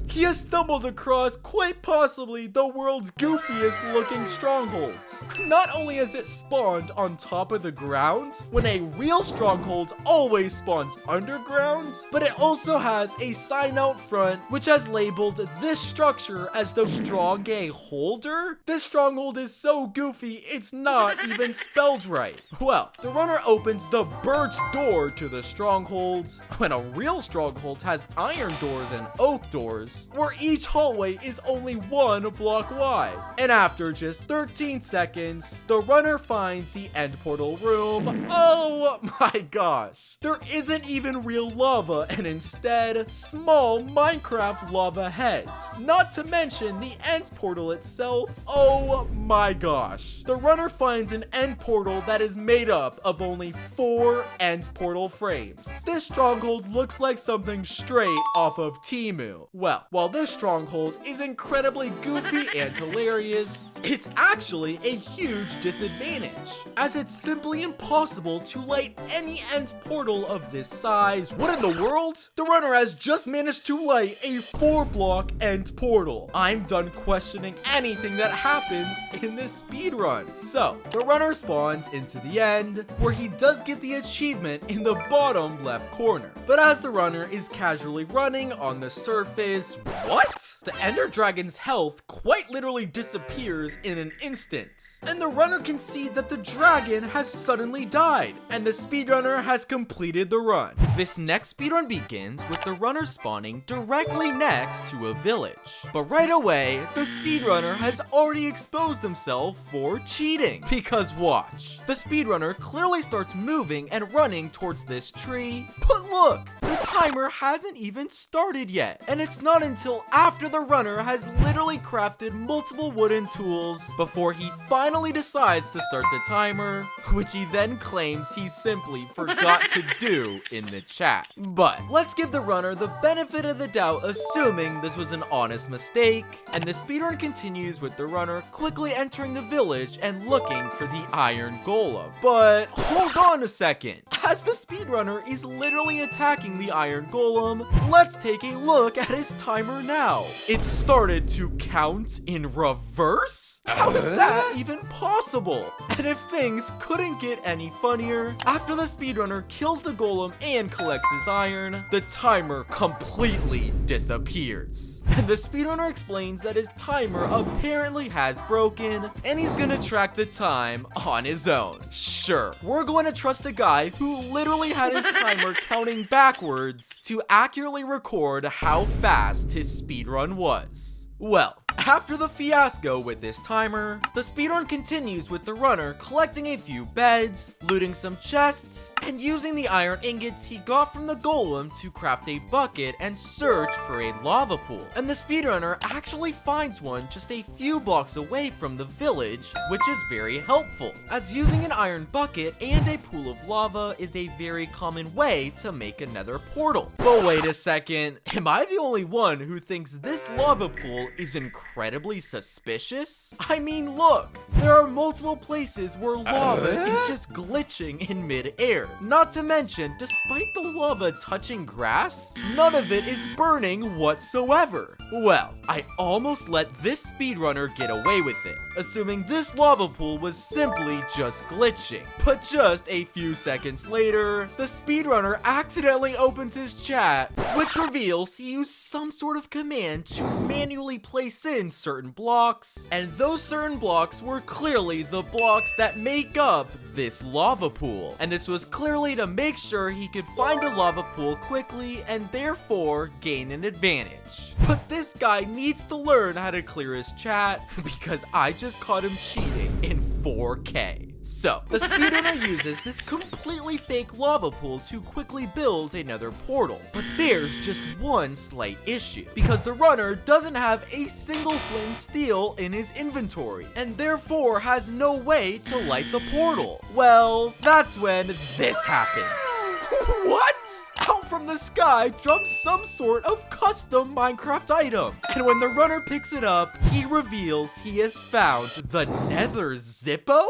S2: He has stumbled across quite possibly the world's goofiest looking stronghold. Not only has it spawned on top of the ground, when a real stronghold always spawns underground, but it also has a sign out front which has labeled this structure as the Strong A Holder. This stronghold is so goofy it's not even spelled right. Well, the runner opens the birch door to the stronghold, when a real stronghold has iron doors and oak doors, where each hallway is only 1 block wide. And after just 13 seconds, the runner finds the end portal room. Oh my gosh. There isn't even real lava, and instead, small Minecraft lava heads. Not to mention the end portal itself. Oh my gosh. The runner finds an end portal that is made up of only 4 end portal frames. This stronghold looks like something straight off of Temu. Well, while this stronghold is incredibly goofy and hilarious, it's actually a huge disadvantage, as it's simply impossible to light any end portal of this size. What in the world? The runner has just managed to light a 4-block end portal. I'm done questioning anything that happens in this speedrun. So, the runner spawns into the end, where he does get the achievement in the bottom left corner. But as the runner is casually running on the surface, what? The Ender Dragon's health quite literally disappears in an instant. And the runner can see that the dragon has suddenly died, and the speedrunner has completed the run. This next speedrun begins with the runner spawning directly next to a village. But right away, the speedrunner has already exposed himself for cheating. Because watch, the speedrunner clearly starts moving and running towards this tree, but look, the timer hasn't even started yet. And it's not until after the runner has literally crafted multiple wooden tools before he finally decides to start the timer, which he then claims he simply forgot to do in the chat. But let's give the runner the benefit of the doubt, assuming this was an honest mistake, and the speedrun continues with the runner quickly entering the village and looking for the iron golem. But hold on a second. As the speedrunner is literally attacking the iron golem, let's take a look at his timer now. It started to count in reverse? How is that even possible? And if things couldn't get any funnier, after the speedrunner kills the golem and collects his iron, the timer completely disappears. And the speedrunner explains that his timer apparently has broken, and he's gonna track the time on his own. Sure, we're going to trust a guy who literally had his timer counting backwards to accurately record how fast his speedrun was. Well, After the fiasco with this timer, the speedrun continues with the runner collecting a few beds, looting some chests, and using the iron ingots he got from the golem to craft a bucket and search for a lava pool. And the speedrunner actually finds one just a few blocks away from the village, which is very helpful, as using an iron bucket and a pool of lava is a very common way to make a nether portal. But wait a second, am I the only one who thinks this lava pool is incredibly suspicious? I mean, look, there are multiple places where lava is just glitching in mid-air. Not to mention, despite the lava touching grass, none of it is burning whatsoever. Well, I almost let this speedrunner get away with it, assuming this lava pool was simply just glitching. But just a few seconds later, the speedrunner accidentally opens his chat, which reveals he used some sort of command to manually place in certain blocks, and those certain blocks were clearly the blocks that make up this lava pool. And this was clearly to make sure he could find a lava pool quickly and therefore gain an advantage. But this guy needs to learn how to clear his chat because I just caught him cheating in 4K. So, the speedrunner uses this completely fake lava pool to quickly build another portal. But there's just one slight issue, because the runner doesn't have a single flint and steel in his inventory, and therefore has no way to light the portal. Well, that's when this happens. What? Out from the sky drops some sort of custom Minecraft item. And when the runner picks it up, he reveals he has found the Nether Zippo?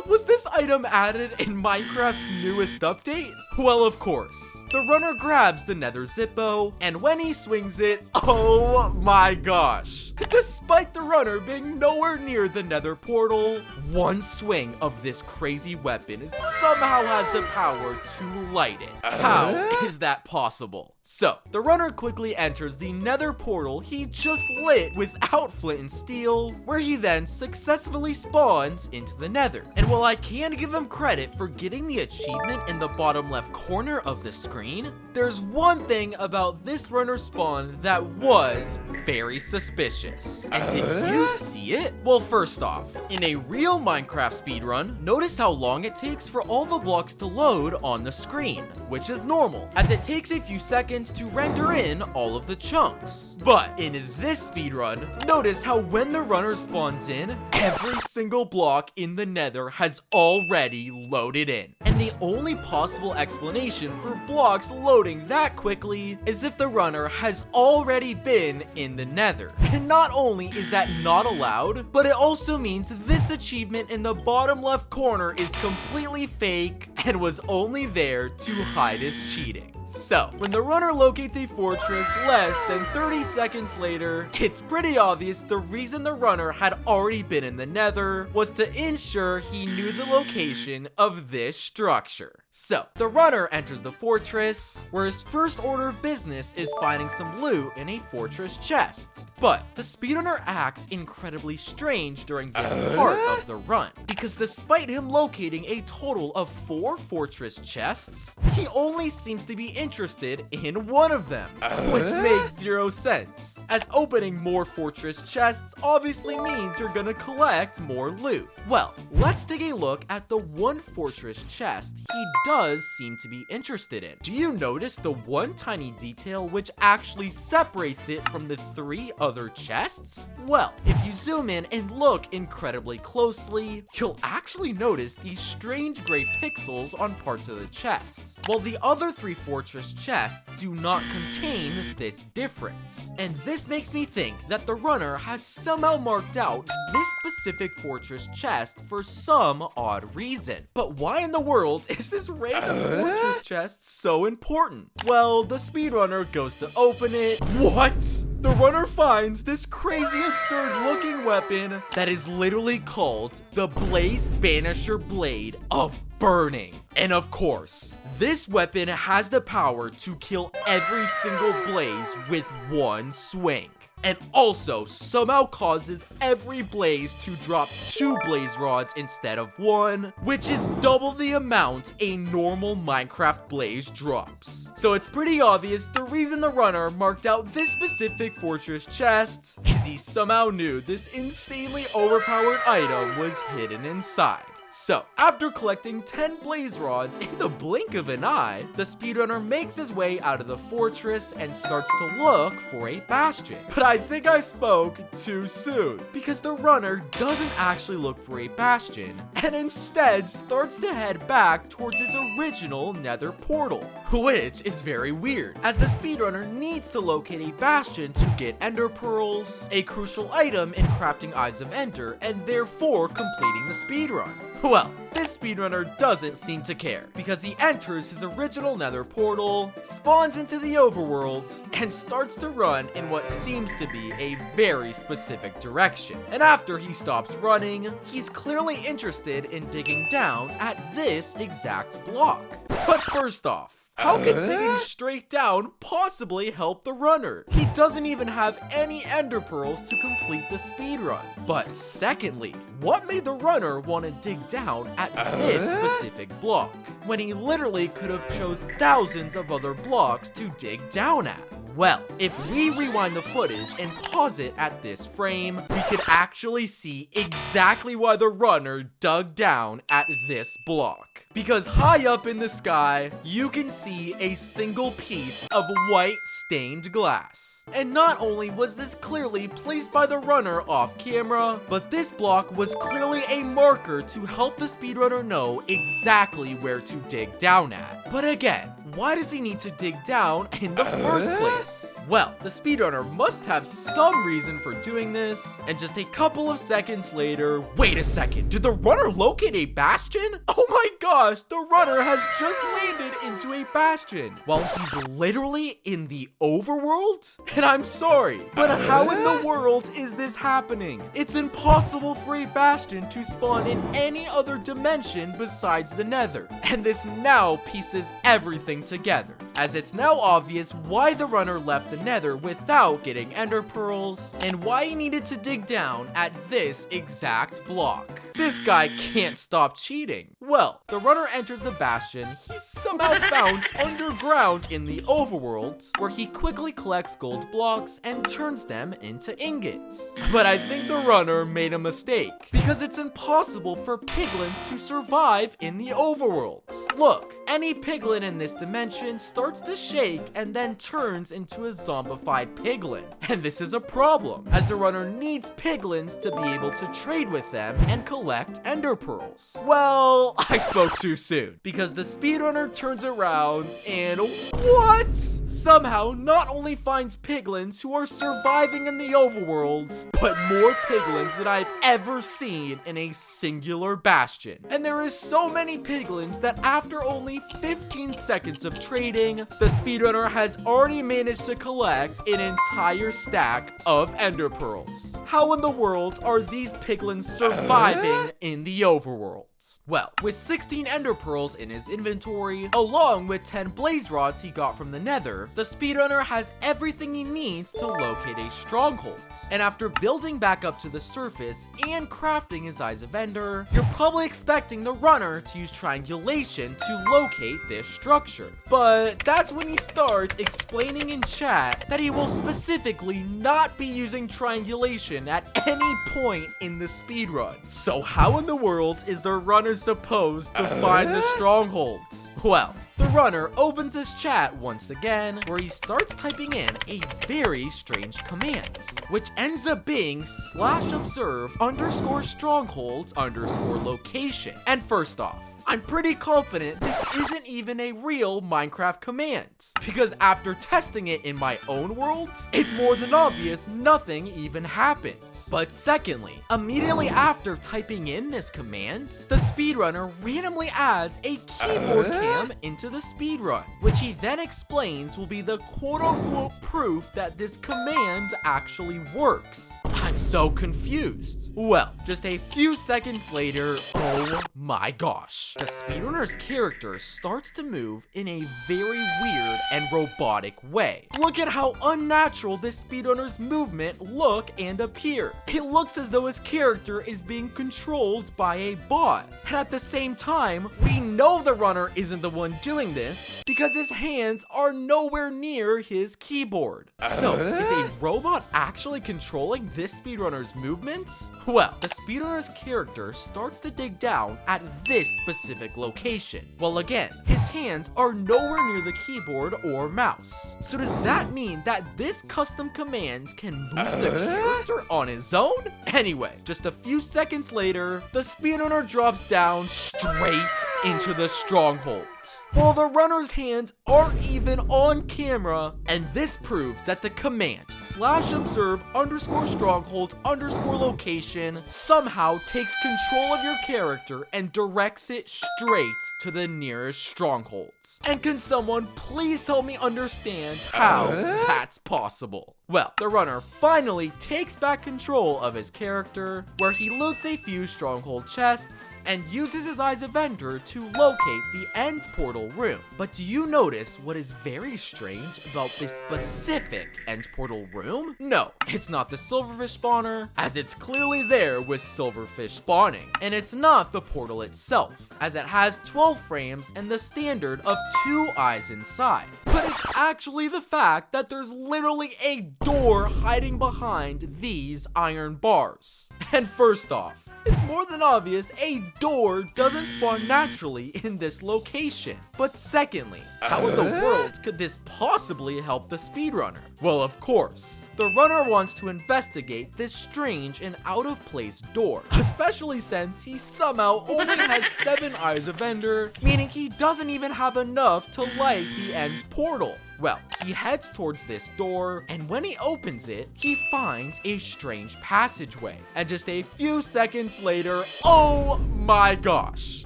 S2: Was this item added in Minecraft's newest update? Well, of course. The runner grabs the Nether Zippo, and when he swings it, oh my gosh. Despite the runner being nowhere near the Nether portal, one swing of this crazy weapon somehow has the power to light it. How is that possible? So, the runner quickly enters the Nether portal he just lit without flint and steel, where he then successfully spawns into the Nether. And while I can give him credit for getting the achievement in the bottom left corner of the screen, there's one thing about this runner spawn that was very suspicious. And did you see it? Well, first off, in a real Minecraft speedrun, notice how long it takes for all the blocks to load on the screen, which is normal, as it takes a few seconds to render in all of the chunks. But in this speedrun, notice how when the runner spawns in, every single block in the Nether has already loaded in. And the only possible explanation for blocks loading that quickly is if the runner has already been in the Nether. And not only is that not allowed, but it also means this achievement in the bottom left corner is completely fake and was only there to hide his cheating. So, when the runner locates a fortress less than 30 seconds later, it's pretty obvious the reason the runner had already been in the Nether was to ensure he knew the location of this structure. So, the runner enters the fortress, where his first order of business is finding some loot in a fortress chest. But the speedrunner acts incredibly strange during this part of the run, because despite him locating a total of 4 fortress chests, he only seems to be interested in one of them, which makes 0 sense, as opening more fortress chests obviously means you're gonna collect more loot. Well, let's take a look at the one fortress chest he does seem to be interested in. Do you notice the one tiny detail which actually separates it from the 3 other chests? Well, if you zoom in and look incredibly closely, you'll actually notice these strange gray pixels on parts of the chests, while the other 3 fortress chests do not contain this difference. And this makes me think that the runner has somehow marked out this specific fortress chest for some odd reason. But why in the world is this random fortress chest so important? Well, the speedrunner goes to open it. What? The runner finds this crazy absurd looking weapon that is literally called the Blaze Banisher Blade of Burning. And of course, this weapon has the power to kill every single blaze with one swing. and also somehow causes every blaze to drop 2 blaze rods instead of 1, which is double the amount a normal Minecraft blaze drops. So it's pretty obvious the reason the runner marked out this specific fortress chest is he somehow knew this insanely overpowered item was hidden inside. So, after collecting 10 blaze rods in the blink of an eye, the speedrunner makes his way out of the fortress and starts to look for a bastion. But I think I spoke too soon, because the runner doesn't actually look for a bastion, and instead starts to head back towards his original Nether portal, which is very weird, as the speedrunner needs to locate a bastion to get ender pearls, a crucial item in crafting Eyes of Ender, and therefore completing the speedrun. Well, this speedrunner doesn't seem to care, because he enters his original Nether portal, spawns into the overworld, and starts to run in what seems to be a very specific direction. And after he stops running, he's clearly interested in digging down at this exact block. But first off, how can digging straight down possibly help the runner? He doesn't even have any ender pearls to complete the speedrun. But secondly, what made the runner want to dig down at this specific block, when he literally could have chose thousands of other blocks to dig down at? Well, if we rewind the footage and pause it at this frame, we could actually see exactly why the runner dug down at this block. Because high up in the sky, you can see a single piece of white stained glass. And not only was this clearly placed by the runner off camera, but this block was clearly a marker to help the speedrunner know exactly where to dig down at. But again, why does he need to dig down in the first place? Well, the speedrunner must have some reason for doing this, and just a couple of seconds later, wait a second, did the runner locate a bastion? Oh my gosh, the runner has just landed into a bastion, while he's literally in the overworld? And I'm sorry, but how in the world is this happening? It's impossible for a bastion to spawn in any other dimension besides the Nether, and this now pieces everything together, as it's now obvious why the runner left the Nether without getting ender pearls, and why he needed to dig down at this exact block. This guy can't stop cheating. Well, the runner enters the bastion he's somehow found underground in the overworld, where he quickly collects gold blocks and turns them into ingots. But I think the runner made a mistake, because it's impossible for piglins to survive in the overworld. Look, any piglin in this dimension starts to shake and then turns into a zombified piglin. And this is a problem, as the runner needs piglins to be able to trade with them and collect ender pearls. Well, I spoke too soon, because the speedrunner turns around and what? Somehow not only finds piglins who are surviving in the overworld, but more piglins than I've ever seen in a singular bastion. And there is so many piglins that after only 15 seconds of trading, the speedrunner has already managed to collect an entire stack of ender pearls. How in the world are these piglins surviving in the overworld? Well, with 16 ender pearls in his inventory, along with 10 blaze rods he got from the Nether, the speedrunner has everything he needs to locate a stronghold. And after building back up to the surface and crafting his Eyes of Ender, you're probably expecting the runner to use Triangulation to locate this structure. But that's when he starts explaining in chat that he will specifically not be using Triangulation at any point in the speedrun. So how in the world is the runner supposed to find the stronghold? Well, the runner opens his chat once again, where he starts typing in a very strange command, which ends up being /observe_strongholds_location. And first off, I'm pretty confident this isn't even a real Minecraft command, because after testing it in my own world, it's more than obvious nothing even happened. But secondly, immediately after typing in this command, the speedrunner randomly adds a keyboard cam into the speedrun, which he then explains will be the quote-unquote proof that this command actually works. I got so confused? Well, just a few seconds later, oh my gosh, the speedrunner's character starts to move in a very weird and robotic way. Look at how unnatural this speedrunner's movement look and appear. It looks as though his character is being controlled by a bot. And at the same time, we know the runner isn't the one doing this because his hands are nowhere near his keyboard. So, is a robot actually controlling this speedrunner's movements? Well, the speedrunner's character starts to dig down at this specific location. Well, again, his hands are nowhere near the keyboard or mouse. So does that mean that this custom command can move the character on his own? Anyway, just a few seconds later, the speedrunner drops down straight into the stronghold. Well, the runner's hands aren't even on camera, and this proves that the command /observe_stronghold_location somehow takes control of your character and directs it straight to the nearest strongholds. And can someone please help me understand how that's possible? Well, the runner finally takes back control of his character, where he loots a few stronghold chests and uses his eyes of vendor to locate the end portal room. But do you notice what is very strange about this specific end portal room? No, it's not the silverfish spawner, as it's clearly there with silverfish spawning. And it's not the portal itself, as it has 12 frames and the standard of 2 eyes inside. But it's actually the fact that there's literally a door hiding behind these iron bars. And first off, it's more than obvious a door doesn't spawn naturally in this location. But secondly, how in the world could this possibly help the speedrunner? Well, of course, the runner wants to investigate this strange and out-of-place door, especially since he somehow only has 7 eyes of ender, meaning he doesn't even have enough to light the end portal. Well, he heads towards this door, and when he opens it, he finds a strange passageway. And just a few seconds later, oh my gosh,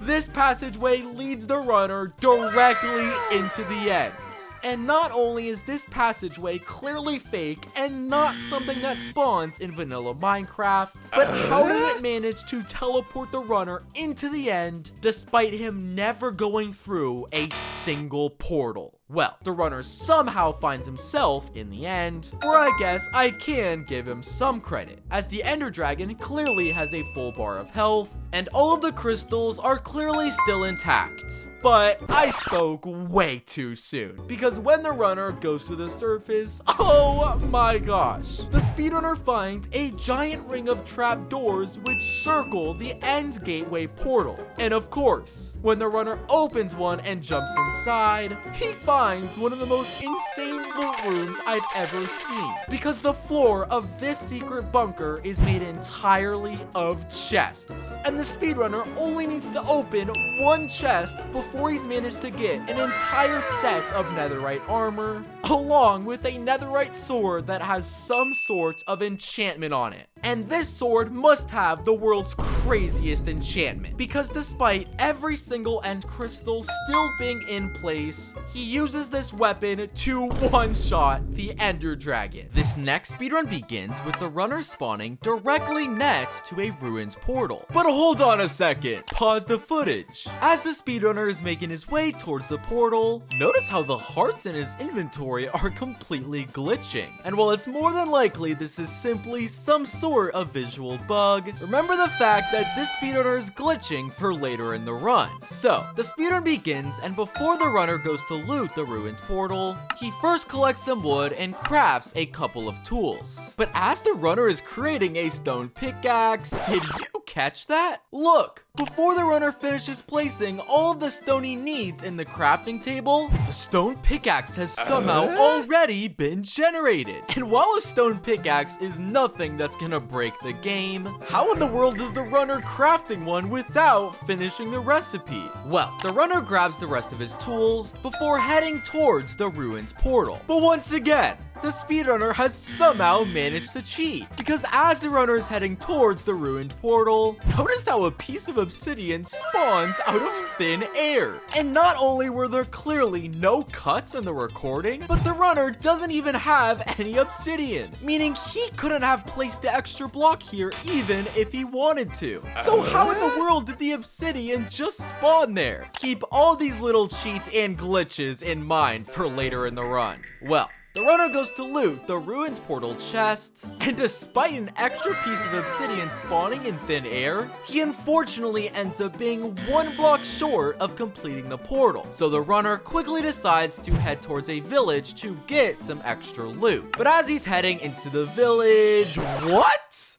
S2: this passageway leads the runner directly into the end. And not only is this passageway clearly fake and not something that spawns in vanilla Minecraft, but how did it manage to teleport the runner into the end despite him never going through a single portal? Well, the runner somehow finds himself in the end, where I guess I can give him some credit, as the Ender Dragon clearly has a full bar of health, and all of the crystals are clearly still intact. But I spoke way too soon, because when the runner goes to the surface, oh my gosh, the speedrunner finds a giant ring of trapdoors which circle the end gateway portal. And of course, when the runner opens one and jumps inside, he finds one of the most insane loot rooms I've ever seen, because the floor of this secret bunker is made entirely of chests, and the speedrunner only needs to open one chest before he's managed to get an entire set of netherite armor, along with a netherite sword that has some sort of enchantment on it. And this sword must have the world's craziest enchantment, because despite every single end crystal still being in place, he uses this weapon to one-shot the Ender Dragon. This next speedrun begins with the runner spawning directly next to a ruined portal. But hold on a second, pause the footage. As the speedrunner is making his way towards the portal, notice how the hearts in his inventory are completely glitching. And while it's more than likely this is simply some sort of visual bug, remember the fact that this speedrunner is glitching for later in the run. So, the speedrun begins, and before the runner goes to loot the ruined portal, he first collects some wood and crafts a couple of tools. But as the runner is creating a stone pickaxe, did you catch that? Look, before the runner finishes placing all of the stone he needs in the crafting table, the stone pickaxe has somehow already been generated. And while a stone pickaxe is nothing that's gonna break the game, how in the world is the runner crafting one without finishing the recipe? Well, the runner grabs the rest of his tools before heading towards the ruined portal. But once again, the speedrunner has somehow managed to cheat. Because as the runner is heading towards the ruined portal, notice how a piece of obsidian spawns out of thin air. And not only were there clearly no cuts in the recording, but the runner doesn't even have any obsidian, meaning he couldn't have placed the extra block here even if he wanted to. So how in the world did the obsidian just spawn there? Keep all these little cheats and glitches in mind for later in the run. Well, the runner goes to loot the ruined portal chest, and despite an extra piece of obsidian spawning in thin air, he unfortunately ends up being 1 block short of completing the portal. So the runner quickly decides to head towards a village to get some extra loot. But as he's heading into the village, what?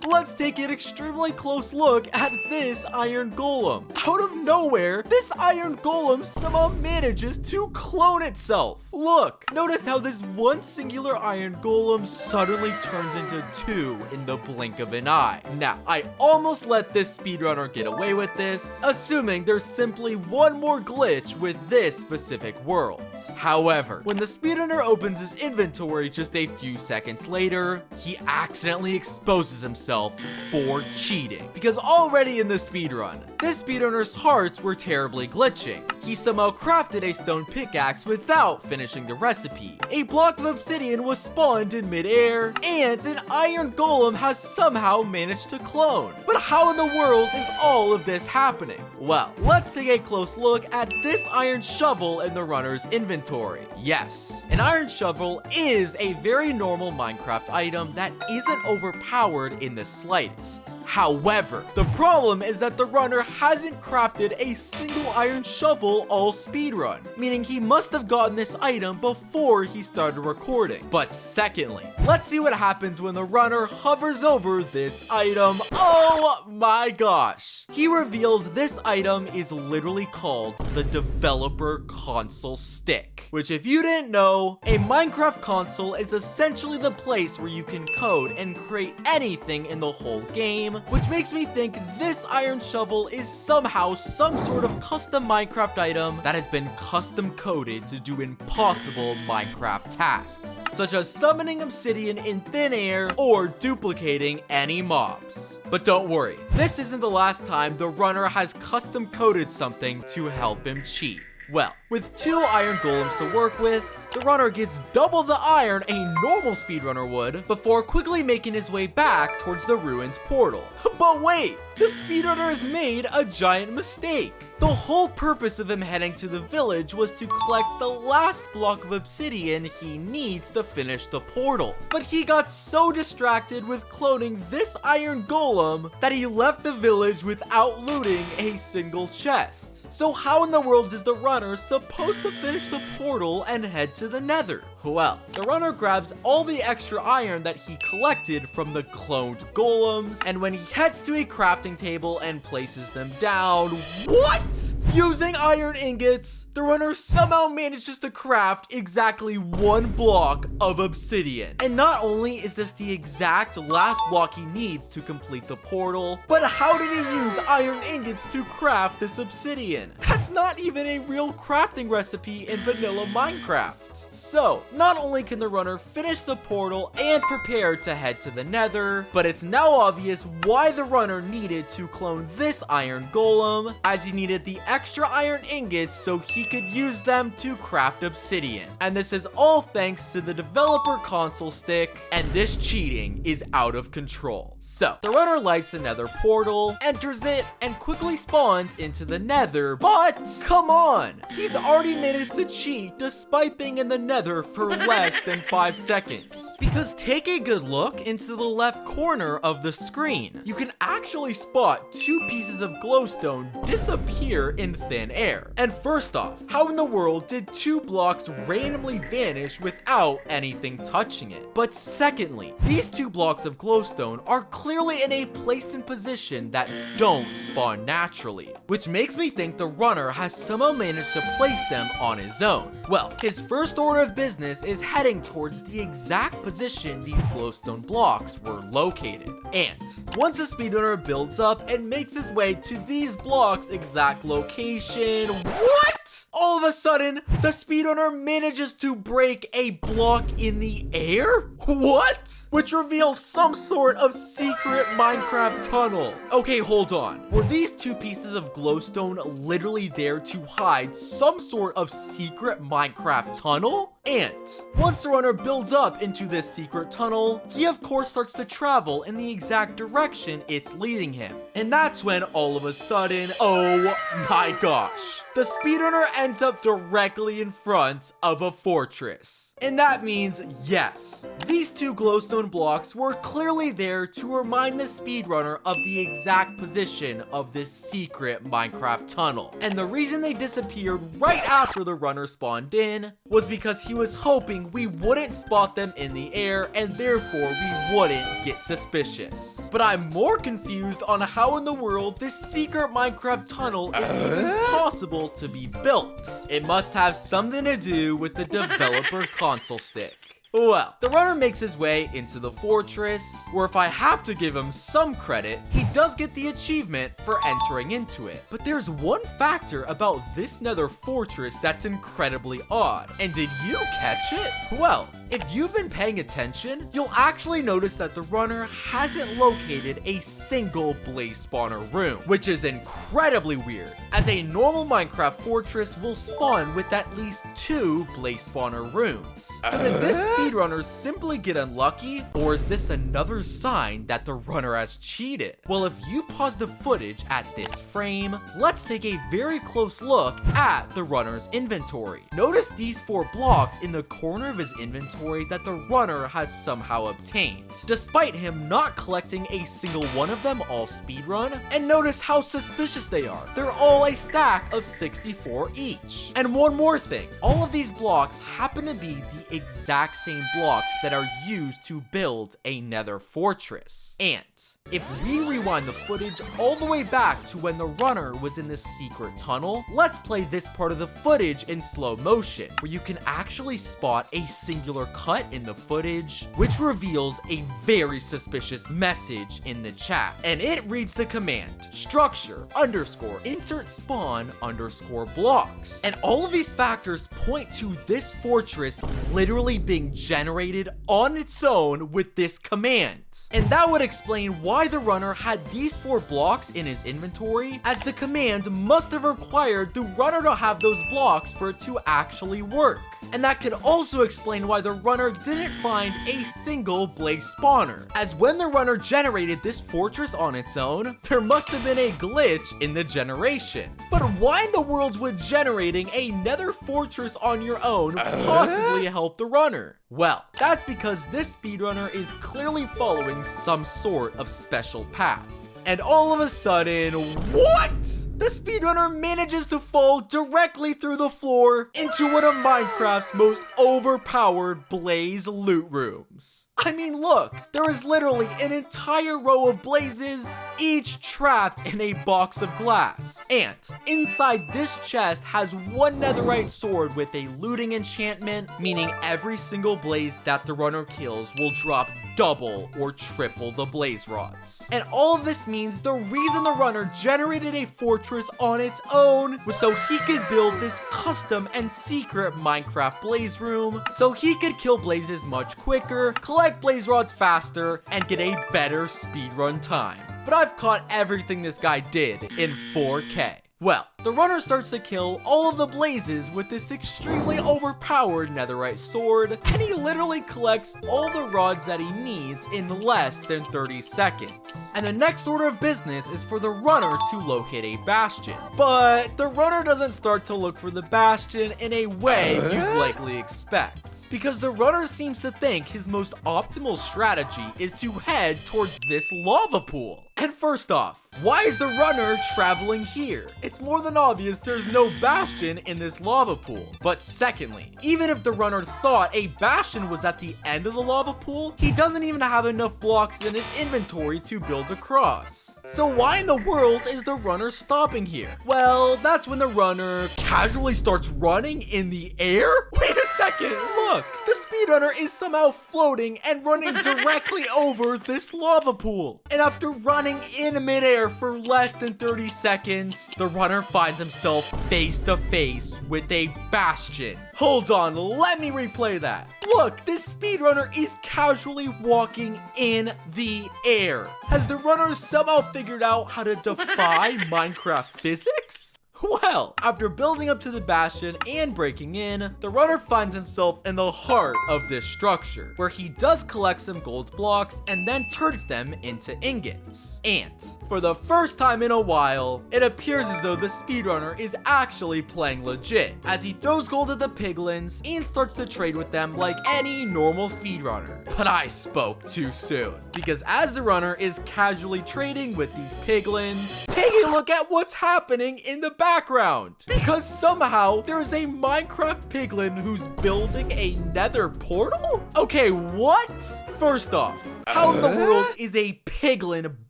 S2: Let's take an extremely close look at this iron golem. Out of nowhere, this iron golem somehow manages to clone itself. Look, notice how this one singular iron golem suddenly turns into 2 in the blink of an eye. Now, I almost let this speedrunner get away with this, assuming there's simply one more glitch with this specific world. However, when the speedrunner opens his inventory just a few seconds later, he accidentally exposes himself for cheating. Because already in the speedrun, this speedrunner's hearts were terribly glitching. He somehow crafted a stone pickaxe without finishing the recipe. A block of obsidian was spawned in midair, and an iron golem has somehow managed to clone. But how in the world is all of this happening? Well, let's take a close look at this iron shovel in the runner's inventory. Yes, an iron shovel is a very normal Minecraft item that isn't overpowered in the slightest. However, the problem is that the runner hasn't crafted a single iron shovel all speedrun, meaning he must have gotten this item before he started recording. But secondly, let's see what happens when the runner hovers over this item. Oh my gosh! He reveals this item is literally called the developer console stick, which if you didn't know, a Minecraft console is essentially the place where you can code and create anything in the whole game, which makes me think this iron shovel is somehow some sort of custom Minecraft item that has been custom coded to do impossible Minecraft tasks, such as summoning obsidian in thin air or duplicating any mobs. But don't worry, this isn't the last time the runner has custom coded something to help him cheat. Well, with 2 iron golems to work with, the runner gets double the iron a normal speedrunner would before quickly making his way back towards the ruined portal. But wait, the speedrunner has made a giant mistake. The whole purpose of him heading to the village was to collect the last block of obsidian he needs to finish the portal. But he got so distracted with cloning this iron golem that he left the village without looting a single chest. So how in the world is the runner supposed to finish the portal and head to the Nether? Well, the runner grabs all the extra iron that he collected from the cloned golems, and when he heads to a crafting table and places them down, what? Using iron ingots, the runner somehow manages to craft exactly 1 block of obsidian. And not only is this the exact last block he needs to complete the portal, but how did he use iron ingots to craft this obsidian? That's not even a real crafting recipe in vanilla Minecraft. So, not only can the runner finish the portal and prepare to head to the Nether, but it's now obvious why the runner needed to clone this iron golem, as he needed the extra iron ingots so he could use them to craft obsidian. And this is all thanks to the developer console stick, and this cheating is out of control. So, the runner lights the Nether portal, enters it, and quickly spawns into the Nether, but come on! He's already managed to cheat despite being in the Nether for less than 5 seconds. Because take a good look into the left corner of the screen. You can actually spot 2 pieces of glowstone disappear in thin air. And first off, how in the world did 2 blocks randomly vanish without anything touching it? But secondly, these 2 blocks of glowstone are clearly in a place and position that don't spawn naturally, which makes me think the runner has somehow managed to place them on his own. Well, his first order of business is heading towards the exact position these glowstone blocks were located. And once a speedrunner builds up and makes his way to these blocks' exact location, what? all of a sudden, the speedrunner manages to break a block in the air? What? Which reveals some sort of secret Minecraft tunnel. Okay, hold on. Were these two pieces of glowstone literally there to hide some sort of secret Minecraft tunnel? And once the runner builds up into this secret tunnel, he of course starts to travel in the exact direction it's leading him. And that's when all of a sudden, oh my gosh, the speedrunner ends up directly in front of a fortress. And that means, yes, these two glowstone blocks were clearly there to remind the speedrunner of the exact position of this secret Minecraft tunnel. And the reason they disappeared right after the runner spawned in was because he was hoping we wouldn't spot them in the air and therefore we wouldn't get suspicious. But I'm more confused on how in the world this secret Minecraft tunnel is even possible to be built. It must have something to do with the developer console stick. Well, the runner makes his way into the fortress, where if I have to give him some credit, he does get the achievement for entering into it. But there's one factor about this Nether fortress that's incredibly odd. And did you catch it? Well, if you've been paying attention, you'll actually notice that the runner hasn't located a single blaze spawner room, which is incredibly weird, as a normal Minecraft fortress will spawn with at least 2 blaze spawner rooms. So did this speedrunners simply get unlucky, or is this another sign that the runner has cheated? Well, if you pause the footage at this frame, let's take a very close look at the runner's inventory. Notice these 4 blocks in the corner of his inventory that the runner has somehow obtained, despite him not collecting a single one of them all speedrun. And notice how suspicious they are. They're all a stack of 64 each. And one more thing, all of these blocks happen to be the exact same blocks that are used to build a Nether fortress. And if we rewind the footage all the way back to when the runner was in this secret tunnel, let's play this part of the footage in slow motion, where you can actually spot a singular cut in the footage, which reveals a very suspicious message in the chat. And it reads the command, structure _ insert spawn _ blocks. And all of these factors point to this fortress literally being generated on its own with this command. And that would explain why the runner had these 4 blocks in his inventory, as the command must have required the runner to have those blocks for it to actually work. And that could also explain why the runner didn't find a single blaze spawner, as when the runner generated this fortress on its own, there must have been a glitch in the generation. But why in the world would generating a Nether fortress on your own possibly help the runner? Well, that's because this speedrunner is clearly following some sort of special path. And all of a sudden, what? The speedrunner manages to fall directly through the floor into one of Minecraft's most overpowered blaze loot rooms. I mean, look, there is literally an entire row of blazes, each trapped in a box of glass. And inside this chest has one netherite sword with a looting enchantment, meaning every single blaze that the runner kills will drop double or triple the blaze rods. And all of this means the reason the runner generated a fortress on its own was so he could build this custom and secret Minecraft blaze room, so he could kill blazes much quicker, collect blaze rods faster, and get a better speedrun time. But I've caught everything this guy did in 4K. Well, the runner starts to kill all of the blazes with this extremely overpowered netherite sword, and he literally collects all the rods that he needs in less than 30 seconds. And the next order of business is for the runner to locate a bastion. But the runner doesn't start to look for the bastion in a way you'd likely expect, because the runner seems to think his most optimal strategy is to head towards this lava pool. And first off, why is the runner traveling here? It's more than obvious there's no bastion in this lava pool. But secondly, even if the runner thought a bastion was at the end of the lava pool, he doesn't even have enough blocks in his inventory to build across. So why in the world is the runner stopping here? Well, that's when the runner casually starts running in the air? Wait a second, look! The speedrunner is somehow floating and running directly over this lava pool. And after running in midair for less than 30 seconds, the runner finds himself face to face with a bastion. Hold on, let me replay that. Look, this speedrunner is casually walking in the air. Has the runner somehow figured out how to defy Minecraft physics? Well, after building up to the bastion and breaking in, the runner finds himself in the heart of this structure, where he does collect some gold blocks and then turns them into ingots. And for the first time in a while, it appears as though the speedrunner is actually playing legit, as he throws gold at the piglins and starts to trade with them like any normal speedrunner. But I spoke too soon, because as the runner is casually trading with these piglins, take a look at what's happening in the background, because somehow there is a Minecraft piglin who's building a Nether portal? Okay, what? First off, how in the world is a piglin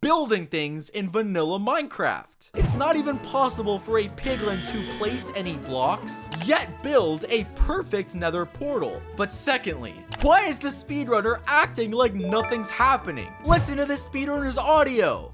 S2: building things in vanilla Minecraft? It's not even possible for a piglin to place any blocks, yet build a perfect Nether portal. But secondly, why is the speedrunner acting like nothing's happening? Listen to the speedrunner's audio.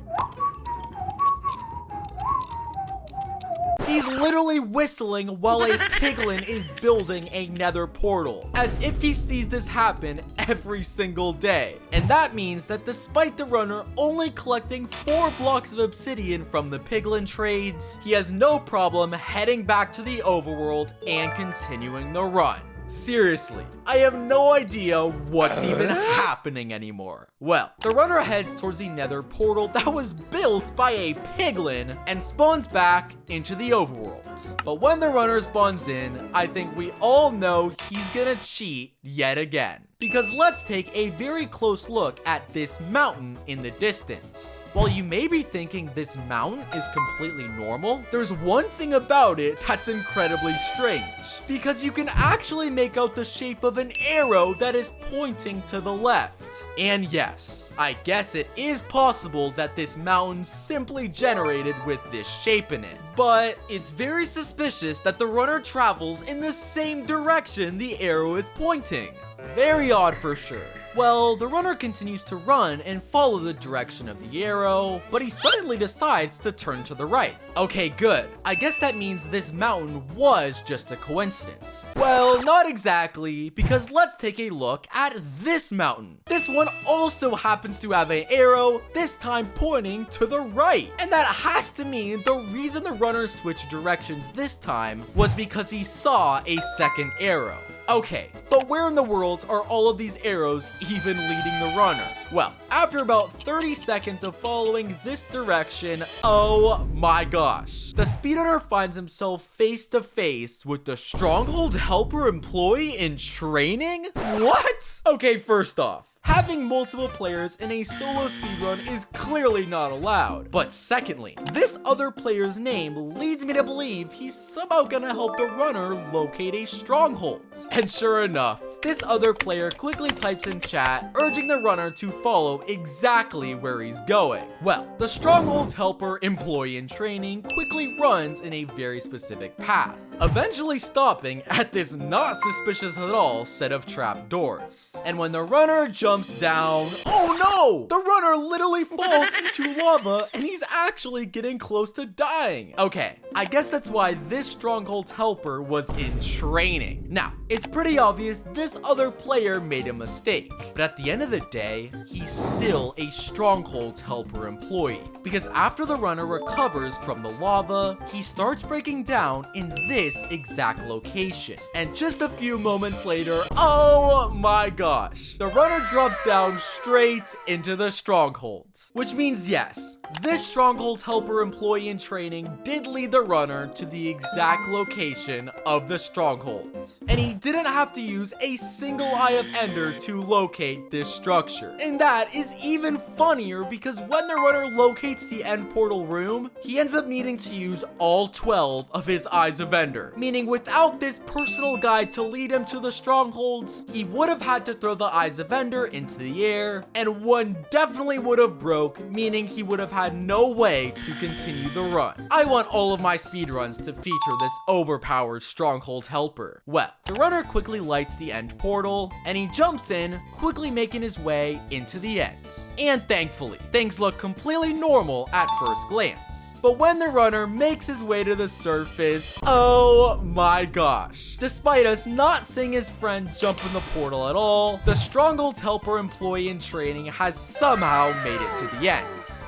S2: He's literally whistling while a piglin is building a Nether portal, as if he sees this happen every single day. And that means that despite the runner only collecting 4 blocks of obsidian from the piglin trades, he has no problem heading back to the overworld and continuing the run. Seriously, I have no idea what's even happening anymore. Well, the runner heads towards the Nether portal that was built by a piglin and spawns back into the overworld. But when the runner spawns in, I think we all know he's gonna cheat yet again. Because let's take a very close look at this mountain in the distance. While you may be thinking this mountain is completely normal, there's one thing about it that's incredibly strange. Because you can actually make out the shape of an arrow that is pointing to the left. And yes, I guess it is possible that this mountain simply generated with this shape in it. But it's very suspicious that the runner travels in the same direction the arrow is pointing. Very odd for sure. Well, the runner continues to run and follow the direction of the arrow, but he suddenly decides to turn to the right. Okay, good. I guess that means this mountain was just a coincidence. Well, not exactly, because let's take a look at this mountain. This one also happens to have an arrow, this time pointing to the right. And that has to mean the reason the runner switched directions this time was because he saw a second arrow. Okay, but where in the world are all of these arrows even leading the runner? Well, after about 30 seconds of following this direction, oh my gosh. The speedrunner finds himself face to face with the Stronghold helper employee in training? What? Okay, first off, having multiple players in a solo speedrun is clearly not allowed. But secondly, this other player's name leads me to believe he's somehow gonna help the runner locate a stronghold. And sure enough, this other player quickly types in chat, urging the runner to follow exactly where he's going. Well, the stronghold helper employee in training quickly runs in a very specific path, eventually stopping at this not suspicious at all set of trap doors. And when the runner jumps down, oh no! The runner literally falls into lava and he's actually getting close to dying. Okay, I guess that's why this stronghold helper was in training. Now, it's pretty obvious this other player made a mistake, but at the end of the day, he's still a stronghold helper employee, because after the runner recovers from the lava, he starts breaking down in this exact location. And just a few moments later, oh my gosh, the runner drops down straight into the stronghold. Which means yes, this stronghold helper employee in training did lead the runner to the exact location of the stronghold. And he didn't have to use a single eye of ender to locate this structure. And that is even funnier because when the runner locates the end portal room, he ends up needing to use all 12 of his eyes of ender. Meaning without this personal guide to lead him to the strongholds, he would have had to throw the eyes of ender into the air, and one definitely would have broke, meaning he would have had no way to continue the run. I want all of my speedruns to feature this overpowered stronghold helper. Well, the runner quickly lights the end portal, and he jumps in, quickly making his way into the end. And thankfully, things look completely normal normal at first glance. But when the runner makes his way to the surface, oh my gosh. Despite us not seeing his friend jump in the portal at all, the Stronghold helper employee in training has somehow made it to the end.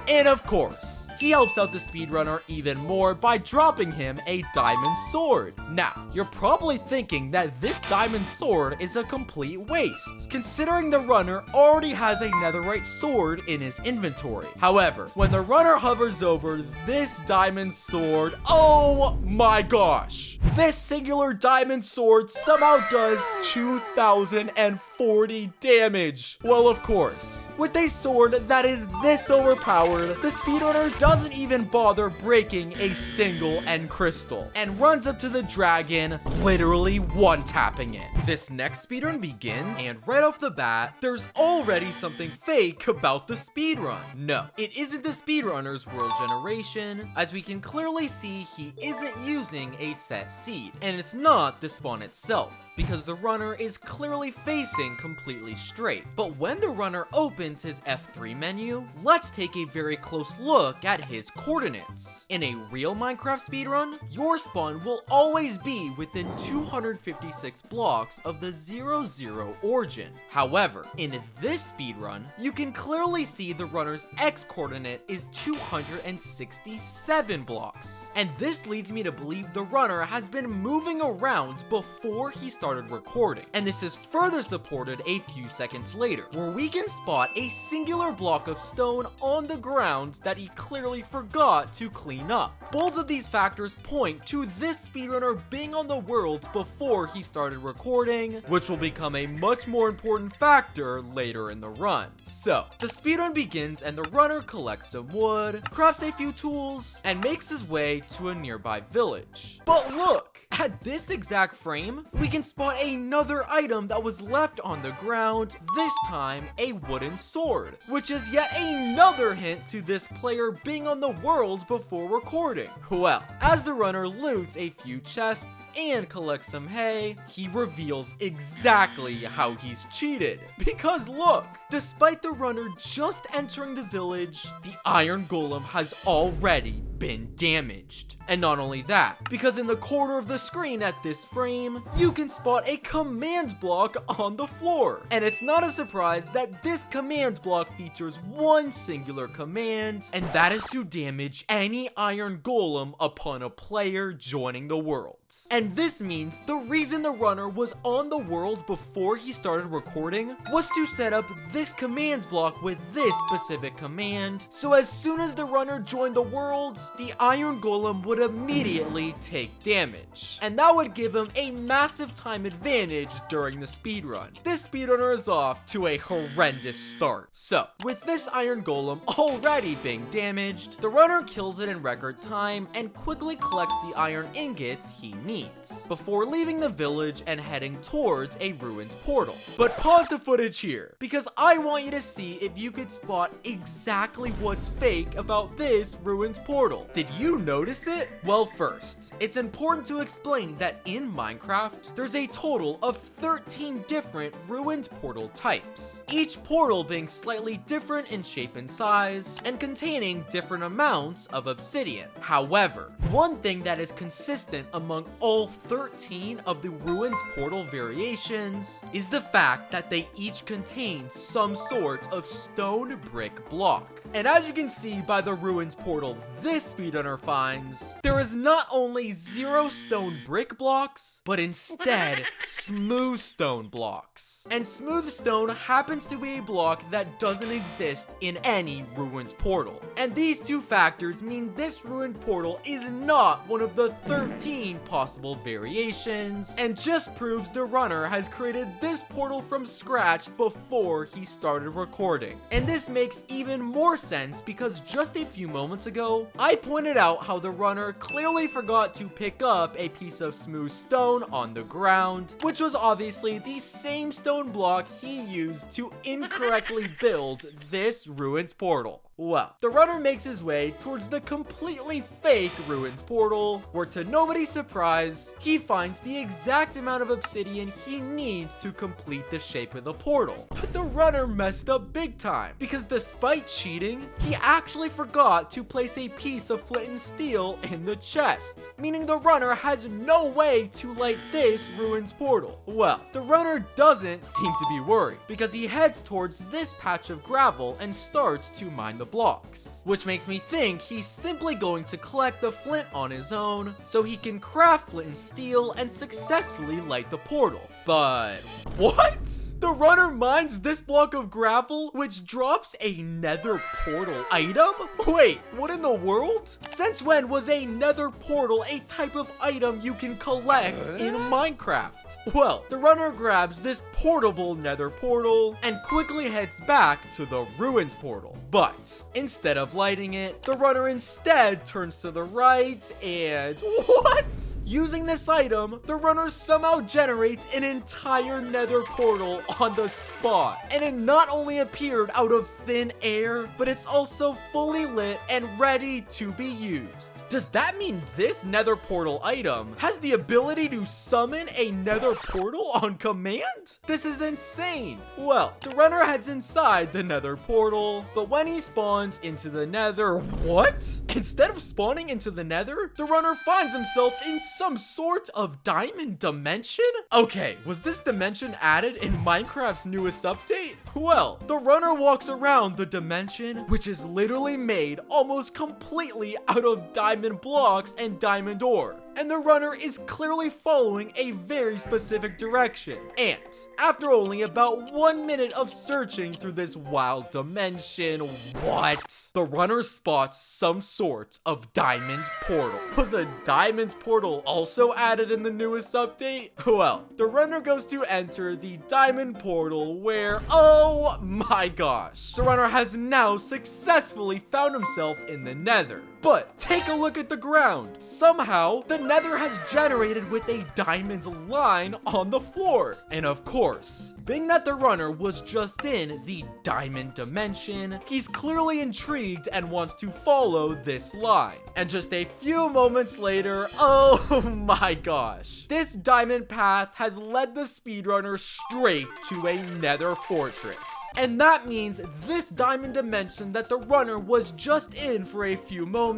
S2: And of course, he helps out the speedrunner even more by dropping him a diamond sword. Now, you're probably thinking that this diamond sword is a complete waste, considering the runner already has a netherite sword in his inventory. However, when the runner hovers over this diamond sword, oh my gosh, this singular diamond sword somehow does 2040 damage. Well, of course, with a sword that is this overpowered, the speedrunner doesn't even bother breaking a single end crystal and runs up to the dragon, literally one-tapping it. This next speedrun begins, and right off the bat, there's already something fake about the speedrun. No, it isn't the speedrunner's world generation. As we can clearly see, he isn't using a set seed, and it's not the spawn itself, because the runner is clearly facing completely straight. But when the runner opens his F3 menu, let's take a very close look at his coordinates. In a real Minecraft speedrun, your spawn will always be within 256 blocks of the 0-0 origin. However, in this speedrun, you can clearly see the runner's X coordinate is 267 blocks. And this leads me to believe the runner has been moving around before he started recording. And this is further supported a few seconds later, where we can spot a singular block of stone on the ground that he clearly forgot to clean up. Both of these factors point to this speedrunner being on the world before he started recording, which will become a much more important factor later in the run. So, the speedrun begins and the runner collects some wood, crafts a few tools, and makes his way to a nearby village. But look! At this exact frame, we can spot another item that was left on the ground, this time a wooden sword, which is yet another hint to this player being on the world before recording. Well, as the runner loots a few chests and collects some hay, he reveals exactly how he's cheated. Because look, despite the runner just entering the village, the iron golem has already been damaged. And not only that, because in the corner of the screen at this frame, you can spot a command block on the floor. And it's not a surprise that this command block features one singular command, and that is to damage any iron golem upon a player joining the world. And this means the reason the runner was on the world before he started recording was to set up this command block with this specific command, so as soon as the runner joined the world, the iron golem would immediately take damage. And that would give him a massive time advantage during the speedrun. This speedrunner is off to a horrendous start. So, with this iron golem already being damaged, the runner kills it in record time and quickly collects the iron ingots he needs, before leaving the village and heading towards a ruins portal. But pause the footage here, because I want you to see if you could spot exactly what's fake about this ruins portal. Did you notice it? Well, first, it's important to explain that in Minecraft, there's a total of 13 different ruined portal types, each portal being slightly different in shape and size, and containing different amounts of obsidian. However, one thing that is consistent among all 13 of the ruins portal variations is the fact that they each contain some sort of stone brick block. And as you can see by the ruins portal this speedrunner finds, there is not only 0 stone brick blocks, but instead smooth stone blocks. And smooth stone happens to be a block that doesn't exist in any ruins portal. And these two factors mean this ruined portal is not one of the 13 possible variations, and just proves the runner has created this portal from scratch before he started recording. And this makes even more sense because just a few moments ago, I pointed out how the runner clearly forgot to pick up a piece of smooth stone on the ground, which was obviously the same stone block he used to incorrectly build this ruins portal. Well, the runner makes his way towards the completely fake ruins portal, where to nobody's surprise, he finds the exact amount of obsidian he needs to complete the shape of the portal. But the runner messed up big time, because despite cheating, he actually forgot to place a piece of flint and steel in the chest, meaning the runner has no way to light this ruins portal. Well, the runner doesn't seem to be worried, because he heads towards this patch of gravel and starts to mine the blocks, which makes me think he's simply going to collect the flint on his own so he can craft flint and steel and successfully light the portal. But what? The runner mines this block of gravel, which drops a nether portal item? Wait, what in the world? Since when was a nether portal a type of item you can collect in Minecraft? Well, the runner grabs this portable nether portal and quickly heads back to the ruins portal. But instead of lighting it, the runner instead turns to the right and what? Using this item, the runner somehow generates an entire nether portal on the spot. And it not only appeared out of thin air, but it's also fully lit and ready to be used. Does that mean this nether portal item has the ability to summon a nether portal on command? This is insane. Well, the runner heads inside the nether portal, but when he spawns into the nether, what? Instead of spawning into the nether, the runner finds himself in some sort of diamond dimension? Okay, was this dimension added in Minecraft's newest update? Well, the runner walks around the dimension, which is literally made almost completely out of diamond blocks and diamond ore. And the runner is clearly following a very specific direction. And after only about 1 minute of searching through this wild dimension, what? The runner spots some sort of diamond portal. Was a diamond portal also added in the newest update? Well, the runner goes to enter the diamond portal where, oh my gosh, the runner has now successfully found himself in the nether. But take a look at the ground. Somehow, the nether has generated with a diamond line on the floor. And of course, being that the runner was just in the diamond dimension, he's clearly intrigued and wants to follow this line. And just a few moments later, oh my gosh, this diamond path has led the speedrunner straight to a nether fortress. And that means this diamond dimension that the runner was just in for a few moments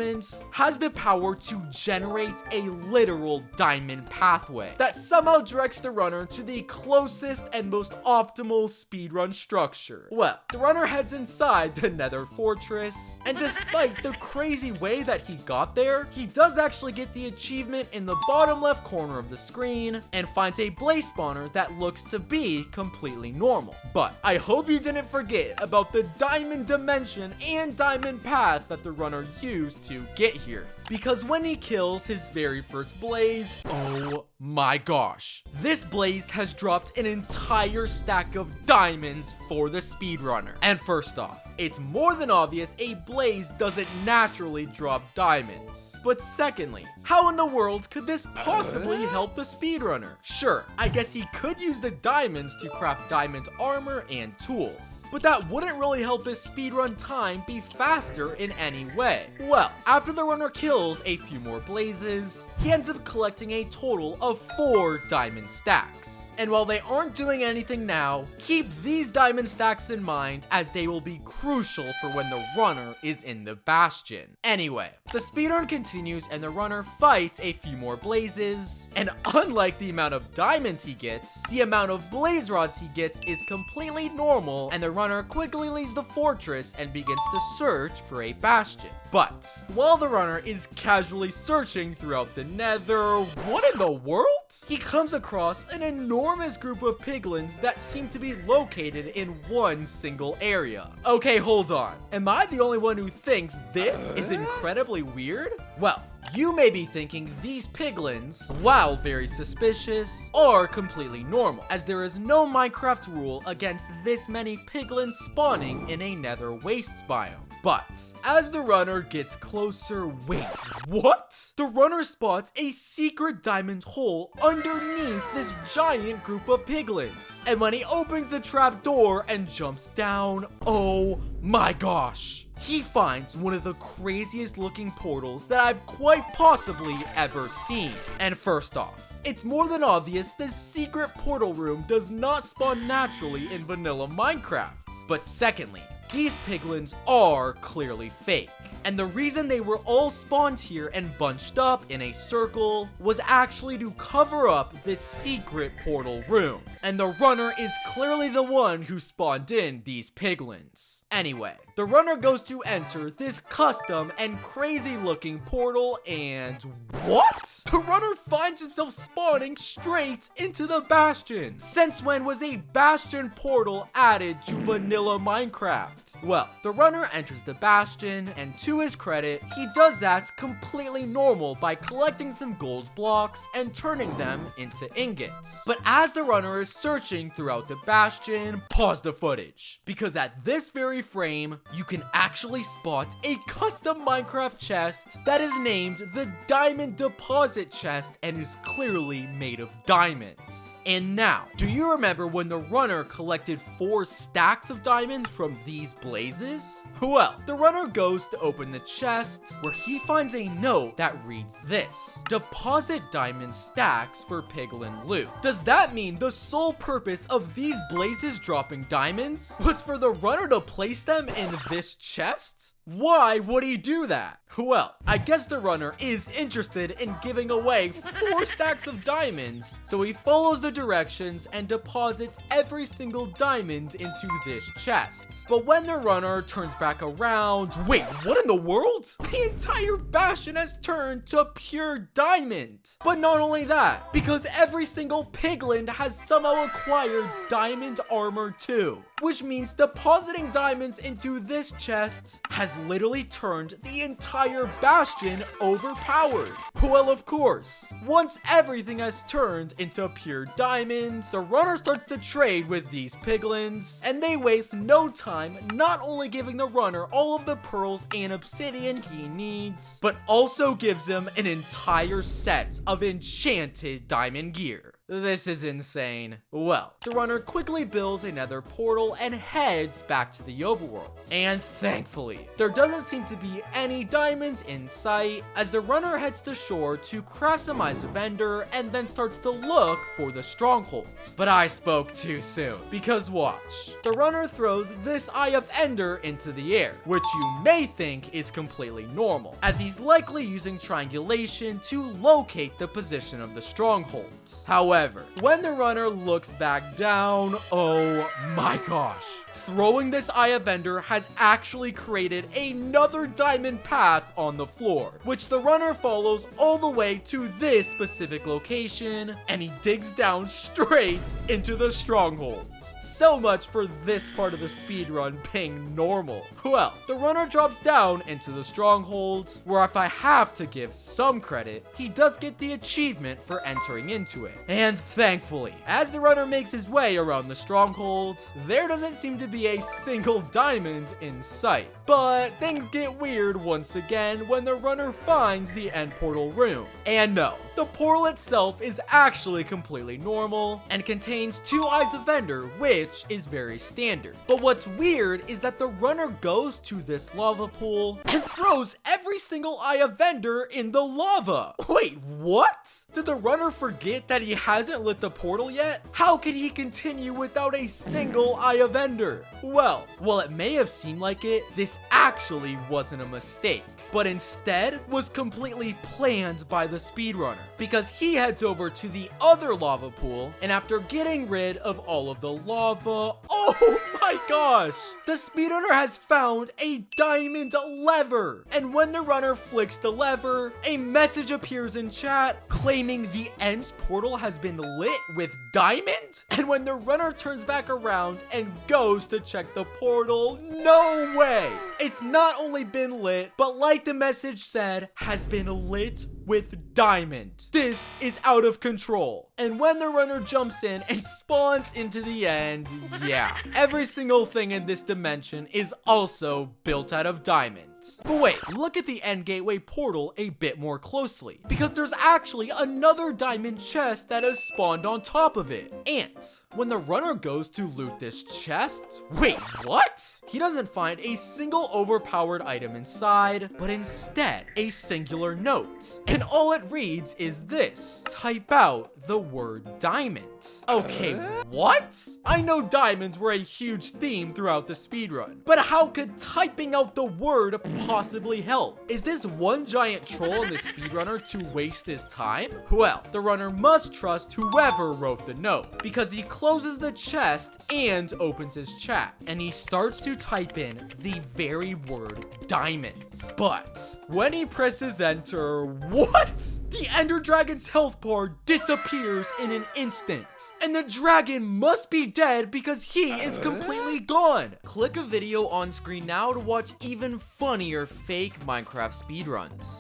S2: has the power to generate a literal diamond pathway that somehow directs the runner to the closest and most optimal speedrun structure. Well, the runner heads inside the nether fortress, and despite the crazy way that he got there, he does actually get the achievement in the bottom left corner of the screen and finds a blaze spawner that looks to be completely normal. But I hope you didn't forget about the diamond dimension and diamond path that the runner used to get here. Because when he kills his very first blaze, oh my gosh, this blaze has dropped an entire stack of diamonds for the speedrunner. And first off, it's more than obvious a blaze doesn't naturally drop diamonds. But secondly, how in the world could this possibly help the speedrunner? Sure, I guess he could use the diamonds to craft diamond armor and tools, but that wouldn't really help his speedrun time be faster in any way. Well, after the runner kills a few more blazes, he ends up collecting a total of 4 diamond stacks. And while they aren't doing anything now, keep these diamond stacks in mind, as they will be crucial for when the runner is in the bastion. Anyway, the speedrun continues and the runner fights a few more blazes, and unlike the amount of diamonds he gets, the amount of blaze rods he gets is completely normal, and the runner quickly leaves the fortress and begins to search for a bastion. But while the runner is casually searching throughout the nether, what in the world? He comes across an enormous group of piglins that seem to be located in one single area. Okay, hold on. Am I the only one who thinks this is incredibly weird? Well, you may be thinking these piglins, while very suspicious, are completely normal, as there is no Minecraft rule against this many piglins spawning in a nether waste biome. But as the runner gets closer, wait, what? The runner spots a secret diamond hole underneath this giant group of piglins. And when he opens the trap door and jumps down, oh my gosh. He finds one of the craziest looking portals that I've quite possibly ever seen. And first off, it's more than obvious this secret portal room does not spawn naturally in vanilla Minecraft. But secondly, these piglins are clearly fake. And the reason they were all spawned here and bunched up in a circle was actually to cover up this secret portal room. And the runner is clearly the one who spawned in these piglins. Anyway, the runner goes to enter this custom and crazy looking portal and what? The runner finds himself spawning straight into the bastion. Since when was a bastion portal added to vanilla Minecraft? Well, the runner enters the bastion, and to his credit, he does that completely normal by collecting some gold blocks and turning them into ingots. But as the runner is searching throughout the bastion, pause the footage, because at this very frame, you can actually spot a custom Minecraft chest that is named the Diamond Deposit Chest and is clearly made of diamonds. And now, do you remember when the runner collected 4 stacks of diamonds from these blazes? Well, the runner goes to open the chest, where he finds a note that reads this: deposit diamond stacks for piglin loot. Does that mean the sole purpose of these blazes dropping diamonds was for the runner to place them in this chest? Why would he do that? Well, I guess the runner is interested in giving away 4 stacks of diamonds, so he follows the directions and deposits every single diamond into this chest. But when the runner turns back around, wait, what in the world? The entire bastion has turned to pure diamond. But not only that, because every single piglin has somehow acquired diamond armor too. Which means depositing diamonds into this chest has literally turned the entire bastion overpowered. Well, of course, once everything has turned into pure diamonds, the runner starts to trade with these piglins, and they waste no time not only giving the runner all of the pearls and obsidian he needs, but also gives him an entire set of enchanted diamond gear. This is insane. Well, the runner quickly builds a nether portal and heads back to the overworld. And thankfully, there doesn't seem to be any diamonds in sight as the runner heads to shore to craft some eyes of ender and then starts to look for the stronghold. But I spoke too soon, because watch. The runner throws this eye of ender into the air, which you may think is completely normal, as he's likely using triangulation to locate the position of the strongholds. However, when the runner looks back down, oh my gosh. Throwing this eye of ender has actually created another diamond path on the floor, which the runner follows all the way to this specific location, and he digs down straight into the stronghold. So much for this part of the speedrun being normal. Well, the runner drops down into the stronghold, where if I have to give some credit, he does get the achievement for entering into it. And thankfully, as the runner makes his way around the stronghold, there doesn't seem to be a single diamond in sight. But things get weird once again when the runner finds the end portal room. And no, the portal itself is actually completely normal and contains 2 eyes of ender, which is very standard. But what's weird is that the runner goes to this lava pool and throws every single eye of ender in the lava. Wait, what? Did the runner forget that he hasn't lit the portal yet? How could he continue without a single eye of ender? Well, while it may have seemed like it, this actually wasn't a mistake, but instead was completely planned by the speedrunner, because he heads over to the other lava pool, and after getting rid of all of the lava, oh my gosh, the speedrunner has found a diamond lever, and when the runner flicks the lever, a message appears in chat claiming the end portal has been lit with diamond, and when the runner turns back around and goes to check the portal, no way! It's not only been lit, but like the message said, has been lit with diamond. This is out of control. And when the runner jumps in and spawns into the end, yeah, every single thing in this dimension is also built out of diamond. But wait, look at the end gateway portal a bit more closely, because there's actually another diamond chest that has spawned on top of it. And when the runner goes to loot this chest, wait, what? He doesn't find a single overpowered item inside, but instead a singular note. And all it reads is this: type out the word diamond. Okay, what? I know diamonds were a huge theme throughout the speedrun, but how could typing out the word possibly help? Is this one giant troll in the speedrunner to waste his time? Well, the runner must trust whoever wrote the note, because he closes the chest and opens his chat, and he starts to type in the very word diamond. But when he presses enter, what? The Ender Dragon's health bar disappears in an instant, and the dragon must be dead because he is completely gone. Click a video on screen now to watch even funnier fake Minecraft speedruns.